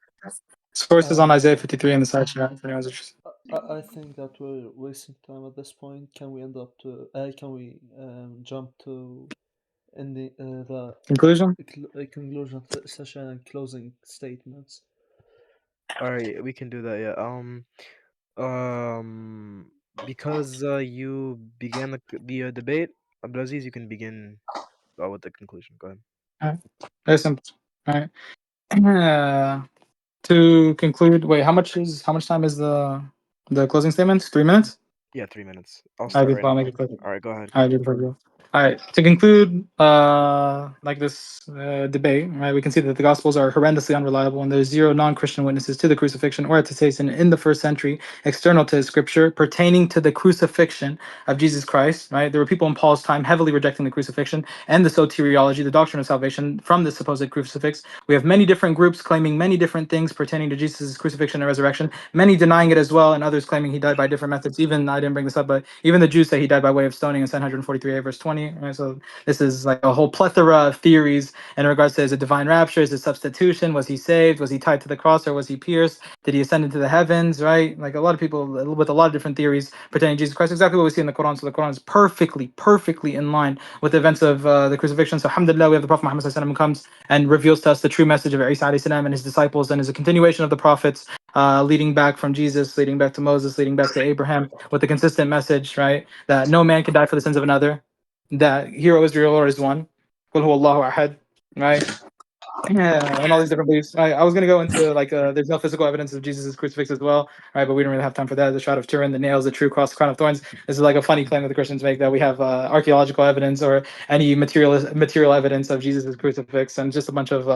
C: Sources on Isaiah 53 in the side chat if anyone's interested.
D: I think that we're wasting time at this point. Can we jump to in the
C: Conclusion?
D: conclusion session and closing statements?
A: All right, we can do that. Yeah. Because you began the debate, Abdulazeez, you can begin with the conclusion. Go ahead.
C: Alright. Very simple. Alright. To conclude, wait, how much time is the closing statements? 3 minutes?
A: Yeah, 3 minutes. I'll
C: Alright,
A: start right
C: beautiful. I'll
A: now.
C: make it quick.
A: All right, go ahead.
C: Alright, beautiful. Alright, to conclude, like this debate, right? We can see that the Gospels are horrendously unreliable, and there's zero non-Christian witnesses to the crucifixion or attestation in the first century, external to Scripture, pertaining to the crucifixion of Jesus Christ. Right? There were people in Paul's time heavily rejecting the crucifixion and the soteriology, the doctrine of salvation, from the supposed crucifix. We have many different groups claiming many different things pertaining to Jesus' crucifixion and resurrection. Many denying it as well, and others claiming he died by different methods. Even I didn't bring this up, but even the Jews say he died by way of stoning in Psalm 143a verse 20. Right? So this is like a whole plethora of theories in regards to is it divine rapture, is it substitution, was he saved, was he tied to the cross, or was he pierced? Did he ascend into the heavens? Right? Like a lot of people with a lot of different theories pertaining to Jesus Christ. Exactly what we see in the Quran. So the Quran is perfectly in line with the events of the crucifixion. So alhamdulillah, we have the Prophet Muhammad sallallahu alaihi wasallam who comes and reveals to us the true message of Isa alayhi salam and his disciples, and is a continuation of the prophets, leading back from Jesus, leading back to Moses, leading back to Abraham, with a consistent message, right? That no man can die for the sins of another. That Hero Israel, Lord is one. Qul huwa Allahu ahad, right? Yeah, and all these different beliefs. I was gonna go into like there's no physical evidence of Jesus' crucifix as well, right? But we don't really have time for that. The shroud of Turin, the nails, the true cross, the crown of thorns. This is like a funny claim that the Christians make that we have archaeological evidence or any material evidence of Jesus' crucifix, and just a bunch of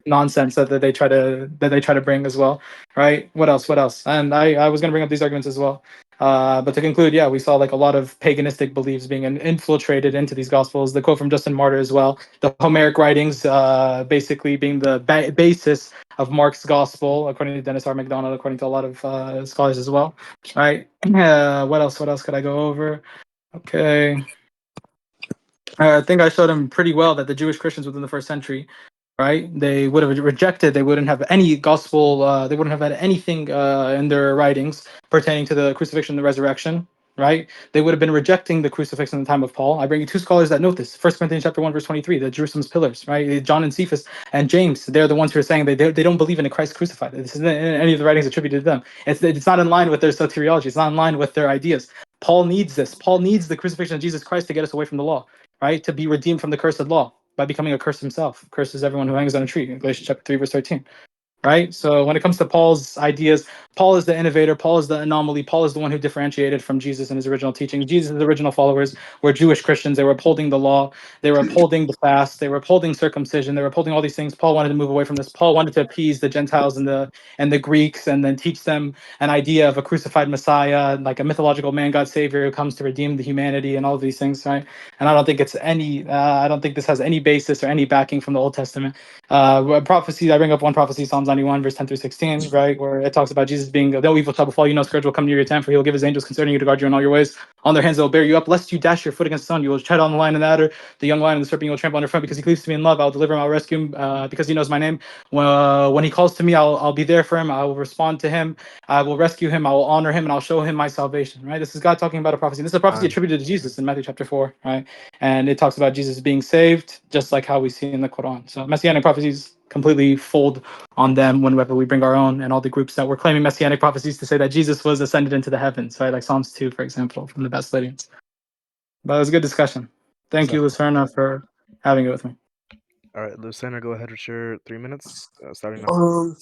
C: nonsense that they try to bring as well, right? What else? What else? And I was gonna bring up these arguments as well. But to conclude, yeah, we saw like a lot of paganistic beliefs being infiltrated into these gospels. The quote from Justin Martyr as well, the Homeric writings basically being the basis of Mark's gospel, according to Dennis R. MacDonald, according to a lot of scholars as well. Right? What else? What else could I go over? Okay. I think I showed him pretty well that the Jewish Christians within the first century, right? They would have rejected. They wouldn't have any gospel. They wouldn't have had anything in their writings pertaining to the crucifixion and the resurrection. Right? They would have been rejecting the crucifixion in the time of Paul. I bring you two scholars that note this. 1 Corinthians chapter 1, verse 23, the Jerusalem's pillars, right? John and Cephas and James, they're the ones who are saying they don't believe in a Christ crucified. This isn't in any of the writings attributed to them. It's not in line with their soteriology. It's not in line with their ideas. Paul needs this. Paul needs the crucifixion of Jesus Christ to get us away from the law, right? To be redeemed from the cursed law by becoming a curse himself. Curses everyone who hangs on a tree. In Galatians chapter 3, verse 13. Right? So when it comes to Paul's ideas, Paul is the innovator, Paul is the anomaly, Paul is the one who differentiated from Jesus in his original teaching. Jesus' original followers were Jewish Christians. They were upholding the law, they were upholding the fast, they were upholding circumcision, they were upholding all these things. Paul wanted to move away from this. Paul wanted to appease the Gentiles and the Greeks, and then teach them an idea of a crucified Messiah, like a mythological man, God Savior who comes to redeem the humanity and all of these things, right? And I don't think I don't think this has any basis or any backing from the Old Testament. Prophecy, I bring up one prophecy, Psalms 91, verse 10 through 16, right, where it talks about Jesus being, no evil shall befall you, no scourge will come near your tent, for he will give his angels concerning you to guard you in all your ways. On their hands they will bear you up, lest you dash your foot against the stone. You will tread on the lion and the adder, the young lion and the serpent you will trample under foot, because he cleaves to me in love. I will deliver him, I will rescue him, because he knows my name. When he calls to me, I'll be there for him. I will respond to him. I will rescue him. I will honor him, and I'll show him my salvation. Right? This is God talking about a prophecy. This is a prophecy attributed to Jesus in Matthew chapter 4. Right? And it talks about Jesus being saved, just like how we see in the Quran. So messianic prophecies completely fold on them whenever we bring our own, and all the groups that were claiming messianic prophecies to say that Jesus was ascended into the heavens, right? Like Psalms 2, for example, from the Basilians. But it was a good discussion. Thank you, Lucerna, for having it with me.
A: All right, Lucerna, go ahead with your 3 minutes, starting now.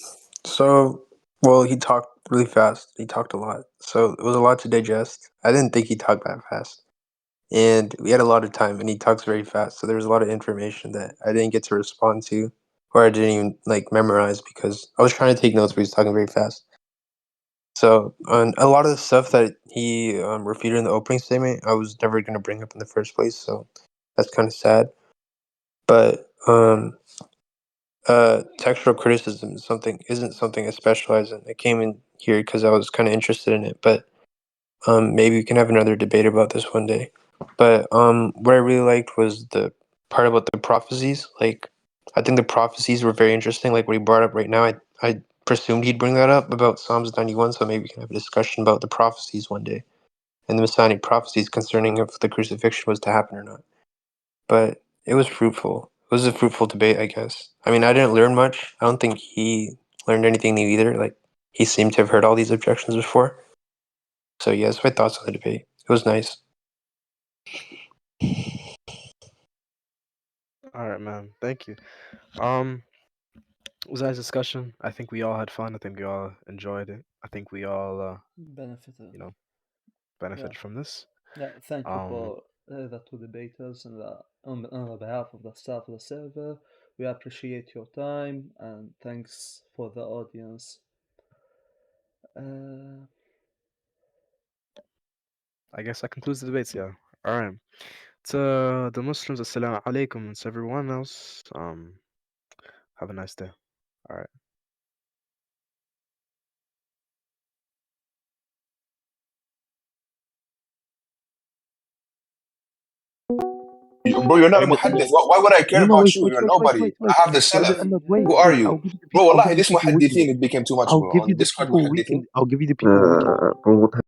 B: Well, he talked really fast. He talked a lot, so it was a lot to digest. I didn't think he talked that fast, and we had a lot of time, and he talks very fast. So there was a lot of information that I didn't get to respond to, or I didn't even like memorize because I was trying to take notes, but he's talking very fast. So on a lot of the stuff that he refuted in the opening statement, I was never going to bring up in the first place. So that's kind of sad. But textual criticism isn't something I specialize in. I came in here because I was kind of interested in it, but maybe we can have another debate about this one day. But what I really liked was the part about the prophecies. Like, I think the prophecies were very interesting. Like what he brought up right now, I presumed he'd bring that up about Psalms 91. So maybe we can have a discussion about the prophecies one day and the Messianic prophecies concerning if the crucifixion was to happen or not. But it was fruitful. It was a fruitful debate, I guess. I mean, I didn't learn much. I don't think he learned anything new either. Like, he seemed to have heard all these objections before. So yeah, that's my thoughts on the debate. It was nice.
A: All right, man. Thank you. It was a nice discussion. I think we all had fun. I think we all enjoyed it. I think we all,
D: Benefited.
A: you know, benefited from this.
D: Yeah, thank you for the two debaters and on behalf of the staff of the server. We appreciate your time and thanks for the audience.
A: I guess that concludes the debates. Yeah. All right. To the Muslims, assalamu alaikum, and to everyone else, have a nice day. All right.
I: Bro, you're not a muhaddith. Why would I care about you? You're nobody. I have the salaf. Who are you? Bro, wallahi, this muhaddithin, it became too much, bro. On Discord, muhaddithin.
J: I'll give you the people we can.